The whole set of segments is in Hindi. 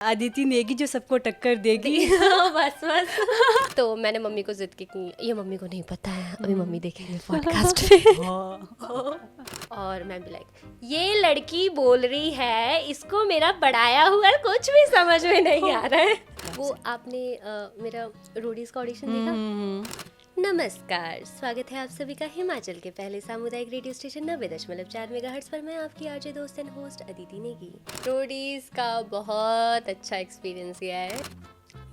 अदिति नेगी जो सबको टक्कर देगी। बस बस। तो मैंने मम्मी को जिद की कि ये मम्मी को नहीं पता है, अभी मम्मी देखेंगे पॉडकास्ट पे। और मैं भी लाइक ये लड़की बोल रही है, इसको मेरा पढ़ाया हुआ कुछ भी समझ में नहीं आ रहा है। वो आपने मेरा रोडीज का ऑडिशन देखा? नमस्कार, स्वागत है आप सभी का हिमाचल के पहले सामुदायिक रेडियो स्टेशन 90.4 मेगाहर्ट्ज पर। मैं आपकी आरजे दोस्त and host Aditi Negi. Roadies का बहुत अच्छा एक्सपीरियंस किया है।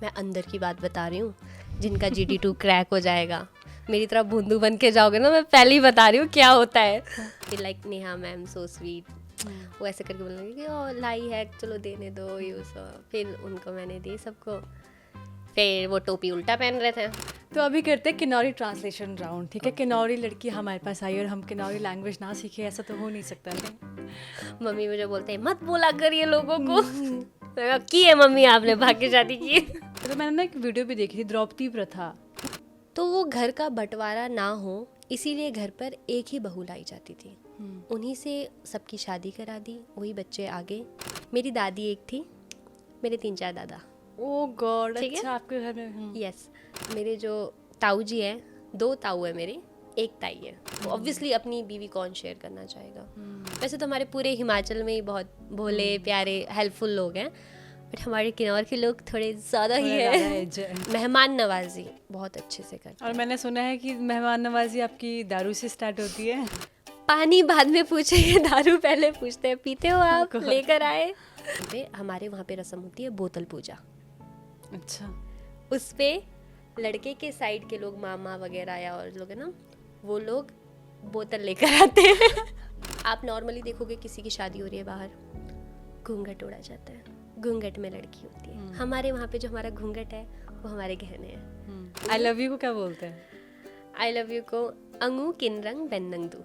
मैं अंदर की बात बता रही हूँ, जिनका GD2 क्रैक हो जाएगा, मेरी तरह बूंदू बन के जाओगे ना, मैं पहले ही बता रही हूँ क्या होता है। फिर like Neha ma'am so sweet, वो ऐसे करके बोलने लगी कि ओ लाई है, चलो देने दो ये सब। फिर उनको मैंने दी सबको। फिर वो टोपी उल्टा पहन रहे थे। तो अभी करते हैं किन्नौरी ट्रांसलेशन राउंड, ठीक है। किन्नौरी लड़की हमारे पास आई और हम किन्नौरी लैंग्वेज ना सीखे, ऐसा तो हो नहीं सकता। नहीं, मम्मी मुझे बोलते हैं मत बोला करिए लोगों को। की है मम्मी आपने भाग्य शादी की। तो मैंने ना एक वीडियो भी देखी थी, द्रौपदी प्रथा। तो वो घर का बंटवारा ना हो इसीलिए घर पर एक ही बहू लाई जाती थी। उन्हीं से सबकी शादी करा दी, वही बच्चे आगे। मेरी दादी एक थी, मेरे 3-4 दादा। ओह गॉड, ठीक है? अच्छा आपके घर में। यस, मेरे जो ताऊ जी है, 2 ताऊ है मेरे, एक ताई है। तो ऑब्वियसली अपनी बीवी कौन शेयर करना चाहेगा। वैसे तो हमारे पूरे हिमाचल में ही बहुत भोले प्यारे हेल्पफुल लोग हैं, बट हमारे किन्नौर के लोग थोड़े ज़्यादा ही है। मेहमान नवाजी बहुत अच्छे से करते हैं। और मैंने सुना है कि मेहमान नवाजी आपकी दारू से स्टार्ट होती है। पानी बाद में पूछेंगे, दारू पहले पूछते हैं, पीते हो आप, लेकर आए। हमारे वहाँ पे रस्म होती है बोतल पूजा। अच्छा, उस पे लड़के के साइड के लोग, मामा वगैरह या और लोग है ना, वो लोग बोतल लेकर आते हैं। आप नॉर्मली देखोगे किसी की शादी हो रही है बाहर, घूंघट उड़ा जाता है, घूंघट में लड़की होती है। हमारे वहाँ पे जो हमारा घूंघट है वो हमारे गहने हैं। आई लव यू को क्या बोलते हैं? आई लव यू को अंगू किनरंग बेन्नंगदू,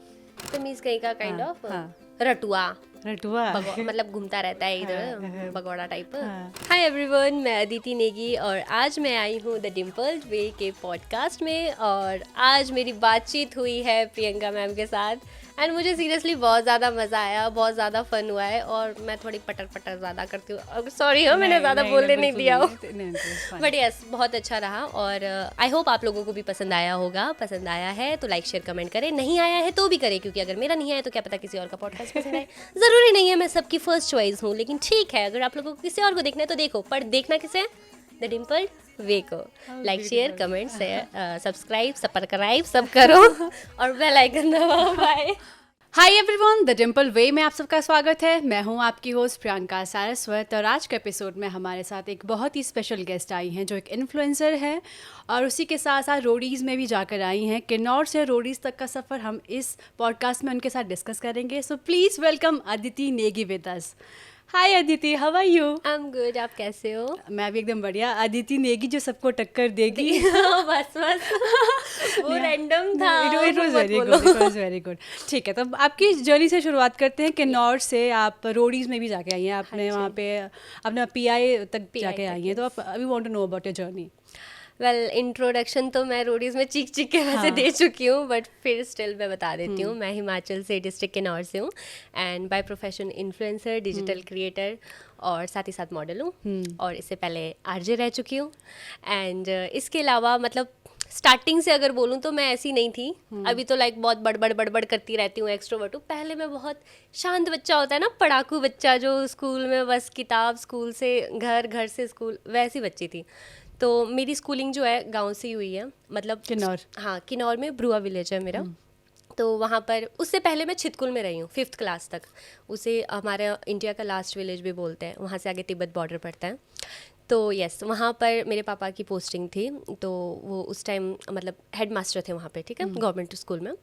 तो मीन्स कहीं का काइंड ऑफ रटुआ मतलब घूमता रहता है इधर, भगोड़ा टाइप। हाय एवरीवन, मैं अदिति नेगी और आज मैं आई हूँ द डिम्पल्ड वे के पॉडकास्ट में। और आज मेरी बातचीत हुई है प्रियंका मैम के साथ एंड मुझे सीरियसली बहुत ज़्यादा मज़ा आया, बहुत ज़्यादा फन हुआ है। और मैं थोड़ी पटर पटर ज़्यादा करती हूँ, सॉरी हो मैंने ज़्यादा बोलने नहीं दिया हो, बट यस बहुत अच्छा रहा। और आई होप आप लोगों को भी पसंद आया होगा। पसंद आया है तो लाइक शेयर कमेंट करें, नहीं आया है तो भी करें, क्योंकि अगर मेरा नहीं आया तो क्या पता किसी और का पॉडकास्ट पसंद आए। ज़रूरी नहीं है मैं सबकी फर्स्ट चॉइस हूँ, लेकिन ठीक है, अगर आप लोगों को किसी और को देखना है तो देखो, पर देखना किसे? द डिम्पल्ड वे को। Like share comment share subscribe सब करो और बेल आइकन दबाओ। Bye. Hi everyone, the dimple way में आप सबका स्वागत है। मैं हूं आपकी होस्ट प्रियंका सारस्वत और आज के एपिसोड में हमारे साथ एक बहुत ही स्पेशल गेस्ट आई हैं जो एक इन्फ्लुएंसर है और उसी के साथ साथ रोडीज़ में भी जाकर आई हैं। किन्नौर से रोडीज़ तक का सफ़र हम इस पॉडकास्ट में उनके साथ डिस्कस करेंगे। So please welcome Aditi Negi with us. Hi Aditi, how are you? I am good, आप कैसे हो? मैं भी एकदम बढ़िया। अदिति नेगी जो सबको टक्कर देगी। बस वो रैंडम था। It was very good. ठीक है, तो आपकी जर्नी से शुरुआत करते हैं। किन्नौर से आप रोडीज़ में भी जाके आई हैं, आपने वहाँ पे अपना PI तक जाके आई हैं, तो आप अभी want to know about your journey. Well, introduction तो मैं रोडीज़ में चीख के वैसे दे चुकी हूँ, बट फिर स्टिल मैं बता देती हूँ। मैं हिमाचल से, डिस्ट्रिक्ट किन्नौर से हूँ and by profession influencer, digital creator और साथ ही साथ मॉडल हूँ। और इससे पहले RJ रह चुकी हूँ एंड इसके अलावा मतलब स्टार्टिंग से अगर बोलूँ तो मैं ऐसी नहीं थी। अभी तो लाइक बहुत बड़बड़ करती रहती हूँ, एक्सट्रोवर्ट हूँ। पहले मैं बहुत शांत बच्चा होता है ना, पढ़ाकू बच्चा जो स्कूल में बस किताब, स्कूल से घर, घर से स्कूल, वैसी बच्ची थी। तो मेरी स्कूलिंग जो है गांव से ही हुई है, मतलब किन्नौर। हाँ, किन्नौर में ब्रुआ विलेज है मेरा। तो वहाँ पर उससे पहले मैं छितकुल में रही हूँ 5th क्लास तक। उसे हमारा इंडिया का लास्ट विलेज भी बोलते हैं, वहाँ से आगे तिब्बत बॉर्डर पड़ता है। तो यस, वहाँ पर मेरे पापा की पोस्टिंग थी, तो वो उस टाइम मतलब हेड मास्टर थे वहाँ पे, ठीक है, गवर्नमेंट स्कूल में।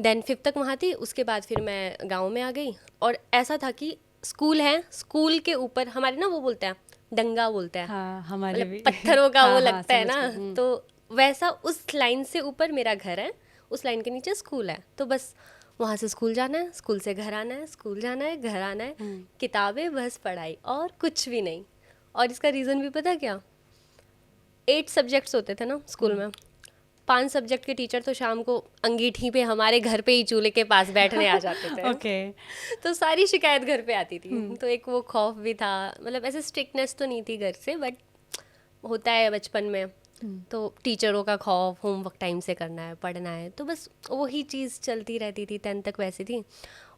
देन 5th तक वहाँ थी, उसके बाद फिर मैं गाँव में आ गई। और ऐसा था कि स्कूल है, स्कूल के ऊपर हमारे ना वो बोलते हैं डंगा बोलते हैं। हाँ, हमारे भी पत्थरों का वो हाँ, लगता है हाँ, ना, तो वैसा उस लाइन से ऊपर मेरा घर है, उस लाइन के नीचे स्कूल है। तो बस वहाँ से स्कूल जाना है, स्कूल से घर आना है, स्कूल जाना है, घर आना है, किताबें, बस पढ़ाई और कुछ भी नहीं। और इसका रीज़न भी पता क्या? 8 सब्जेक्ट्स होते थे ना स्कूल में, 5 सब्जेक्ट के टीचर तो शाम को अंगीठी पे हमारे घर पे ही चूल्हे के पास बैठने आ जाते थे। ओके। तो सारी शिकायत घर पे आती थी। तो एक वो खौफ भी था, मतलब ऐसे स्ट्रिक्टनेस तो नहीं थी घर से, बट होता है बचपन में, तो टीचरों का खौफ, होमवर्क टाइम से करना है, पढ़ना है, तो बस वही चीज़ चलती रहती थी। 10th तक वैसे थी।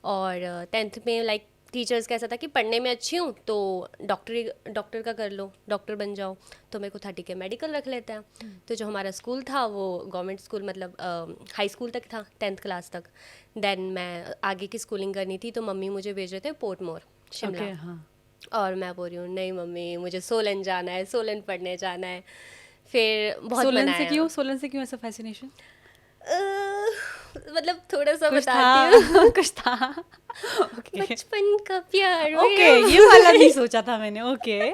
और 10th में लाइक टीचर्स का ऐसा था कि पढ़ने में अच्छी हूँ तो डॉक्टर का कर लो, डॉक्टर बन जाओ। तो मेरे को था ठीक है मेडिकल रख लेते हैं। तो जो हमारा स्कूल था वो गवर्नमेंट स्कूल, मतलब हाई स्कूल तक था, 10th क्लास तक। देन मैं आगे की स्कूलिंग करनी थी, तो मम्मी मुझे भेज रहे थे पोर्टमोर, शिमला। हाँ। और मैं बोल रही हूँ नहीं मम्मी, मुझे सोलन जाना है, सोलन पढ़ने जाना है। फिर बहुत मनाया। सोलन से क्यों ऐसा फैसिनेशन? मतलब थोड़ा सा बताती हूँ। कुछ था। बचपन का प्यार। ओके, ये वाला नहीं सोचा था मैंने। ओके,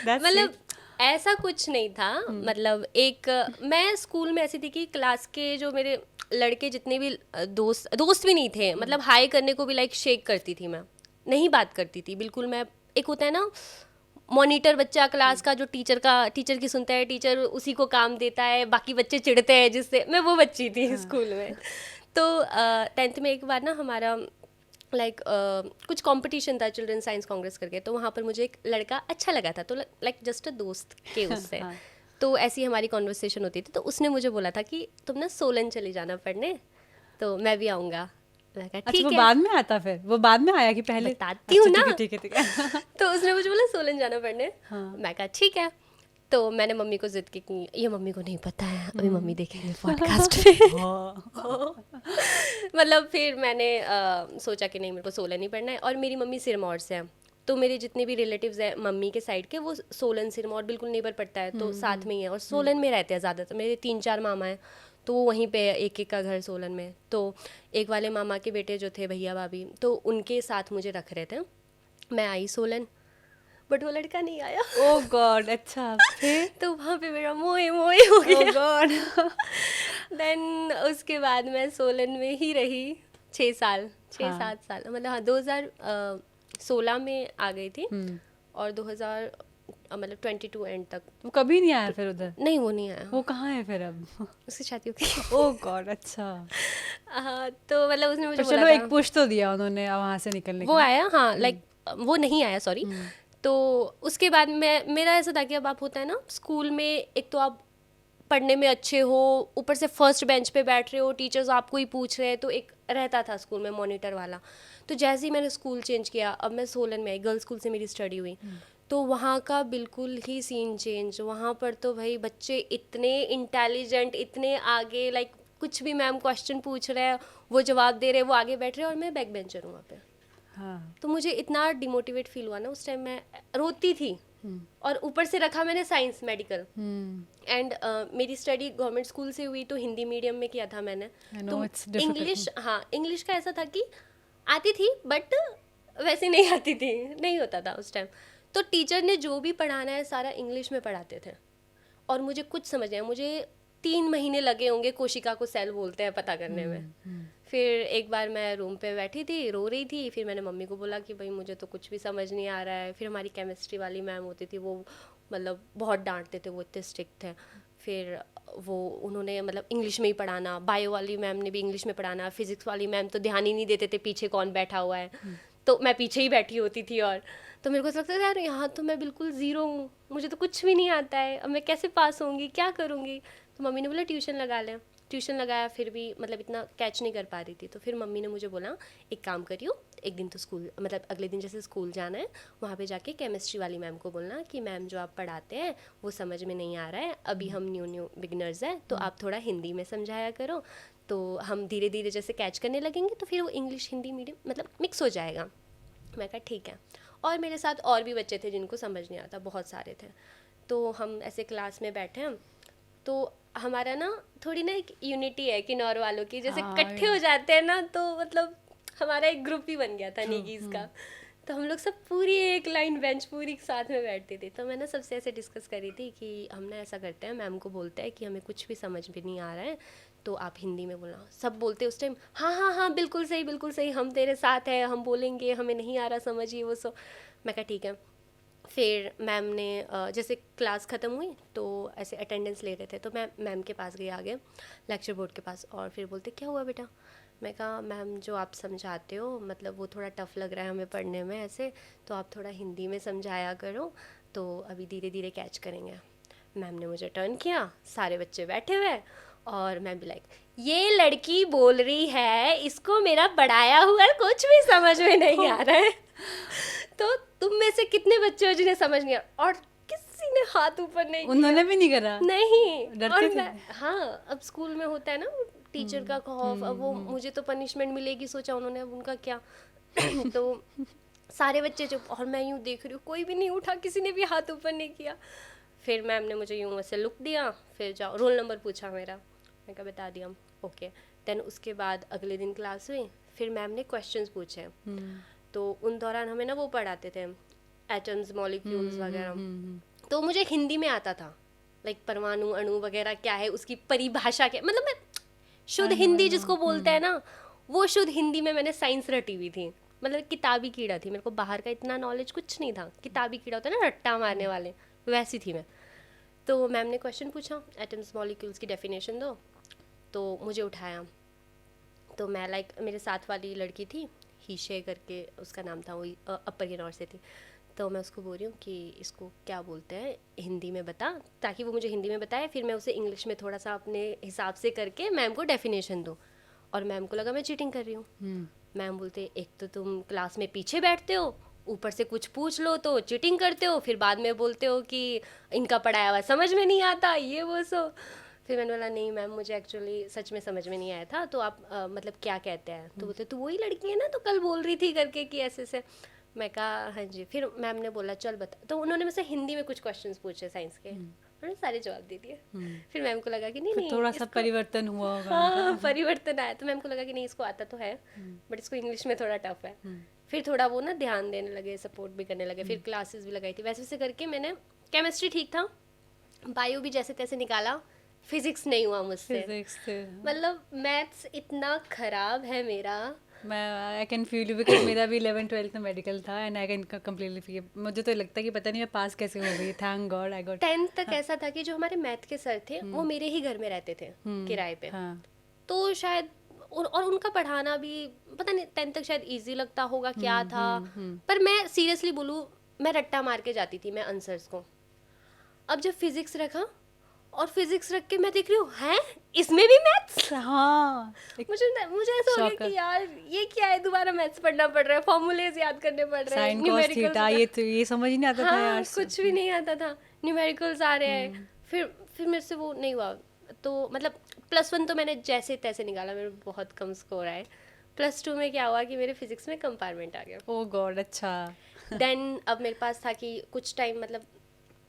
मतलब ऐसा कुछ नहीं था। मतलब एक मैं स्कूल में ऐसी थी कि क्लास के जो मेरे लड़के जितने भी दोस्त भी नहीं थे, मतलब हाई करने को भी लाइक शेक करती थी मैं, नहीं बात करती थी बिल्कुल। मैं एक होता है ना मॉनिटर बच्चा क्लास का, जो टीचर की सुनता है, टीचर उसी को काम देता है, बाकी बच्चे चिढ़ते हैं जिससे, मैं वो बच्ची थी स्कूल में। तो 10th में एक बार ना हमारा लाइक कुछ कंपटीशन था, चिल्ड्रन साइंस कांग्रेस करके। तो वहाँ पर मुझे एक लड़का अच्छा लगा था, तो लाइक जस्ट अ दोस्त के उससे। तो ऐसी हमारी कॉन्वर्सेशन होती थी। तो उसने मुझे बोला था कि तुम ना सोलन चली जाना पढ़ने, तो मैं भी आऊँगा। अच्छा, वो बाद में आता? फिर वो बाद में आया कि पहले? बताती हूँ ना। ठीक है। तो उसने मुझे बोला सोलन जाना पढ़ने। मैं कहा ठीक है। तो मैंने मम्मी को जिद की कि ये मम्मी को नहीं पता है, अभी मम्मी देखेंगे पॉडकास्ट पे। मतलब फिर मैंने सोचा कि नहीं, मेरे को सोलन ही पढ़ना है। और मेरी मम्मी सिरमौर से है, तो मेरे जितने भी रिलेटिव्स हैं मम्मी के साइड के, वो सोलन सिरमौर बिल्कुल नेबर पड़ता है, तो साथ में ही है। और सोलन में रहते हैं ज़्यादातर, मेरे 3-4 मामा हैं, तो वो वहीं पे एक का घर सोलन में। तो एक वाले मामा के बेटे जो थे भैया भाभी, तो उनके साथ मुझे रख रहे थे। मैं आई सोलन, बट वो लड़का नहीं आया। ओह गॉड। अच्छा, फिर? तो वहाँ पे मेरा मोए हो गया। ओह गॉड। देन उसके बाद मैं सोलन में ही रही 6 साल, 6-7 साल। मतलब हाँ, 2016 में आ गई थी और 2000 मतलब 22 एंड तक। वो कभी नहीं आया फिर उधर? नहीं, वो नहीं आया। वो कहाँ है फिर अब? उसकी शादी हो गई। ओह गॉड। अच्छा। हाँ, तो मतलब उसने मुझे बोला चलो था, एक पुश तो दिया उन्होंने वहाँ से निकलने वो आया। हाँ, लाइक वो नहीं आया, सॉरी। तो उसके बाद मेरा ऐसा था कि अब आप होता है ना स्कूल में, एक तो आप पढ़ने में अच्छे हो, ऊपर से फर्स्ट बेंच पे बैठ रहे हो, टीचर्स आपको ही पूछ रहे हैं, तो एक रहता था स्कूल में मॉनिटर वाला। तो जैसे ही मैंने स्कूल चेंज किया, अब मैं सोलन में आई, गर्ल्स स्कूल से मेरी स्टडी हुई, तो वहाँ का बिल्कुल ही सीन चेंज। वहाँ पर तो भाई बच्चे इतने इंटेलिजेंट, इतने आगे, लाइक कुछ भी मैम क्वेश्चन पूछ रहे हैं वो जवाब दे रहे हैं, वो आगे बैठ रहे हैं, और मैं बैक बेंचर हूँ वहाँ पे। हाँ। तो मुझे इतना डिमोटिवेट फील हुआ ना उस टाइम, मैं रोती थी। और ऊपर से रखा मैंने साइंस मेडिकल, एंड मेरी स्टडी गवर्नमेंट स्कूल से हुई, तो हिंदी मीडियम में किया था मैंने। तो इंग्लिश, हाँ, इंग्लिश का ऐसा था कि आती थी बट वैसे नहीं आती थी, नहीं होता था उस टाइम। तो टीचर ने जो भी पढ़ाना है सारा इंग्लिश में पढ़ाते थे, और मुझे कुछ समझ नहीं आया। मुझे 3 महीने लगे होंगे कोशिका को सेल बोलते हैं पता करने में। फिर एक बार मैं रूम पे बैठी थी, रो रही थी। फिर मैंने मम्मी को बोला कि भाई मुझे तो कुछ भी समझ नहीं आ रहा है। फिर हमारी केमिस्ट्री वाली मैम होती थी, वो मतलब बहुत डांटते थे, वो इतने स्ट्रिक्ट थे। फिर वो उन्होंने मतलब इंग्लिश में ही पढ़ाना, बायो वाली मैम ने भी इंग्लिश में पढ़ाना, फिजिक्स वाली मैम तो ध्यान ही नहीं देते थे पीछे कौन बैठा हुआ है। तो मैं पीछे ही बैठी होती थी, और तो मेरे को लगता था यार यहाँ तो मैं बिल्कुल ज़ीरो हूँ, मुझे तो कुछ भी नहीं आता है, अब मैं कैसे पास होंगी, क्या करूँगी। तो मम्मी ने बोला ट्यूशन लगा लें। ट्यूशन लगाया, फिर भी मतलब इतना कैच नहीं कर पा रही थी। तो फिर मम्मी ने मुझे बोला एक काम करियो, एक दिन तो स्कूल, मतलब अगले दिन जैसे स्कूल जाना है, वहाँ पे जाके केमिस्ट्री वाली मैम को बोलना कि मैम जो आप पढ़ाते हैं वो समझ में नहीं आ रहा है, अभी हम न्यू बिगनर्स हैं, तो आप थोड़ा हिंदी में समझाया करो, तो हम धीरे धीरे जैसे कैच करने लगेंगे, तो फिर वो इंग्लिश हिंदी मीडियम मतलब मिक्स हो जाएगा। मैं कहा ठीक है। और मेरे साथ और भी बच्चे थे जिनको समझ नहीं आता, बहुत सारे थे। तो हम ऐसे क्लास में बैठे हैं, तो हमारा ना थोड़ी ना एक यूनिटी है किन्नौर वालों की, जैसे इकट्ठे हो जाते हैं ना, तो मतलब हमारा एक ग्रुप ही बन गया था नीगीज का। तो हम लोग सब पूरी एक लाइन बेंच पूरी साथ में बैठते थे। तो मैं ना सबसे ऐसे डिस्कस करी थी कि हम ना ऐसा करते हैं, मैम को बोलते हैं कि हमें कुछ भी समझ में नहीं आ रहा है, तो आप हिंदी में बोलना। सब बोलते उस टाइम हाँ हाँ हाँ बिल्कुल सही, हम तेरे साथ हैं, हम बोलेंगे, हमें नहीं आ रहा समझ, ये वो सो। मैं कहा ठीक है। फिर मैम ने जैसे क्लास ख़त्म हुई तो ऐसे अटेंडेंस ले रहे थे, तो मैं मैम के पास गई आगे, लेक्चर बोर्ड के पास, और फिर बोलते क्या हुआ बेटा? मैं कहा मैम जो आप समझाते हो मतलब वो थोड़ा टफ लग रहा है हमें पढ़ने में ऐसे, तो आप थोड़ा हिंदी में समझाया करो तो अभी धीरे धीरे कैच करेंगे। मैम ने मुझे टर्न किया, सारे बच्चे बैठे हुए, और मैं भी लाइक ये लड़की बोल रही है, इसको मेरा पढ़ाया हुआ कुछ भी समझ में नहीं आ रहा है। तो तुम में से कितने बच्चे हो जिन्हें समझ नहीं आ, और किसी ने हाथ ऊपर नहीं किया। उन्होंने भी नहीं करा? नहीं। डरते और थे? हाँ, अब स्कूल में होता है ना टीचर का खौफ, अब वो मुझे तो पनिशमेंट मिलेगी सोचा उन्होंने, अब उनका क्या। तो सारे बच्चे चुप, और मैं यूँ देख रही हूँ, कोई भी नहीं उठा, किसी ने भी हाथ ऊपर नहीं किया। फिर मैम ने मुझे यूँ वैसे लुक दिया, फिर जाओ रोल नंबर पूछा मेरा, मैं कहा बता दिया, ओके। देन उसके बाद अगले दिन क्लास हुई, फिर मैम ने क्वेश्चंस पूछे, तो उन दौरान हमें ना वो पढ़ाते थे एटम्स, मॉलिक्यूल्स वगैरह, तो मुझे हिंदी में आता था, लाइक परमाणु, अणु वगैरह क्या है, उसकी परिभाषा क्या, मतलब मैं शुद्ध हिंदी जिसको बोलते हैं ना, वो शुद्ध हिंदी में मैंने साइंस रटी हुई थी, मतलब किताबी कीड़ा थी, मेरे को बाहर का इतना नॉलेज कुछ नहीं था, किताबी कीड़ा होता है ना रट्टा मारने वाले, वैसी थी मैं। तो मैम ने क्वेश्चन पूछा एटम्स मॉलिक्यूल्स की डेफिनेशन दो, तो मुझे उठाया, तो मैं लाइक मेरे साथ वाली लड़की थी हीशे करके उसका नाम था, वही अपर गिनौर से थी, तो मैं उसको बोल रही हूँ कि इसको क्या बोलते हैं हिंदी में बता, ताकि वो मुझे हिंदी में बताए, फिर मैं उसे इंग्लिश में थोड़ा सा अपने हिसाब से करके मैम को डेफिनेशन दूँ। और मैम को लगा मैं चीटिंग कर रही हूँ। मैम बोलते एक तो तुम क्लास में पीछे बैठते हो, ऊपर से कुछ पूछ लो तो चीटिंग करते हो, फिर बाद में बोलते हो कि इनका पढ़ाया हुआ समझ में नहीं आता, ये वो सो। फिर मैंने बोला नहीं मैम मुझे एक्चुअली सच में समझ में नहीं आया था, तो आप मतलब क्या कहते हैं? तो बोलते तू वही लड़की है ना तो कल बोल रही थी करके कि ऐसे से। मैं कहा हाँ जी। फिर मैम ने बोला चल बता, तो उन्होंने मुझसे हिंदी में कुछ क्वेश्चंस पूछे साइंस के, उन्होंने सारे जवाब दे दिए। फिर मैम को लगा कि नहीं नहीं थोड़ा सा परिवर्तन हुआ होगा। हाँ परिवर्तन आया, तो मैम को लगा कि नहीं इसको आता तो है बट इसको इंग्लिश में थोड़ा टफ है। फिर थोड़ा वो ना ध्यान देने लगे, सपोर्ट भी करने लगे, फिर क्लासेस भी लगाई थी, वैसे वैसे करके मैंने केमिस्ट्री ठीक था, बायो भी जैसे तैसे निकाला, फिजिक्स नहीं हुआ मुझसे। मतलब मैथ्स इतना खराब है मेरा। मैं I can feel you because मेरा भी 11th-12th में मेडिकल था and I can completely feel, मुझे तो लगता है कि पता नहीं मैं पास कैसे हो गई, thank God I got. 10th तक ऐसा था कि जो हमारे मैथ के सर थे वो मेरे ही घर में रहते थे किराए पे, तो शायद और उनका पढ़ाना भी पता नहीं 10th तक शायद इजी लगता होगा क्या था, पर मैं सीरियसली बोलूँ मैं रट्टा मार के जाती थी मैं आंसर्स को। अब जब फिजिक्स रखा और फिजिक्स रख के मैं देख रही हूँ हैं इसमें भी मैथ्स। हाँ मुझे ऐसा हो गया कि यार ये क्या है, दोबारा मैथ्स पढ़ना पड़ रहा है, फॉर्मूलेज याद करने पड़ रहे हैं, न्यूमेरिकल्स, ये समझ नहीं आता था यार, कुछ भी नहीं आता था, न्यूमेरिकल्स आ रहे हैं। फिर मेरे से वो नहीं हुआ, तो मतलब +1 तो मैंने जैसे तैसे निकाला, मेरे बहुत कम स्कोर आए। +2 में क्या हुआ कि मेरे फिजिक्स में कंपार्टमेंट आ गया। ओह गॉड, अच्छा। देन अब मेरे पास था कि कुछ टाइम मतलब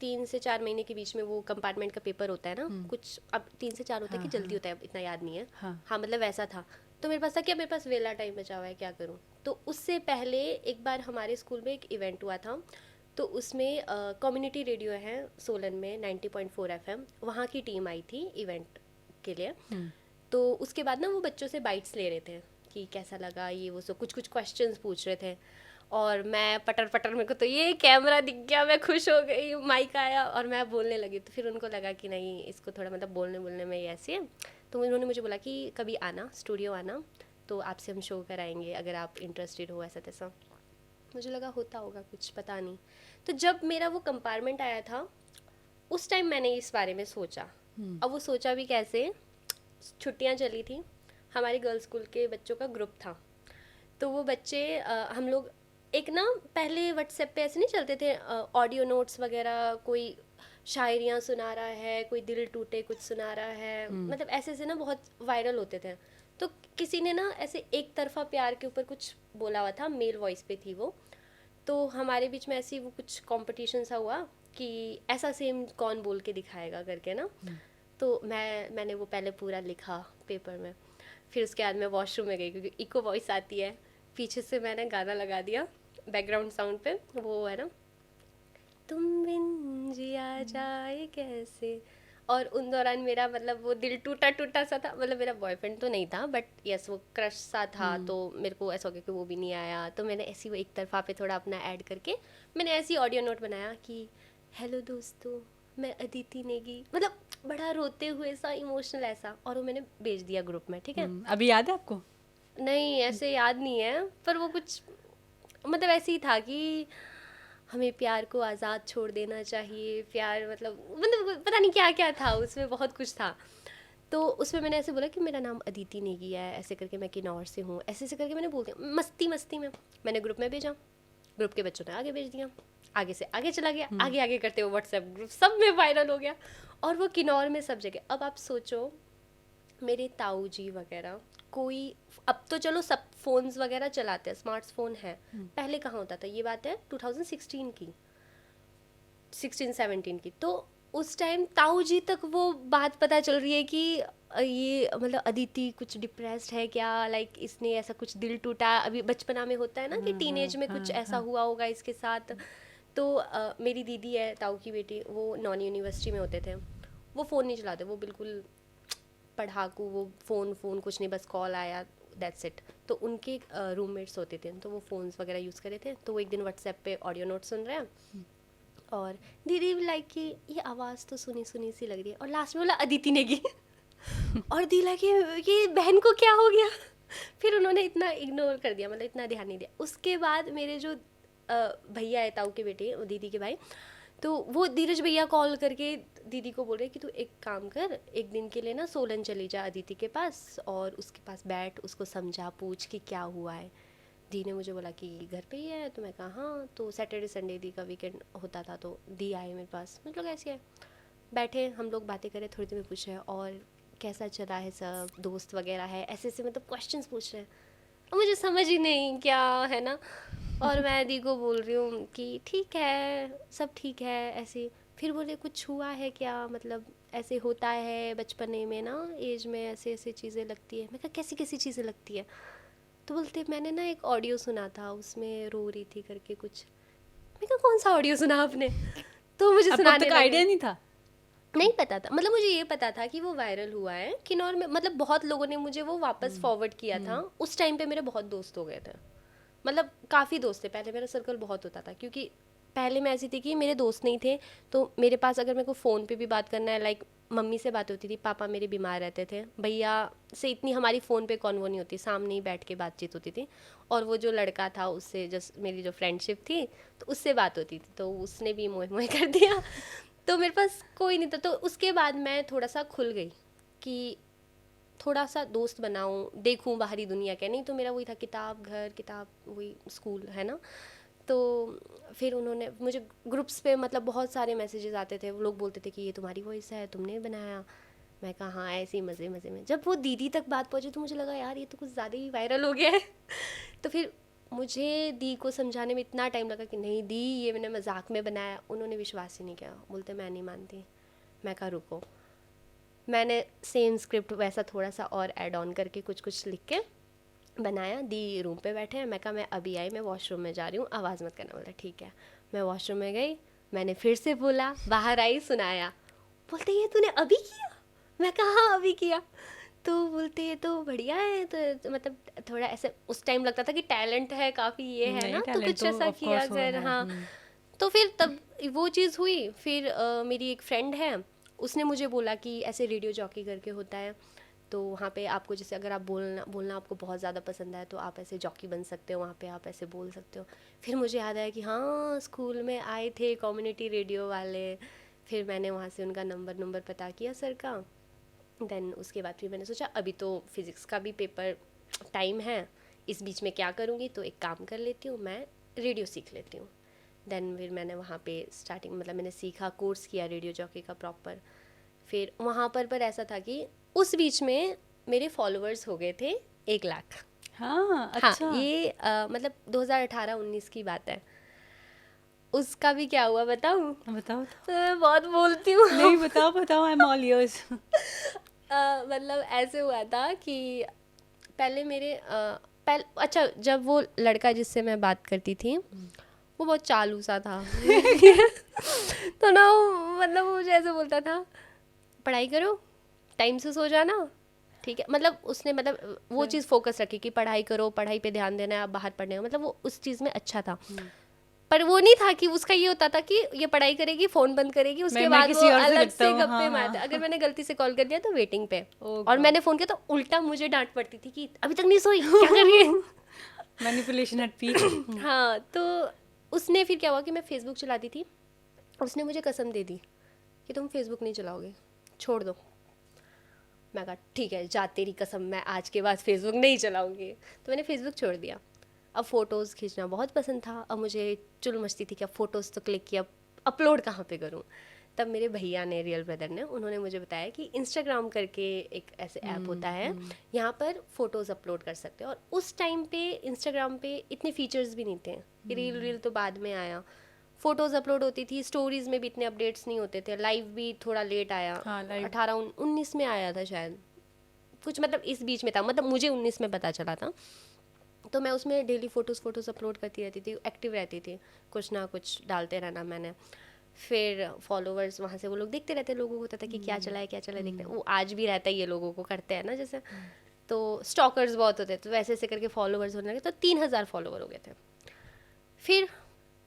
3 से 4 महीने के बीच में वो कंपार्टमेंट का पेपर होता है ना, कुछ अब 3 से 4 होता है कि जल्दी होता है, इतना याद नहीं है। हाँ मतलब वैसा था, तो मेरे पास था कि अब मेरे पास वेला टाइम बचा हुआ है, क्या करूँ। तो उससे पहले एक बार हमारे स्कूल में एक इवेंट हुआ था, तो उसमें कम्युनिटी रेडियो है सोलन में 90.4 FM, वहाँ की टीम आई थी इवेंट के लिए। तो उसके बाद ना वो बच्चों से बाइट्स ले रहे थे कि कैसा लगा ये वो, सो कुछ क्वेश्चंस पूछ रहे थे, और मैं पटर मेरे को तो ये कैमरा दिख गया, मैं खुश हो गई, माइक आया और मैं बोलने लगी। तो फिर उनको लगा कि नहीं इसको थोड़ा मतलब बोलने में ये ऐसे है, तो उन्होंने मुझे बोला कि कभी आना स्टूडियो आना, तो आपसे हम शो कराएंगे अगर आप इंटरेस्टेड हो, ऐसा तैसा। मुझे लगा होता होगा कुछ, पता नहीं। तो जब मेरा वो कंपार्टमेंट आया था उस टाइम मैंने इस बारे में सोचा। अब वो सोचा भी कैसे, छुट्टियाँ चली थी, हमारे गर्ल्स स्कूल के बच्चों का ग्रुप था, तो वो बच्चे हम लोग एक ना पहले व्हाट्सएप पे ऐसे नहीं चलते थे ऑडियो नोट्स वगैरह, कोई शायरियाँ सुना रहा है, कोई दिल टूटे कुछ सुना रहा है, मतलब ऐसे से ना बहुत वायरल होते थे। तो किसी ने ना ऐसे एक तरफा प्यार के ऊपर कुछ बोला हुआ था, मेल वॉइस पे थी वो, तो हमारे बीच में ऐसी वो कुछ कंपटीशन सा हुआ कि ऐसा सेम कौन बोल के दिखाएगा करके ना। तो मैंने वो पहले पूरा लिखा पेपर में, फिर उसके बाद मैं वॉशरूम में गई क्योंकि इको वॉइस आती है, पीछे से मैंने गाना लगा दिया बैकग्राउंड साउंड पे, वो है ना तुम बिन जिया जाए कैसे, और उन दौरान मेरा मतलब वो दिल टूटा सा था, मतलब मेरा बॉयफ्रेंड तो नहीं था बट यस वो क्रश सा था। तो मेरे को ऐसा हो गया कि वो भी नहीं आया, तो मैंने ऐसी वो एक तरफा पे थोड़ा अपना ऐड करके मैंने ऐसी ऑडियो नोट बनाया कि हेलो दोस्तों मैं अदिति नेगी, मतलब बड़ा रोते हुए सा इमोशनल ऐसा, और वो मैंने भेज दिया ग्रुप में। ठीक है, अभी याद है आपको? नहीं ऐसे याद नहीं है, पर वो कुछ मतलब ऐसे ही था कि हमें प्यार को आज़ाद छोड़ देना चाहिए, प्यार मतलब पता नहीं क्या क्या था उसमें, बहुत कुछ था। तो उसमें मैंने ऐसे बोला कि मेरा नाम अदिति नेगी है, ऐसे करके मैं किन्नौर से हूँ, ऐसे ऐसे करके मैंने बोल दिया मस्ती मस्ती में। मैंने ग्रुप में भेजा, ग्रुप के बच्चों ने आगे भेज दिया, आगे से आगे चला गया, आगे आगे करते हुए व्हाट्सएप ग्रुप सब में वायरल हो गया, और वो किन्नौर में सब जगह। अब आप सोचो मेरे ताऊ जी वगैरह कोई, अब तो चलो सब फोन्स वगैरह चलाते हैं, स्मार्टफोन है, पहले कहाँ होता था, ये बात है 2016 की, 16-17 की। तो उस टाइम ताऊ जी तक वो बात पता चल रही है कि ये मतलब अदिति कुछ डिप्रेस्ड है क्या, लाइक इसने ऐसा कुछ दिल टूटा, अभी बचपना में होता है ना कि टीनेज में कुछ ऐसा हुआ होगा इसके साथ। तो मेरी दीदी है ताऊ की बेटी, वो नॉन यूनिवर्सिटी में होते थे, वो फ़ोन नहीं चलाते, वो बिल्कुल पढ़ाकू, वो फ़ोन कुछ नहीं, बस कॉल आया दैट्स इट। तो उनके रूममेट्स होते थे, तो वो फ़ोन्स वगैरह यूज़ करे थे। तो वो एक दिन व्हाट्सएप पे ऑडियो नोट सुन रहे हैं, और दीदी भी लाइक कि ये आवाज़ तो सुनी सुनी सी लग रही है, और लास्ट में बोला अदिति नेगी और दी लगे ये बहन को क्या हो गया। फिर उन्होंने इतना इग्नोर कर दिया, मतलब इतना ध्यान नहीं दिया। उसके बाद मेरे जो भैया है ताऊ के बेटे, दीदी के भाई, तो वो धीरज भैया कॉल करके दीदी को बोल रहे कि तू एक काम कर, एक दिन के लिए ना सोलन चली जा अदिति के पास, और उसके पास बैठ, उसको समझा, पूछ कि क्या हुआ है। दी ने मुझे बोला कि घर पे ही है, तो मैं कहा हाँ। तो सैटरडे संडे दी का वीकेंड होता था, तो दी आए मेरे पास, मतलब ऐसे है, बैठे हम लोग बातें करें, थोड़ी देर में पूछ रहे हैं और कैसा चला है सब, दोस्त वगैरह है, ऐसे ऐसे मतलब क्वेश्चंस पूछ रहे हैं, और मुझे समझ ही नहीं क्या है ना। और मैं दी को बोल रही हूँ कि ठीक है सब ठीक है ऐसे। फिर बोले कुछ हुआ है क्या, मतलब ऐसे होता है बचपने में ना, एज में ऐसे ऐसे चीज़ें लगती है। मैं कहा कैसी कैसी चीज़ें लगती है? तो बोलते मैंने ना एक ऑडियो सुना था, उसमें रो रही थी करके कुछ। मैं कहा कौन सा ऑडियो सुना आपने? तो मुझे सुनाने का आइडिया नहीं था, नहीं पता था, मतलब मुझे ये पता था कि वो वायरल हुआ है किन्नौर में, मतलब बहुत लोगों ने मुझे वो वापस फॉरवर्ड किया था। उस टाइम पे मेरे बहुत दोस्त हो गए थे, मतलब काफ़ी दोस्त थे, पहले मेरा सर्कल बहुत होता था, क्योंकि पहले मैं ऐसी थी कि मेरे दोस्त नहीं थे, तो मेरे पास अगर मेरे को फ़ोन पे भी बात करना है, लाइक मम्मी से बात होती थी, पापा मेरे बीमार रहते थे, भैया से इतनी हमारी फ़ोन पे कॉन्वो नहीं होती, सामने ही बैठ के बातचीत होती थी। और वो जो लड़का था उससे जस्ट मेरी जो फ्रेंडशिप थी, तो उससे बात होती थी, तो उसने भी मोह मोह कर दिया। तो मेरे पास कोई नहीं था। तो उसके बाद मैं थोड़ा सा खुल गई कि थोड़ा सा दोस्त बनाऊं, देखूं बाहरी दुनिया क्या। नहीं तो मेरा वही था, किताब घर, किताब वही स्कूल है ना। तो फिर उन्होंने मुझे ग्रुप्स पे मतलब बहुत सारे मैसेजेस आते थे, वो लोग बोलते थे कि ये तुम्हारी वॉइस है, तुमने बनाया। मैं कहा हाँ ऐसे ही मज़े मज़े में। जब वो दीदी तक बात पहुंची तो मुझे लगा यार ये तो कुछ ज़्यादा ही वायरल हो गया है। तो फिर मुझे दी को समझाने में इतना टाइम लगा कि नहीं दी ये मैंने मजाक में बनाया। उन्होंने विश्वास ही नहीं किया, बोलते मैं नहीं मानती। मैं कहा रुको, मैंने सेम स्क्रिप्ट वैसा थोड़ा सा और ऐड ऑन करके कुछ कुछ लिख के बनाया। दी रूम पे बैठे हैं, मैं कहा मैं अभी आई, मैं वॉशरूम में जा रही हूँ, आवाज़ मत करना। बोला ठीक है। मैं वॉशरूम में गई, मैंने फिर से बोला, बाहर आई, सुनाया। बोलते ये तूने अभी किया? मैं कहा हाँ अभी किया। तो बोलते ये तो बढ़िया है, तो मतलब थोड़ा ऐसे उस टाइम लगता था कि टैलेंट है काफ़ी, ये है ना, तो कुछ ऐसा किया कर। हाँ, तो फिर तब वो चीज़ हुई। फिर मेरी एक फ्रेंड है, उसने मुझे बोला कि ऐसे रेडियो जॉकी करके होता है, तो वहाँ पे आपको जैसे अगर आप बोलना आपको बहुत ज़्यादा पसंद है तो आप ऐसे जॉकी बन सकते हो, वहाँ पे आप ऐसे बोल सकते हो। फिर मुझे याद आया कि हाँ स्कूल में आए थे कम्युनिटी रेडियो वाले। फिर मैंने वहाँ से उनका नंबर पता किया सर का। देन उसके बाद फिर मैंने सोचा अभी तो फिज़िक्स का भी पेपर टाइम है, इस बीच में क्या करूँगी, तो एक काम कर लेती हूँ, मैं रेडियो सीख लेती हूँ। देन फिर मैंने वहाँ पे स्टार्टिंग मतलब मैंने सीखा, कोर्स किया रेडियो जॉकी का प्रॉपर। फिर वहाँ पर ऐसा था कि उस बीच में मेरे फॉलोअर्स हो गए थे 1 लाख। हाँ अच्छा। हाँ, ये मतलब 2018-19 की बात है। उसका भी क्या हुआ बताऊँ? बताओ। तो मैं बहुत बोलती हूँ। नहीं बताओ, आई एम ऑल इयर्स। मतलब ऐसे हुआ था कि पहले मेरे अच्छा जब वो लड़का जिससे मैं बात करती थी वो बहुत चालू सा था। तो ना मतलब वो मुझे ऐसे बोलता था पढ़ाई करो, टाइम से सो जाना, ठीक है। मतलब उसने मतलब वो चीज़ फोकस रखी कि पढ़ाई करो, पढ़ाई पे ध्यान देना है, आप बाहर पढ़ने हो, मतलब वो उस चीज़ में अच्छा था। पर वो नहीं था कि उसका ये होता था कि ये पढ़ाई करेगी, फोन बंद करेगी, उसके बाद वो अलग से गप्पे मारते। अगर मैंने गलती से कॉल कर दिया तो वेटिंग पे, और मैंने फोन किया तो उल्टा मुझे डांट पड़ती थी कि अभी तक नहीं सोई, क्या कर रही है। Manipulation at peak. हाँ, तो उसने फिर क्या हुआ कि मैं फेसबुक चलाती थी, उसने मुझे कसम दे दी कि तुम फेसबुक नहीं चलाओगे, छोड़ दो। मैं कहा ठीक है, जा तेरी कसम, मैं आज के बाद फेसबुक नहीं चलाऊंगी। तो मैंने फेसबुक छोड़ दिया। अब फ़ोटोज़ खींचना बहुत पसंद था, अब मुझे चुल मचती थी कि अब फ़ोटोज़ तो क्लिक किया, अपलोड कहाँ पे करूँ। तब मेरे भैया ने, रियल ब्रदर ने, उन्होंने मुझे बताया कि इंस्टाग्राम करके एक ऐसे ऐप होता है, यहाँ पर फ़ोटोज़ अपलोड कर सकते हो। और उस टाइम पे इंस्टाग्राम पे इतने फीचर्स भी नहीं थे, रील तो बाद में आया। फ़ोटोज़ अपलोड होती थी, स्टोरीज़ में भी इतने अपडेट्स नहीं होते थे, लाइव भी थोड़ा लेट आया। 18-19 में आया था शायद, कुछ मतलब इस बीच में था, मतलब मुझे 19 में पता चला था। तो मैं उसमें डेली फ़ोटोज़ अपलोड करती रहती थी, एक्टिव रहती थी, कुछ ना कुछ डालते रहना मैंने। फिर फॉलोवर्स वहाँ से वो लोग देखते रहते, लोगों को होता था कि क्या चला है देखते हैं। वो आज भी रहता है, ये लोगों को करते हैं ना जैसे। तो स्टॉकर्स बहुत होते, तो वैसे ऐसे करके फॉलोवर्स होने लगे, तो 3000 फॉलोवर हो गए थे। फिर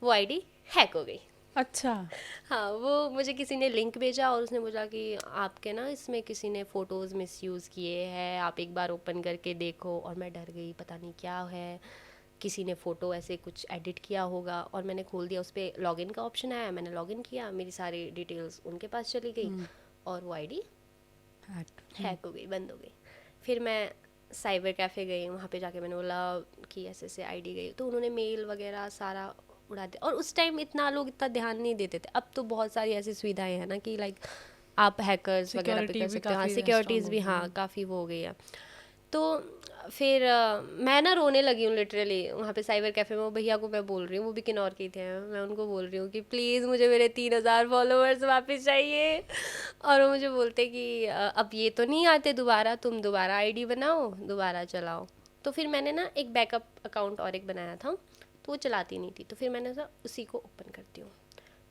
वो आईडी हैक हो गई। अच्छा। हाँ, वो मुझे किसी ने लिंक भेजा और उसने बोला कि आपके ना इसमें किसी ने फ़ोटोज़ मिसयूज़ किए हैं, आप एक बार ओपन करके देखो। और मैं डर गई, पता नहीं क्या है, किसी ने फ़ोटो ऐसे कुछ एडिट किया होगा। और मैंने खोल दिया, उस पर लॉगिन का ऑप्शन आया, मैंने लॉगिन किया, मेरी सारी डिटेल्स उनके पास चली गई और वो आईडी हैक हो गई, बंद हो गई। फिर मैं साइबर कैफ़े गई, वहाँ पे जाके मैंने बोला कि ऐसे ऐसे आईडी गई, तो उन्होंने मेल वगैरह सारा उड़ा दिया। और उस टाइम इतना लोग इतना ध्यान नहीं देते थे। अब तो बहुत सारी ऐसी सुविधाएं हैं ना कि लाइक आप हैकर्स वगैरह पे कर सकते हो। हाँ, सिक्योरिटीज़ भी हाँ काफ़ी वो हो गई है। तो फिर मैं ना रोने लगी हूँ लिटरली वहाँ पे साइबर कैफ़े में। वो भैया को मैं बोल रही हूँ, वो भी किन्नौर के थे, मैं उनको बोल रही हूँ कि प्लीज़ मुझे मेरे 3000 फॉलोअर्स वापस चाहिए। और वो मुझे बोलते कि अब ये तो नहीं आते दोबारा, तुम दोबारा आईडी बनाओ, दोबारा चलाओ। तो फिर मैंने ना एक बैकअप अकाउंट और एक बनाया था, तो वो चलाती नहीं थी, तो फिर मैंने सोचा उसी को ओपन करती हूँ।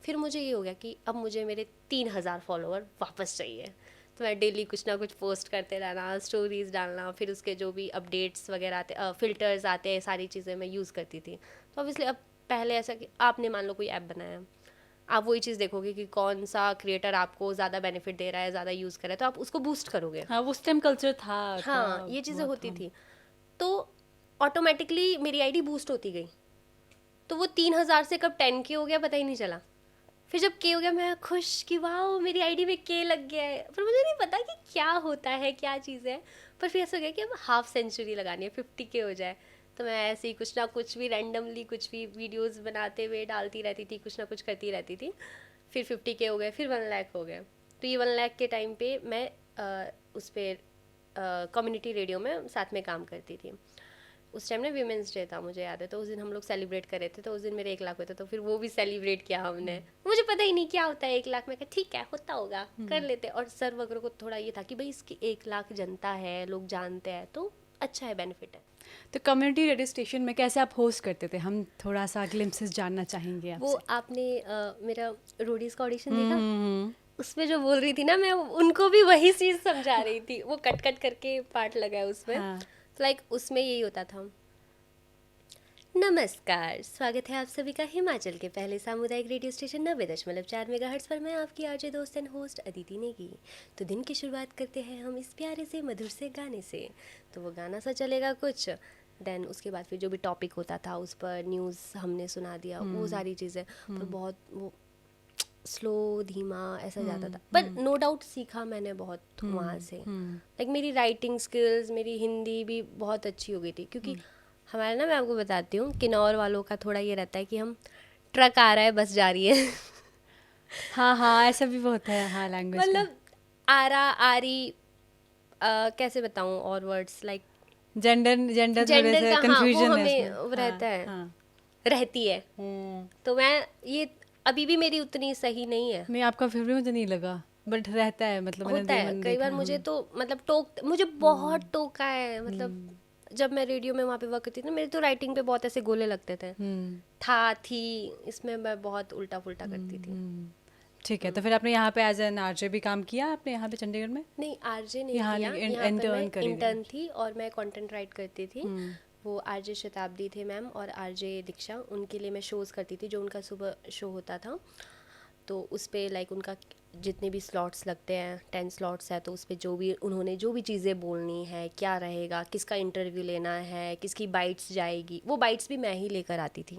फिर मुझे ये हो गया कि अब मुझे मेरे 3000 फॉलोअर वापस चाहिए। तो मैं डेली कुछ ना कुछ पोस्ट करते रहना, स्टोरीज़ डालना, फिर उसके जो भी अपडेट्स वगैरह आते, फ़िल्टर्स आते हैं, सारी चीज़ें मैं यूज़ करती थी। तो ऑब्वियसली अब पहले ऐसा कि आपने मान लो कोई ऐप बनाया, आप वही चीज़ देखोगे कि कौन सा क्रिएटर आपको ज़्यादा बेनिफिट दे रहा है, ज़्यादा यूज़ कर रहा है, तो आप उसको बूस्ट करोगे। हाँ, उस टाइम कल्चर था। हाँ, ये चीज़ें होती थी। तो ऑटोमेटिकली मेरी आईडी बूस्ट होती गई। तो वो 3000 से कब 10K हो गया पता ही नहीं चला। फिर जब के हो गया मैं खुश कि वाह मेरी आईडी में के लग गया है। पर मुझे नहीं पता कि क्या होता है, क्या चीज़ है। पर फिर ऐसा हो गया कि अब हाफ सेंचुरी लगानी है, 50K हो जाए। तो मैं ऐसे ही कुछ ना कुछ भी रैंडमली कुछ भी वीडियोस बनाते हुए डालती रहती थी, कुछ ना कुछ करती रहती थी। फिर 50K हो गए, फिर 1 लाख हो गए। तो ये 1 लाख के टाइम पे मैं उस पर कम्युनिटी रेडियो में साथ में काम करती थी। उस टाइम ना वीमेंस डे था, मुझे याद है। तो उस दिन हम लोग सेलिब्रेट कर रहे थे, तो उस दिन मेरे 1 लाख हुए थे, तो फिर वो भी सेलिब्रेट किया हमने। मुझे पता ही नहीं क्या होता है 1 लाख में, ठीक है होता होगा, कर लेते। और सर वगैरह को थोड़ा ये था कि भाई इसकी 1 लाख जनता है, लोग जानते हैं, तो अच्छा है, बेनिफिट है। तो कम्युनिटी रेडियो स्टेशन में कैसे आप होस्ट करते थे? हम थोड़ा सा ग्लिम्पसेस जानना चाहेंगे आपसे। वो आपने मेरा रोडीज का ऑडिशन देखा? उसमें जो बोल रही थी ना, मैं उनको भी वही चीज़ समझा रही थी। वो कट कट करके पार्ट लगा है उसमें। तो लाइक उसमें यही होता था। नमस्कार, स्वागत है आप सभी का हिमाचल के पहले सामुदायिक रेडियो स्टेशन 90.4 मेगाहर्ट्ज़ पर। मैं आपकी आरजे दोस्त एंड होस्ट अदिति नेगी। तो दिन की शुरुआत करते हैं हम इस प्यारे से मधुर से गाने से। तो वो गाना सा चलेगा कुछ, देन उसके बाद फिर जो भी टॉपिक होता था उस पर न्यूज़ हमने सुना दिया, वो सारी चीज़ें। पर बहुत वो स्लो धीमा ऐसा जाता था, पर नो डाउट सीखा मैंने बहुत वहाँ से। लाइक मेरी राइटिंग स्किल्स, मेरी हिंदी भी बहुत अच्छी हो गई थी। क्योंकि हमारे ना, मैं आपको बताती हूँ, किन्नौर वालों का थोड़ा ये रहता है कि हम ट्रक आ रहा है बस जा रही है। हाँ हाँ, ऐसा भी बहुत है। हाँ, लैंग्वेज मतलब आरा आरी कैसे बताऊँ और वर्ड्स लाइक जेंडर थोड़े से का, हाँ, कंफ्यूजन वो है हमें इसमें। रहता है, हाँ, रहती है। तो मैं ये अभी भी मेरी उतनी सही नहीं है। नहीं, आपका फिर भी मुझे नहीं लगा, बट रहता है, मतलब होता है कई बार। मुझे तो मतलब मुझे बहुत टोका है। मतलब जब मैं रेडियो में वहाँ पे वर्क करती थी ना, मेरे तो राइटिंग पे बहुत ऐसे गोले लगते थे। था थी इसमें मैं बहुत उल्टा पुल्टा करती थी। ठीक है, तो फिर आपने यहाँ पे एज एन आरजे भी काम किया आपने यहाँ पे चंडीगढ़ में? नहीं, आरजे नहीं यहाँ किया, नहीं, यहाँ पर मैं intern इंटर्न थी और मैं कंटेंट राइट करती थी। वो आरजे शताब्दी थे मैम और आरजे दीक्षा, उनके लिए मैं शोज़ करती थी, जो उनका सुबह शो होता था। तो उस पर लाइक उनका जितने भी स्लॉट्स लगते हैं 10 स्लॉट्स है, तो उस पर उन्होंने जो भी चीज़ें बोलनी है, क्या रहेगा, किसका इंटरव्यू लेना है, किसकी बाइट्स जाएगी, वो बाइट्स भी मैं ही लेकर आती थी।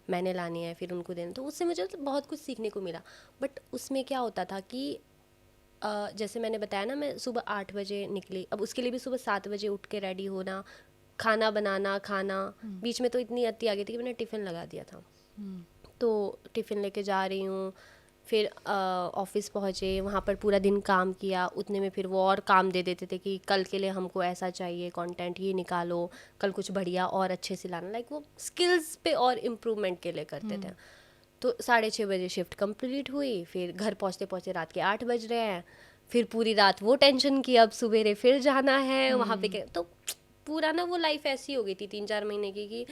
मैंने लानी है, फिर उनको देना। तो उससे मुझे बहुत कुछ सीखने को मिला। बट उसमें क्या होता था कि जैसे मैंने बताया ना, मैं सुबह 8 बजे निकली, अब उसके लिए भी सुबह 7 बजे उठ के रेडी होना, खाना बनाना, खाना। बीच में तो इतनी अति आ गई थी कि मैंने टिफ़िन लगा दिया था। तो टिफ़िन लेके जा रही हूँ, फिर ऑफिस पहुँचे, वहाँ पर पूरा दिन काम किया। उतने में फिर वो और काम दे देते थे कि कल के लिए हमको ऐसा चाहिए कंटेंट, ये निकालो, कल कुछ बढ़िया और अच्छे से लाना। लाइक वो स्किल्स पे और इम्प्रूवमेंट के लिए करते थे। तो 6:30 बजे शिफ्ट कंप्लीट हुई, फिर घर पहुँचते पहुँचते रात के 8 बज रहे हैं। फिर पूरी रात वो टेंशन की अब सवेरे फिर जाना है वहाँ पे। तो पूरा ना वो लाइफ ऐसी हो गई थी 3-4 महीने की कि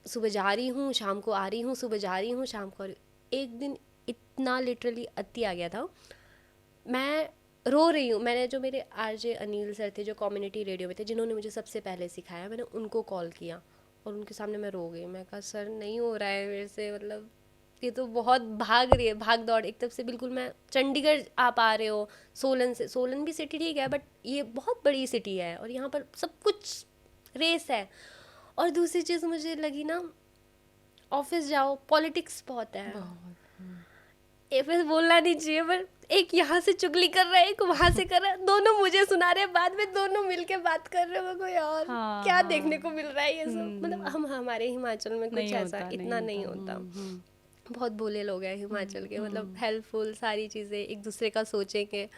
सुबह जा रही हूँ, शाम को आ रही हूँ, सुबह जा रही हूँ, शाम को आ रही हूँ। एक दिन इतना लिटरली अति आ गया था, मैं रो रही हूँ। मैंने जो मेरे आरजे अनिल सर थे, जो कम्युनिटी रेडियो में थे, जिन्होंने मुझे सबसे पहले सिखाया, मैंने उनको कॉल किया और उनके सामने मैं रो गई। मैं कहा सर नहीं हो रहा है मेरे से, मतलब ये तो बहुत भाग रही है, भाग दौड़। एक तरफ से बिल्कुल मैं चंडीगढ़ आप आ रहे हो सोलन से, सोलन भी सिटी ठीक है बट ये बहुत बड़ी सिटी है और यहाँ पर सब कुछ रेस है। और दूसरी चीज़ मुझे लगी ना, ऑफिस जाओ पॉलिटिक्स बहुत है, ये फिर बोलना नहीं चाहिए पर एक यहाँ से चुगली कर रहा है, एक वहाँ से कर रहा है, दोनों मुझे सुना रहे हैं, बाद में दोनों मिलके बात कर रहे हैं। मेरे को यार क्या देखने को मिल रहा है ये सब। मतलब हमारे हिमाचल में कुछ ऐसा इतना नहीं होता। बहुत भोले लोग हैं हिमाचल के, मतलब हेल्पफुल, सारी चीज़ें एक दूसरे का सोचेंगे।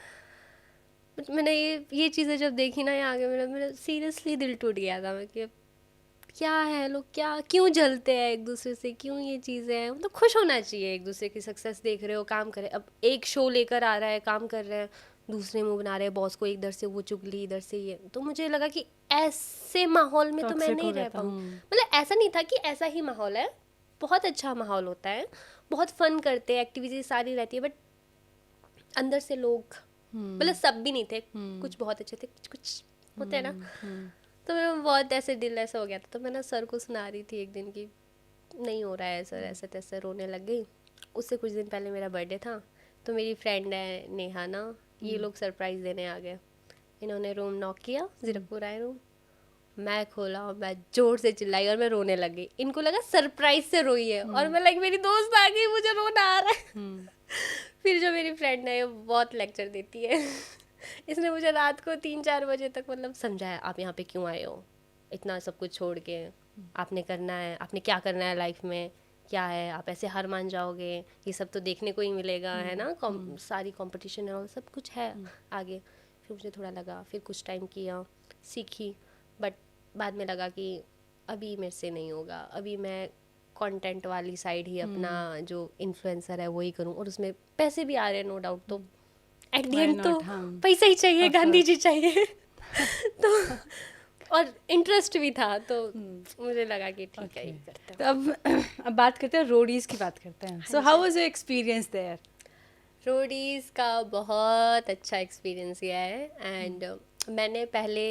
मैंने ये चीज़ें जब देखी ना यहाँ आगे, मेरा सीरियसली दिल टूट गया था। मैं कि क्या है लोग, क्या क्यों जलते हैं एक दूसरे से, क्यों ये चीज़ें हैं। मतलब खुश होना चाहिए, एक दूसरे की सक्सेस देख रहे हो, काम करे। अब एक शो लेकर आ रहा है, काम कर रहे हैं, दूसरे मुंह बना रहे हैं बॉस को, इधर से वो चुगली, इधर से ये। तो मुझे लगा कि ऐसे माहौल में तो मैं नहीं रह पाऊँ। मतलब ऐसा नहीं था कि ऐसा ही माहौल है, बहुत अच्छा माहौल होता है, बहुत फन करते हैं, एक्टिविटीज सारी रहती है, बट अंदर से लोग, मतलब सब भी नहीं थे, कुछ बहुत अच्छे थे, कुछ होते हैं ना। तो मैं बहुत ऐसे दिल ऐसा हो गया था। तो मैं ना सर को सुना रही थी एक दिन की नहीं हो रहा है सर, ऐसे तैसे, रोने लग गई। उससे कुछ दिन पहले मेरा बर्थडे था, तो मेरी फ्रेंड है नेहा ना, ये लोग सरप्राइज़ देने आ गए। इन्होंने रूम नॉक किया, जीरकपुर आए रूम, मैं खोला और मैं जोर से चिल्लाई और मैं रोने लग गई। इनको लगा सरप्राइज से रोई है और मैं लाइक मेरी दोस्त आ गई, मुझे रोना आ रहा है। फिर जो मेरी फ्रेंड है वो बहुत लेक्चर देती है इसने मुझे रात को 3-4 बजे तक मतलब समझाया, आप यहाँ पे क्यों आए हो, इतना सब कुछ छोड़ के, आपने करना है, आपने क्या करना है लाइफ में, क्या है, आप ऐसे हार मान जाओगे, ये सब तो देखने को ही मिलेगा, है ना, सारी कंपटीशन है और सब कुछ है आगे। फिर मुझे थोड़ा लगा, फिर कुछ टाइम किया, सीखी, बट बाद में लगा कि अभी मेरे से नहीं होगा, अभी मैं कंटेंट वाली साइड ही अपना जो इन्फ्लुएंसर है वही करूँ, और उसमें पैसे भी आ रहे हैं नो डाउट। तो एट द एंड तो पैसा ही चाहिए, गांधी जी चाहिए तो और इंटरेस्ट भी था, तो मुझे लगा कि ठीक है, करते हैं। तो अब बात करते हैं रोडीज की, बात करते हैं। So how was your experience there? Roadies का बहुत अच्छा एक्सपीरियंस गया है। एंड मैंने पहले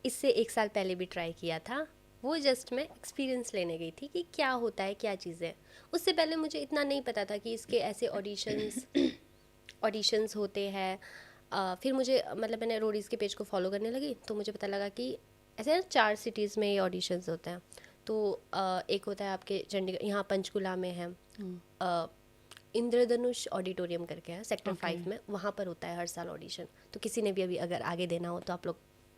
इससे 1 साल पहले भी ट्राई किया था। वो जस्ट मैं एक्सपीरियंस लेने गई थी कि क्या होता है, क्या चीज़ें। उससे पहले मुझे इतना नहीं पता था कि इसके ऐसे ऑडिशंस होते हैं। फिर मुझे मतलब मैंने रोडीज़ के पेज को फॉलो करने लगी, तो मुझे पता लगा कि ऐसे 4 सिटीज़ में ये ऑडिशंस होते हैं। तो एक होता है आपके चंडीगढ़, यहाँ पंचकुला में है, इंद्रधनुष ऑडिटोरियम करके है सेक्टर 5 में, वहाँ पर होता है हर साल ऑडिशन। तो किसी ने भी अभी अगर आगे देना हो तो आप लोग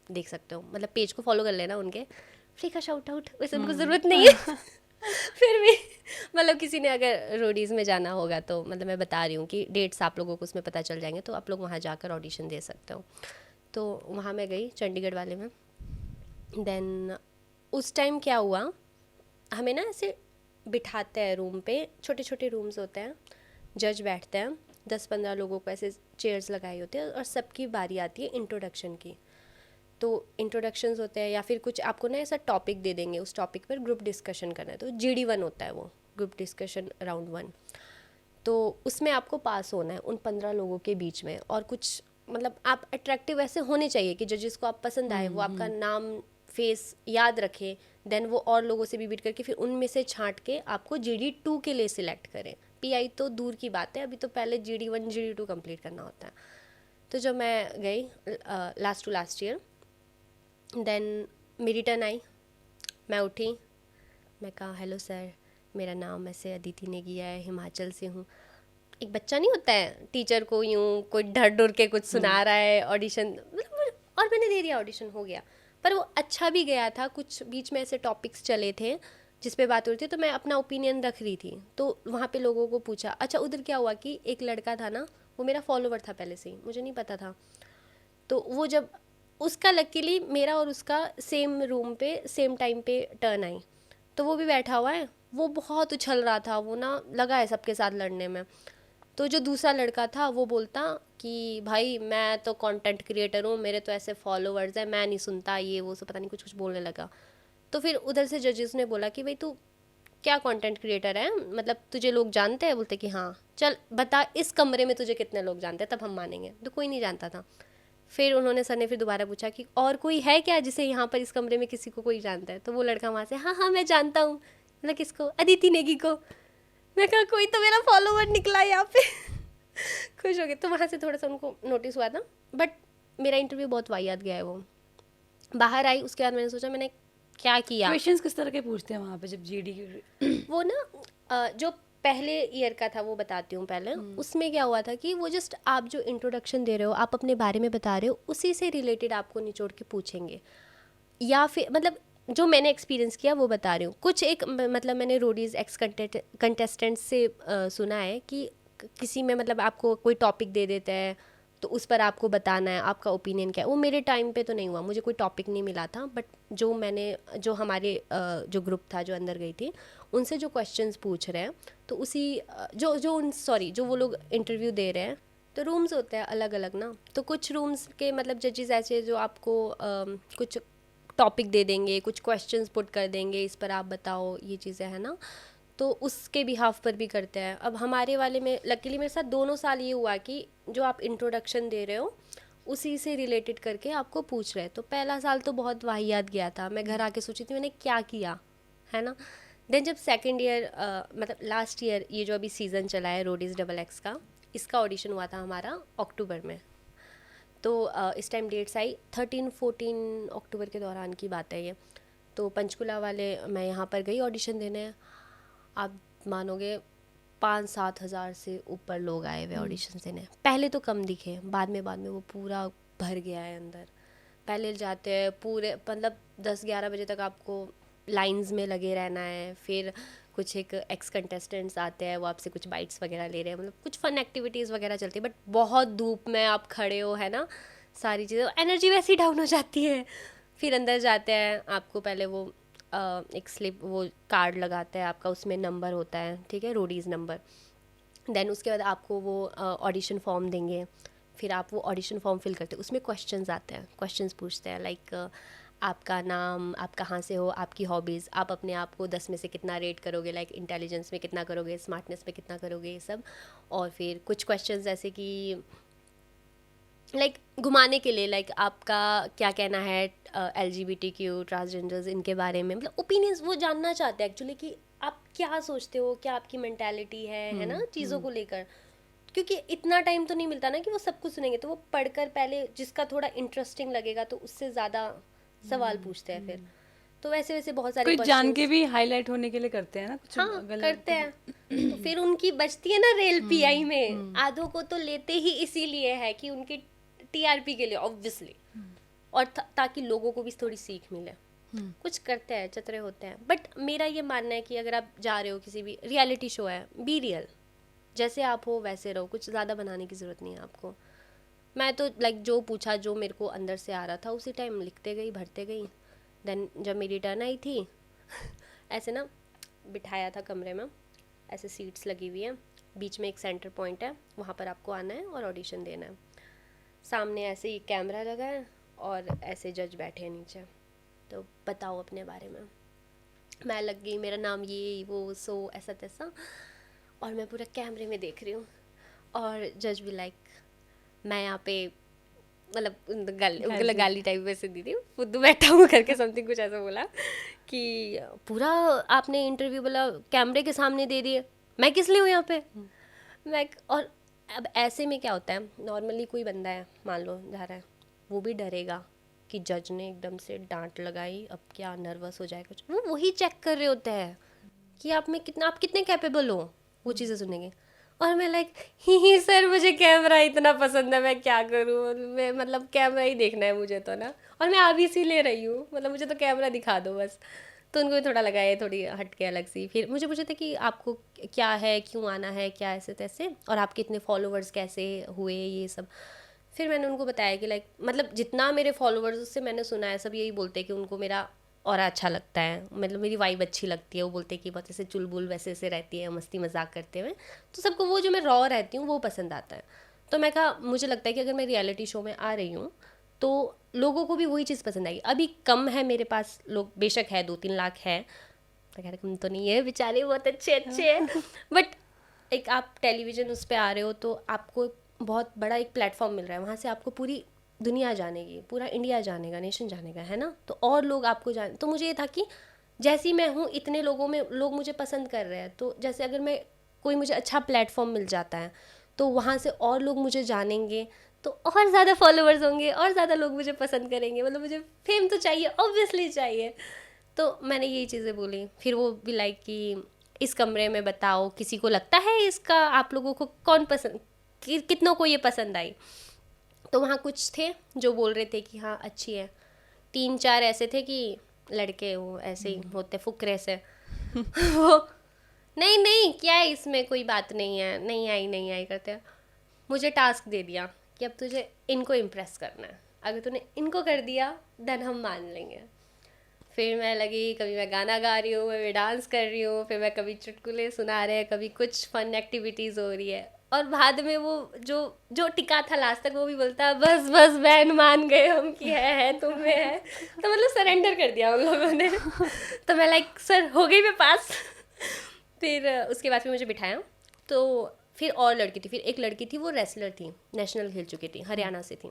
देख सकते हो, मतलब पेज को फॉलो कर लेना उनके, फ्री का शाउट आउट, वैसे उनको ज़रूरत नहीं है फिर भी मतलब किसी ने अगर रोडीज़ में जाना होगा तो मतलब मैं बता रही हूँ कि डेट्स आप लोगों को उसमें पता चल जाएंगे, तो आप लोग वहाँ जाकर ऑडिशन दे सकते हो। तो वहाँ मैं गई चंडीगढ़ वाले में। देन उस टाइम क्या हुआ, हमें ना ऐसे बिठाते हैं रूम पे, छोटे छोटे रूम्स होते हैं, जज बैठते हैं, 10-15 लोगों को ऐसे चेयर्स लगाई होती है और सबकी बारी आती है इंट्रोडक्शन की। तो इंट्रोडक्शंस होते हैं या फिर कुछ आपको ना ऐसा टॉपिक दे देंगे, उस टॉपिक पर ग्रुप डिस्कशन करना है। तो GD1 होता है वो, ग्रुप डिस्कशन राउंड 1। तो उसमें आपको पास होना है उन 15 लोगों के बीच में, और कुछ मतलब आप अट्रैक्टिव ऐसे होने चाहिए कि जजेस को आप पसंद आए, वो आपका नाम फेस याद रखे, देन वो और लोगों से भी बीट करके फिर उनमें से छांट के आपको GD2 के लिए सिलेक्ट करें। PI तो दूर की बात है, अभी तो पहले GD1 GD2 कंप्लीट करना होता है। तो जब मैं गई last to last year, then मेरी टर्न आई, मैं उठी, मैं कहा हेलो सर, मेरा नाम ऐसे अदिति नेगी है, हिमाचल से हूँ। एक बच्चा नहीं होता है टीचर को यूँ कोई डर डर के कुछ सुना रहा है, ऑडिशन, और मैंने दे दिया, ऑडिशन हो गया। पर वो अच्छा भी गया था, कुछ बीच में ऐसे टॉपिक्स चले थे जिस पे बात हो रही थी, तो मैं अपना ओपिनियन रख रही थी। तो वहाँ पे लोगों को पूछा। अच्छा, उधर क्या हुआ कि एक लड़का था ना, वो मेरा फॉलोवर था पहले से ही, मुझे नहीं पता था। तो वो जब उसका लकीली मेरा और उसका सेम रूम पे सेम टाइम पे टर्न आई, तो वो भी बैठा हुआ है, वो बहुत उछल रहा था, वो ना लगा है सबके साथ लड़ने में। तो जो दूसरा लड़का था वो बोलता कि भाई मैं तो कंटेंट क्रिएटर हूँ, मेरे तो ऐसे फॉलोवर्स हैं, मैं नहीं सुनता ये वो, सब पता नहीं कुछ कुछ बोलने लगा। तो फिर उधर से जजेस ने बोला कि भाई तू क्या कंटेंट क्रिएटर है, मतलब तुझे लोग जानते हैं? बोलते कि हाँ। चल बता इस कमरे में तुझे कितने लोग जानते हैं, तब हम मानेंगे। तो कोई नहीं जानता था। फिर उन्होंने, सर ने फिर दोबारा पूछा कि और कोई है क्या जिसे यहाँ पर इस कमरे में किसी को कोई जानता है? तो वो लड़का वहाँ से हाँ हाँ मैं जानता हूँ। मतलब किसको? अदिति नेगी को। मैं कहा कोई तो मेरा फॉलोवर निकला यहाँ पे। खुश हो गए। तो वहाँ से थोड़ा सा उनको नोटिस हुआ था, बट मेरा इंटरव्यू बहुत वाहियात गया है। वो बाहर आई, उसके बाद मैंने सोचा मैंने क्या किया। क्वेश्चंस किस तरह के पूछते हैं वहाँ पे जब GD वो ना जो पहले ईयर का था वो बताती हूँ पहले। उसमें क्या हुआ था कि वो जस्ट आप जो इंट्रोडक्शन दे रहे हो, आप अपने बारे में बता रहे हो, उसी से रिलेटेड आपको निचोड़ के पूछेंगे, या फिर मतलब जो मैंने एक्सपीरियंस किया वो बता रही हूँ। कुछ एक मतलब मैंने रोडीज एक्स कंटेस्टेंट से सुना है कि किसी में मतलब आपको कोई टॉपिक दे देता है तो उस पर आपको बताना है आपका ओपिनियन क्या है। वो मेरे टाइम पे तो नहीं हुआ, मुझे कोई टॉपिक नहीं मिला था, बट जो हमारे जो ग्रुप था जो अंदर गई थी उनसे जो क्वेश्चंस पूछ रहे हैं, तो उसी जो वो लोग इंटरव्यू दे रहे हैं, तो रूम्स होते हैं अलग अलग ना, तो कुछ रूम्स के मतलब जजेस ऐसे जो आपको कुछ टॉपिक दे देंगे, कुछ क्वेश्चंस पुट कर देंगे, इस पर आप बताओ, ये चीज़ें हैं ना, तो उसके बिहाफ पर भी करते हैं। अब हमारे वाले में लकीली मेरे साथ दोनों साल ये हुआ कि जो आप इंट्रोडक्शन दे रहे हो उसी से रिलेटेड करके आपको पूछ रहे हैं। तो पहला साल तो बहुत वाहियात गया था, मैं घर आके सोची थी मैंने क्या किया, है ना। देन जब सेकेंड ईयर मतलब लास्ट ईयर ये जो अभी सीज़न चला है रोडीज XX का, इसका ऑडिशन हुआ था हमारा अक्टूबर में। तो इस टाइम डेट्स आई 13-14 अक्टूबर के दौरान की बात है ये। तो पंचकुला वाले मैं यहाँ पर गई ऑडिशन देने, आप मानोगे 5-7 हज़ार से ऊपर लोग आए हुए ऑडिशन देने। पहले तो कम दिखे, बाद में वो पूरा भर गया है अंदर। पहले जाते हैं पूरे मतलब 10-11 बजे तक आपको लाइंस में लगे रहना है, फिर कुछ एक एक्स कंटेस्टेंट्स आते हैं, वो आपसे कुछ बाइट्स वगैरह ले रहे हैं, मतलब कुछ फन एक्टिविटीज़ वगैरह चलती है, बट बहुत धूप में आप खड़े हो, है ना, सारी चीज़ें, एनर्जी वैसे ही डाउन हो जाती है। फिर अंदर जाते हैं, आपको पहले वो एक स्लिप वो कार्ड लगाता है आपका, उसमें नंबर होता है, ठीक है, रोडीज़ नंबर। देन उसके बाद आपको वो ऑडिशन फॉर्म देंगे, फिर आप वो ऑडिशन फॉर्म फिल करते हो, उसमें क्वेश्चंस आते हैं, क्वेश्चंस पूछते हैं लाइक आपका नाम, आप कहाँ से हो, आपकी हॉबीज़, आप अपने आप को 10 में से कितना रेट करोगे, लाइक इंटेलिजेंस में कितना करोगे, स्मार्टनेस में कितना करोगे, ये सब। और फिर कुछ क्वेश्चंस ऐसे कि लाइक घुमाने के लिए, लाइक आपका क्या कहना है LGBTQ ट्रांसजेंडर्स इनके बारे में, मतलब ओपिनियंस वो जानना चाहते हैं एक्चुअली कि आप क्या सोचते हो, क्या आपकी मेंटालिटी है ना, चीज़ों को लेकर। क्योंकि इतना टाइम तो नहीं मिलता ना कि वो सब कुछ सुनेंगे, तो वो पढ़कर पहले जिसका थोड़ा इंटरेस्टिंग लगेगा तो उससे ज़्यादा सवाल पूछते हैं फिर। तो वैसे वैसे बहुत सारे कुछ जान के भी हाईलाइट होने के लिए करते हैं ना, कुछ हाँ करते हैं। तो फिर उनकी बचती है ना रेल PI में, आधों को तो लेते ही इसीलिए है कि उनकी TRP के लिए ऑब्वियसली, और ताकि लोगों को भी थोड़ी सीख मिले। कुछ करते हैं, चतरे होते हैं, बट मेरा ये मानना है कि अगर आप जा रहे हो किसी भी रियलिटी शो है, बी रियल, जैसे आप हो वैसे रहो, कुछ ज़्यादा बनाने की ज़रूरत नहीं है आपको। मैं तो लाइक जो पूछा, जो मेरे को अंदर से आ रहा था उसी टाइम लिखते गई, भरते गई। देन जब मेरी टर्न आई थी ऐसे ना बिठाया था कमरे में, ऐसे सीट्स लगी हुई हैं, बीच में एक सेंटर पॉइंट है, वहाँ पर आपको आना है और ऑडिशन देना है। सामने ऐसे ही कैमरा लगा है और ऐसे जज बैठे हैं नीचे, तो बताओ अपने बारे में। मैं लग गई, मेरा नाम ये वो सो ऐसा तैसा, और मैं पूरा कैमरे में देख रही हूँ और जज भी लाइक मैं यहाँ पे मतलब गाली टाइप वैसे दी थी, फुद्दू बैठा हूँ करके समथिंग कुछ ऐसा बोला कि पूरा आपने इंटरव्यू बोला कैमरे के सामने दे दिए, मैं किस लिए हूँ यहाँ पे। मैं और अब ऐसे में क्या होता है, नॉर्मली कोई बंदा है मान लो जा रहा है, वो भी डरेगा कि जज ने एकदम से डांट लगाई, अब क्या नर्वस हो जाए कुछ, वो वही चेक कर रहे होते हैं कि आप कितने कैपेबल हो वो चीज़ें सुनेंगे। और मैं लाइक ही सर मुझे कैमरा इतना पसंद है, मैं क्या करूँ, मैं मतलब कैमरा ही देखना है मुझे तो ना, और मैं अभी सी ले रही हूँ, मतलब मुझे तो कैमरा दिखा दो बस। तो उनको भी थोड़ा लगा है, थोड़ी हट के अलग सी। फिर मुझे पूछे थे कि आपको क्या है, क्यों आना है, क्या ऐसे तैसे, और आपके इतने फॉलोवर्स कैसे हुए, ये सब। फिर मैंने उनको बताया कि लाइक मतलब जितना मेरे फॉलोवर्स उससे मैंने सुना है सब यही बोलते हैं कि उनको मेरा और अच्छा लगता है, मतलब मेरी वाइब अच्छी लगती है। वो बोलते हैं कि बहुत ऐसे चुलबुल वैसे ऐसे रहती है, मस्ती मजाक करते हुए, तो सबको वो जो मैं रॉ रहती हूँ वो पसंद आता है। तो मैं कहा मुझे लगता है कि अगर मैं रियलिटी शो में आ रही हूँ तो लोगों को भी वही चीज़ पसंद आएगी। अभी कम है मेरे पास लोग, बेशक है 2-3 लाख है, तो कह रहे कम तो नहीं है, बेचारे बहुत अच्छे हैं बट एक आप टेलीविज़न उस पर आ रहे हो तो आपको बहुत बड़ा एक प्लेटफॉर्म मिल रहा है, वहाँ से आपको पूरी दुनिया जानेगी, पूरा इंडिया जानेगा, नेशन जानेगा, है ना। तो और लोग आपको जाने, तो मुझे ये था कि जैसी मैं हूँ इतने लोगों में लोग मुझे पसंद कर रहे हैं, तो जैसे अगर मैं कोई मुझे अच्छा प्लेटफॉर्म मिल जाता है तो वहाँ से और लोग मुझे जानेंगे, तो और ज़्यादा फॉलोअर्स होंगे और ज़्यादा लोग मुझे पसंद करेंगे, मतलब मुझे फेम तो चाहिए, ऑब्वियसली चाहिए। तो मैंने यही चीज़ें बोली। फिर वो भी लाइक कि इस कमरे में बताओ किसी को लगता है इसका, आप लोगों को कौन पसंद, कितनों को ये पसंद आई। तो वहाँ कुछ थे जो बोल रहे थे कि हाँ अच्छी है, 3-4 ऐसे थे कि लड़के वो ऐसे ही होते फुकरे से वो नहीं नहीं क्या है इसमें, कोई बात नहीं है, नहीं आई करते हैं। मुझे टास्क दे दिया कि अब तुझे इनको इम्प्रेस करना है, अगर तूने इनको कर दिया देन हम मान लेंगे। फिर मैं लगी, कभी मैं गाना गा रही हूँ, मैं डांस कर रही हूँ, फिर मैं कभी चुटकुले सुना रहे हैं, कभी कुछ फन एक्टिविटीज़ हो रही है। और बाद में वो जो जो टिका था लास्ट तक वो भी बोलता बस बस बहन मान गए हम कि है तुम में है। तो मतलब सरेंडर कर दिया उन लोगों ने तो मैं लाइक सर हो गई मैं पास फिर उसके बाद फिर मुझे बिठाया, तो फिर और लड़की थी, फिर एक लड़की थी वो रेसलर थी, नेशनल खेल चुकी थी, हरियाणा से थी।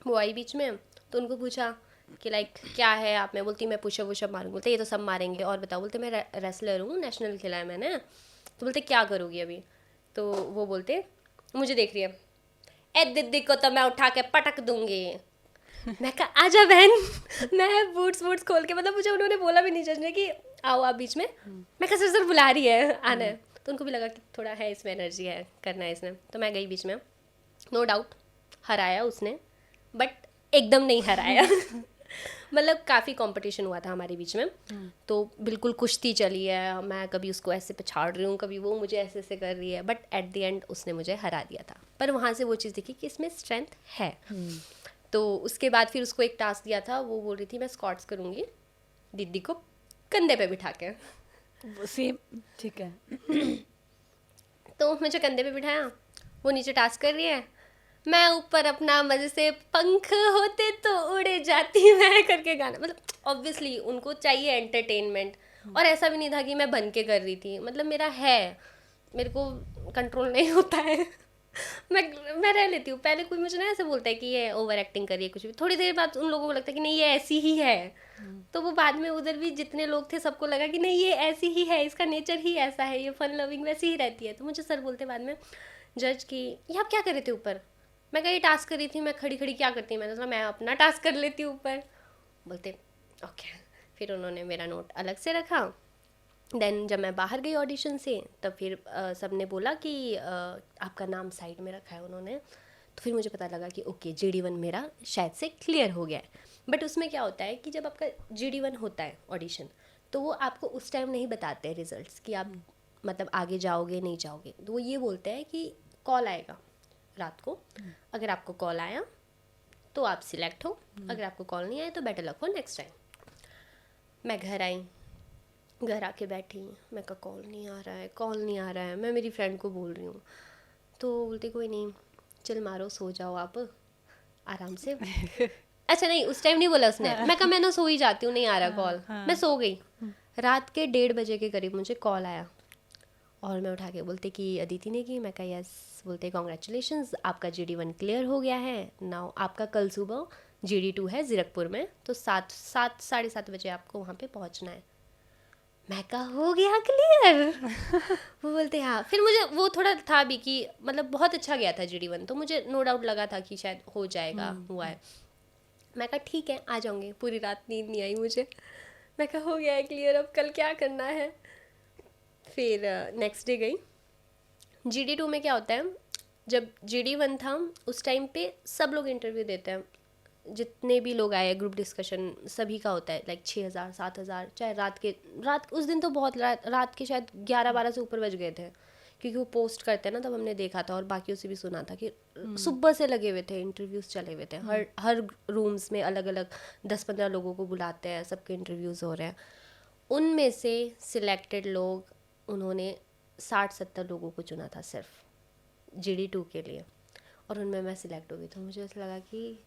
वो आई बीच में, तो उनको पूछा कि लाइक क्या है आप में, बोलती मैं पुशअप वुशअप मारूंगी। बोलते ये तो सब मारेंगे, और बताओ, बोलते मैं रेसलर हूँ, नेशनल खेला है मैंने। तो बोलते क्या करोगी अभी, तो वो बोलते मुझे देख रही है, ए दीदी को तो मैं उठा के पटक दूंगी। मैं कहा आजा बहन मैं बूट्स खोल के, मतलब मुझे उन्होंने बोला भी नहीं जजने कि आओ आप बीच में। मैं कहा सर बुला रही है आना है, तो उनको भी लगा कि थोड़ा है इसमें एनर्जी है, करना है इसने। तो मैं गई बीच में, नो डाउट हराया उसने, बट एकदम नहीं हराया मतलब काफ़ी कंपटीशन हुआ था हमारे बीच में, तो बिल्कुल कुश्ती चली है, मैं कभी उसको ऐसे पछाड़ रही हूँ, कभी वो मुझे ऐसे ऐसे कर रही है, बट एट द एंड उसने मुझे हरा दिया था। पर वहाँ से वो चीज़ दिखी कि इसमें स्ट्रेंथ है। तो उसके बाद फिर उसको एक टास्क दिया था, वो बोल रही थी मैं स्क्वाट्स करूँगी दीदी को कंधे पे बिठा के। सेम ठीक है तो मुझे कंधे पे बिठाया, वो नीचे टास्क कर रही है, मैं ऊपर अपना मजे से पंख होते तो उड़े जाती मैं करके गाना। मतलब ऑब्वियसली उनको चाहिए एंटरटेनमेंट, और ऐसा भी नहीं था कि मैं बन के कर रही थी, मतलब मेरा है, मेरे को कंट्रोल नहीं होता है मैं रह लेती हूँ। पहले कोई मुझे ना ऐसे बोलता है कि ये ओवर एक्टिंग करिए कुछ भी, थोड़ी देर बाद उन लोगों को लगता है कि नहीं ये ऐसी ही है। तो वो बाद में उधर भी जितने लोग थे सबको लगा कि नहीं ये ऐसी ही है, इसका नेचर ही ऐसा है, ये फन लविंग वैसी ही रहती है। तो मुझे सर बोलते बाद में जज कि ये आप क्या कर रहे थे ऊपर। मैं कहीं टास्क कर रही थी, मैं खड़ी खड़ी क्या करती, मैंने सोचा मैं अपना टास्क कर लेती हूँ ऊपर। बोलते ओके। फिर उन्होंने मेरा नोट अलग से रखा। देन जब मैं बाहर गई ऑडिशन से तब फिर सब ने बोला कि आपका नाम साइड में रखा है उन्होंने। तो फिर मुझे पता लगा कि ओके GD1 मेरा शायद से क्लियर हो गया है। बट उसमें क्या होता है कि जब आपका GD1 होता है ऑडिशन, तो वो आपको उस टाइम नहीं बताते हैं रिजल्ट्स कि आप मतलब आगे जाओगे नहीं जाओगे। तो वो ये बोलते हैं कि कॉल आएगा रात को, अगर आपको कॉल आया तो आप सिलेक्ट हो, अगर आपको कॉल नहीं आया तो better luck for next time. मैं घर आई, घर आके बैठी, मैं कहा कॉल नहीं आ रहा है। मैं मेरी फ्रेंड को बोल रही हूँ, तो बोलती कोई नहीं चल मारो सो जाओ आप आराम से अच्छा नहीं उस टाइम नहीं बोला उसने, मैं कहा मैं ना सो ही जाती हूँ, नहीं आ रहा कॉल। मैं सो गई। रात के 1:30 बजे के करीब मुझे कॉल आया, और मैं उठा के बोलते कि अदिति ने की, मैं कहा यस। बोलते कॉन्ग्रेचुलेशंस, आपका GD1 क्लियर हो गया है। नाउ आपका कल सुबह GD2 है ज़ीरकपुर में, तो 7 साढ़े 7 बजे आपको वहाँ पे पहुँचना है। मैं कहा हो गया क्लियर। वो बोलते हाँ। फिर मुझे वो थोड़ा था भी कि मतलब बहुत अच्छा गया था GD1, तो मुझे नो डाउट लगा था कि शायद हो जाएगा, हुआ है। मैं कहा ठीक है, आ जाऊँगी। पूरी रात नींद नहीं आई मुझे। मैं कहा हो गया है क्लियर, अब कल क्या करना है। फिर नेक्स्ट डे गई। GD2 में क्या होता है, जब GD1 था उस टाइम पे सब लोग इंटरव्यू देते हैं, जितने भी लोग आए, ग्रुप डिस्कशन सभी का होता है, लाइक 6,000 7,000, चाहे रात उस दिन तो बहुत रात के शायद 11-12 से ऊपर बज गए थे, क्योंकि वो पोस्ट करते हैं ना, तब हमने देखा था और बाकियों से भी सुना था कि सुबह से लगे हुए थे, इंटरव्यूज़ चले हुए थे। हर रूम्स में अलग अलग 10-15 लोगों को बुलाते हैं, सबके इंटरव्यूज़ हो रहे हैं। उनमें से सिलेक्टेड लोग, उन्होंने 60-70 लोगों को चुना था सिर्फ GD2 के लिए, और उनमें मैं सिलेक्ट हो गई। तो मुझे ऐसा लगा कि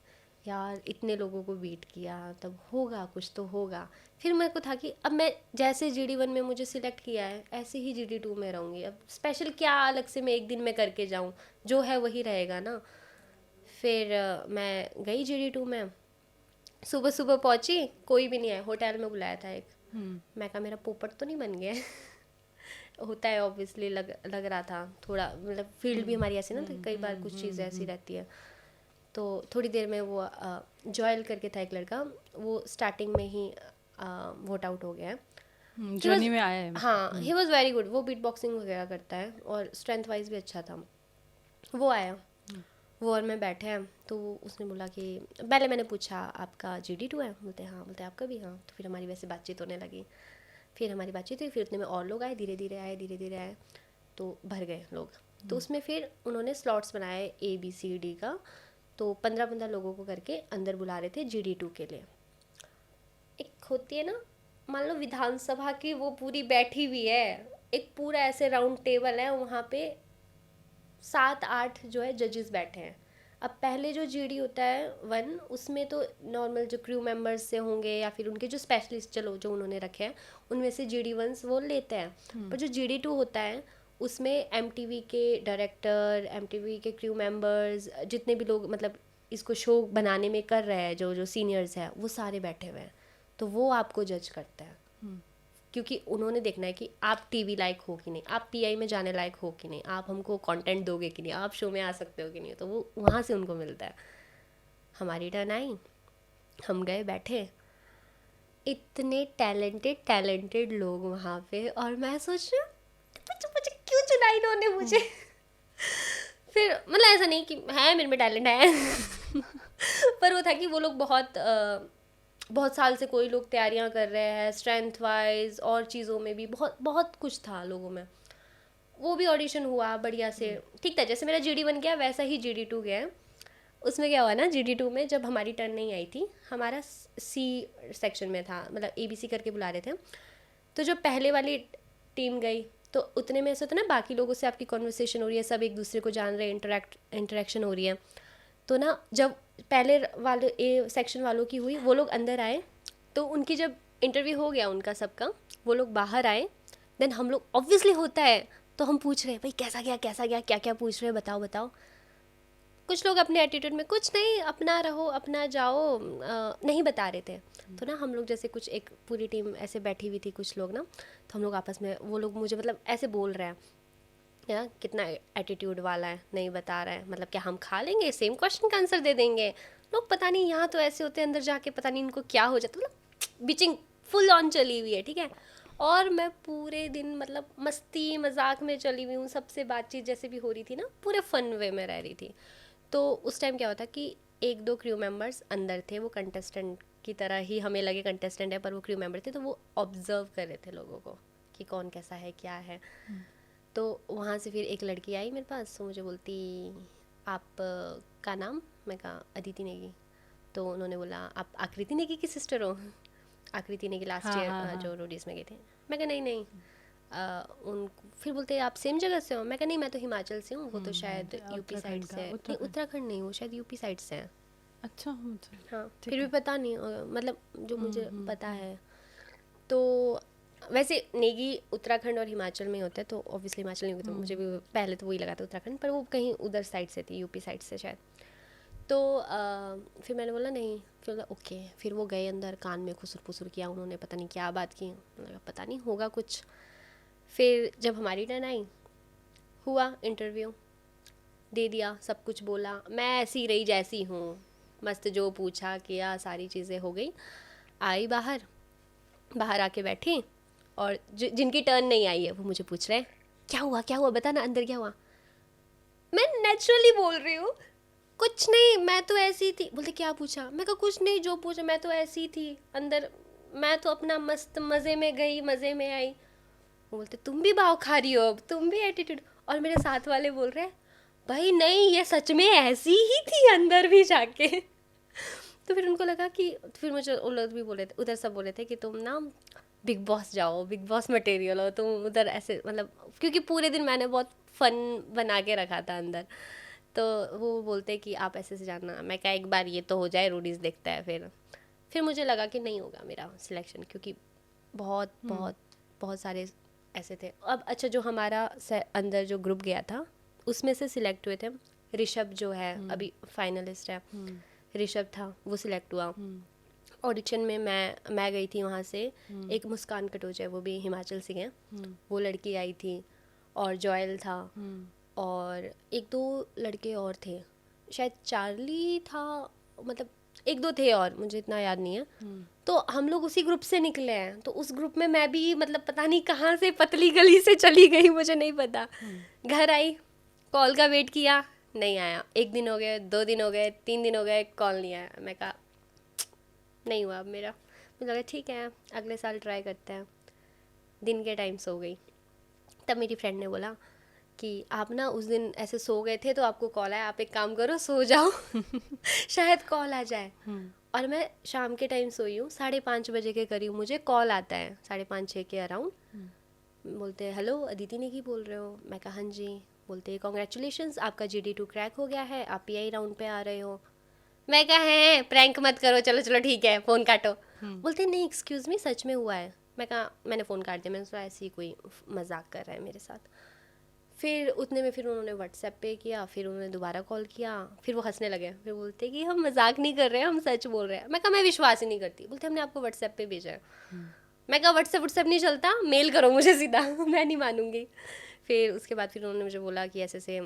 यार इतने लोगों को बीट किया, तब होगा कुछ तो होगा। फिर मेरे को था कि अब मैं जैसे GD1 में मुझे सिलेक्ट किया है, ऐसे ही GD2 में रहूँगी। अब स्पेशल क्या अलग से मैं एक दिन में करके जाऊँ, जो है वही रहेगा ना। फिर मैं गई GD2 में। सुबह सुबह पहुँची, कोई भी नहीं आया। होटल में बुलाया था एक। मैं कहा मेरा पोपट तो नहीं बन गया। होता है ऑब्वियसली, लग रहा था थोड़ा, मतलब फील्ड भी हमारी ऐसी ना, तो कई बार कुछ चीज़ें ऐसी रहती है। तो थोड़ी देर में वो जॉयल करके था एक लड़का, वो स्टार्टिंग में ही वोट आउट हो गया है। जर्नी में आया है। हाँ, ही वॉज वेरी गुड। वो बीट बॉक्सिंग वगैरह करता है और स्ट्रेंथ वाइज भी अच्छा था। वो आया, वो और मैं बैठे हैं, तो उसने बोला कि पहले मैंने पूछा आपका GD2 है? बोलते हाँ। बोलते आपका भी? हाँ। तो फिर हमारी वैसे बातचीत होने लगी। फिर हमारी बातचीत हुई, फिर उतने में और लोग आए, धीरे धीरे आए, तो भर गए लोग। तो उसमें फिर उन्होंने स्लॉट्स बनाए ABCD का, तो 15-15 लोगों को करके अंदर बुला रहे थे GD2 के लिए। एक होती है ना, मान लो विधानसभा की वो पूरी बैठी हुई है, एक पूरा ऐसे राउंड टेबल है, वहाँ पे 7-8 जो है जजेस बैठे हैं। अब पहले जो GD होता है 1, उसमें तो नॉर्मल जो क्रू मेंबर्स से होंगे या फिर उनके जो स्पेशलिस्ट चलो जो उन्होंने रखे हैं, उनमें से GD1 वो लेते हैं। पर जो GD2 होता है उसमें MTV के डायरेक्टर, MTV के क्रू मेंबर्स, जितने भी लोग मतलब इसको शो बनाने में कर रहे हैं, जो सीनियर्स हैं, वो सारे बैठे हुए हैं। तो वो आपको जज करते हैं, क्योंकि उन्होंने देखना है कि आप TV लायक हो कि नहीं, आप PI में जाने लायक हो कि नहीं, आप हमको कंटेंट दोगे कि नहीं, आप शो में आ सकते हो कि नहीं। तो वो वहाँ से उनको मिलता है। हमारी टर्न आई, हम गए बैठे, इतने टैलेंटेड लोग वहाँ पे, और मैं सोच रही हूँ मुझे क्यों चुना इन्होंने मुझे। फिर मतलब ऐसा नहीं कि है मेरे में टैलेंट है पर वो था कि वो लोग बहुत साल से कोई लोग तैयारियां कर रहे हैं, स्ट्रेंथ वाइज और चीज़ों में भी बहुत कुछ था लोगों में। वो भी ऑडिशन हुआ बढ़िया से, ठीक था। जैसे मेरा GD1 गया वैसा ही GD2 गया। उसमें क्या हुआ ना, GD2 में जब हमारी टर्न नहीं आई थी, हमारा C सेक्शन में था, मतलब ABC करके बुला रहे थे। तो जो पहले वाली टीम गई, तो उतने में ऐसा होता है ना, बाकी लोगों से आपकी कॉन्वर्सेशन हो रही है, सब एक दूसरे को जान रहे हैं, इंटरेक्शन हो रही है। तो ना जब पहले वाले A सेक्शन वालों की हुई, वो लोग अंदर आए, तो उनकी जब इंटरव्यू हो गया उनका सबका, वो लोग बाहर आए। देन हम लोग ऑब्वियसली होता है, तो हम पूछ रहे हैं भाई कैसा गया, क्या क्या पूछ रहे हैं, बताओ। कुछ लोग अपने एटीट्यूड में, कुछ नहीं, अपना रहो, अपना जाओ, नहीं बता रहे थे। तो ना हम लोग जैसे कुछ एक पूरी टीम ऐसे बैठी हुई थी, कुछ लोग ना, तो हम लोग आपस में, वो लोग मुझे मतलब ऐसे बोल रहे हैं, यार कितना एटीट्यूड वाला है, नहीं बता रहा है, मतलब क्या हम खा लेंगे, सेम क्वेश्चन का आंसर दे देंगे। लोग पता नहीं यहाँ तो ऐसे होते हैं, अंदर जाके पता नहीं इनको क्या हो जाता, मतलब बिचिंग फुल ऑन चली हुई है, ठीक है। और मैं पूरे दिन मतलब मस्ती मजाक में चली हुई हूँ, सबसे बातचीत जैसे भी हो रही थी ना, पूरे फन वे में रह रही थी। तो उस टाइम क्या होता कि 1-2 क्रू मेंबर्स अंदर थे, वो कंटेस्टेंट की तरह ही हमें लगे कंटेस्टेंट है, पर वो क्रू मेंबर थे, तो वो ऑब्जर्व कर रहे थे लोगों को कि कौन कैसा है, क्या है। तो वहाँ से फिर एक लड़की आई मेरे पास, तो मुझे बोलती आप का नाम? मैं कहा अदिति नेगी। तो उन्होंने बोला आप आकृति नेगी की सिस्टर हो? आकृति नेगी लास्ट ईयर जो रोडीज में गए थे। मैं कहा नहीं उन फिर बोलते आप सेम जगह से हो? मैं कहा नहीं, मैं तो हिमाचल से हूँ, वो तो शायद यूपी साइड से है। नहीं, उत्तराखंड नहीं, वो शायद यूपी साइड से है। अच्छा, हाँ, फिर भी पता नहीं, मतलब जो मुझे पता है। तो वैसे नेगी उत्तराखंड और हिमाचल में होता है, तो ऑब्वियसली हिमाचल नहीं होता, तो मुझे भी पहले तो वही लगा था उत्तराखंड, पर वो कहीं उधर साइड से थी, यूपी साइड से शायद। तो फिर मैंने बोला नहीं, फिर बोला ओके। फिर वो गए अंदर, कान में खुसर पुसर किया उन्होंने, पता नहीं क्या बात की, पता नहीं होगा कुछ। फिर जब हमारी टर्न आई, हुआ इंटरव्यू, दे दिया, सब कुछ बोला, मैं ऐसी रही जैसी हूँ, मस्त जो पूछा किया, सारी चीज़ें हो गई। आई बाहर आके बैठी, और जिनकी टर्न नहीं आई है वो मुझे पूछ रहे हैं क्या हुआ बता ना, अंदर क्या हुआ। मैं नेचुरली बोल रही हूँ कुछ नहीं, मैं तो ऐसी थी। बोलते क्या पूछा, मैं कहा कुछ नहीं, जो पूछा, मैं तो ऐसी थी अंदर, मैं तो अपना मस्त मज़े में गई, मज़े में आई। वो बोलते तुम भी भाव खा रही हो अब, तुम भी एटीट्यूड। और मेरे साथ वाले बोल रहे हैं भाई नहीं, ये सच में ऐसी ही थी अंदर भी जाके। तो फिर उनको लगा कि, फिर मुझे उन लोग भी बोले थे, उधर सब बोले थे कि तुम ना बिग बॉस जाओ, बिग बॉस मटेरियल हो तुम उधर, ऐसे मतलब, क्योंकि पूरे दिन मैंने बहुत फन बना के रखा था अंदर। तो वो बोलते कि आप ऐसे से जाना। मैं कहा एक बार ये तो हो जाए, रोडीज देखता है। फिर मुझे लगा कि नहीं होगा मेरा सिलेक्शन, क्योंकि बहुत बहुत बहुत सारे ऐसे थे। अब अच्छा, जो हमारा अंदर जो ग्रुप गया था उसमें से सिलेक्ट हुए थे ऋषभ, जो है अभी फाइनलिस्ट है, ऋषभ था, वो सिलेक्ट हुआ। ऑडिशन में मैं गई थी वहाँ से, एक मुस्कान कटोच है, वो भी हिमाचल से हैं, वो लड़की आई थी, और जॉयल था, और एक दो लड़के और थे, शायद चार्ली था, मतलब एक दो थे और, मुझे इतना याद नहीं है। तो हम लोग उसी ग्रुप से निकले हैं, तो उस ग्रुप में मैं भी मतलब पता नहीं कहाँ से पतली गली से चली गई, मुझे नहीं पता। घर आई, कॉल का वेट किया, नहीं आया। 1 दिन हो गए, 2 दिन हो गए, 3 दिन हो गए, कॉल नहीं आया। मैं कहा नहीं हुआ अब मेरा। मुझे लगा ठीक है अगले साल ट्राई करते हैं। दिन के टाइम सो गई, तब मेरी फ्रेंड ने बोला कि आप ना उस दिन ऐसे सो गए थे तो आपको कॉल आया, आप एक काम करो सो जाओ शायद कॉल आ जाए। और मैं शाम के टाइम सोई हूँ, 5:30 बजे के करीब मुझे कॉल आता है, 5:30-6 के अराउंड। बोलते हैं हेलो अदिति नेगी बोल रहे हो? मैं कहा हाँ जी। बोलते कॉन्ग्रेचुलेशंस, आपका GD2 क्रैक हो गया है, आप PI राउंड पे आ रहे हो। मैं कहा है प्रैंक मत करो, चलो चलो ठीक है, फ़ोन काटो। बोलते नहीं एक्सक्यूज़ मी, सच में हुआ है। मैं कहा, मैंने फ़ोन काट दिया, मैंने सोचा ऐसे ही कोई मजाक कर रहा है मेरे साथ। फिर उतने में फिर उन्होंने व्हाट्सएप पे किया, फिर उन्होंने दोबारा कॉल किया, फिर वो हंसने लगे, फिर बोलते कि हम मजाक नहीं कर रहे हैं, हम सच बोल रहे हैं। मैं कहा मैं विश्वास ही नहीं करती। बोलते हमने आपको व्हाट्सएप पे भेजा है। मैं कहा व्हाट्सएप नहीं चलता, मेल करो मुझे सीधा मैं नहीं मानूंगी। फिर उसके बाद फिर उन्होंने मुझे बोला कि ऐसे से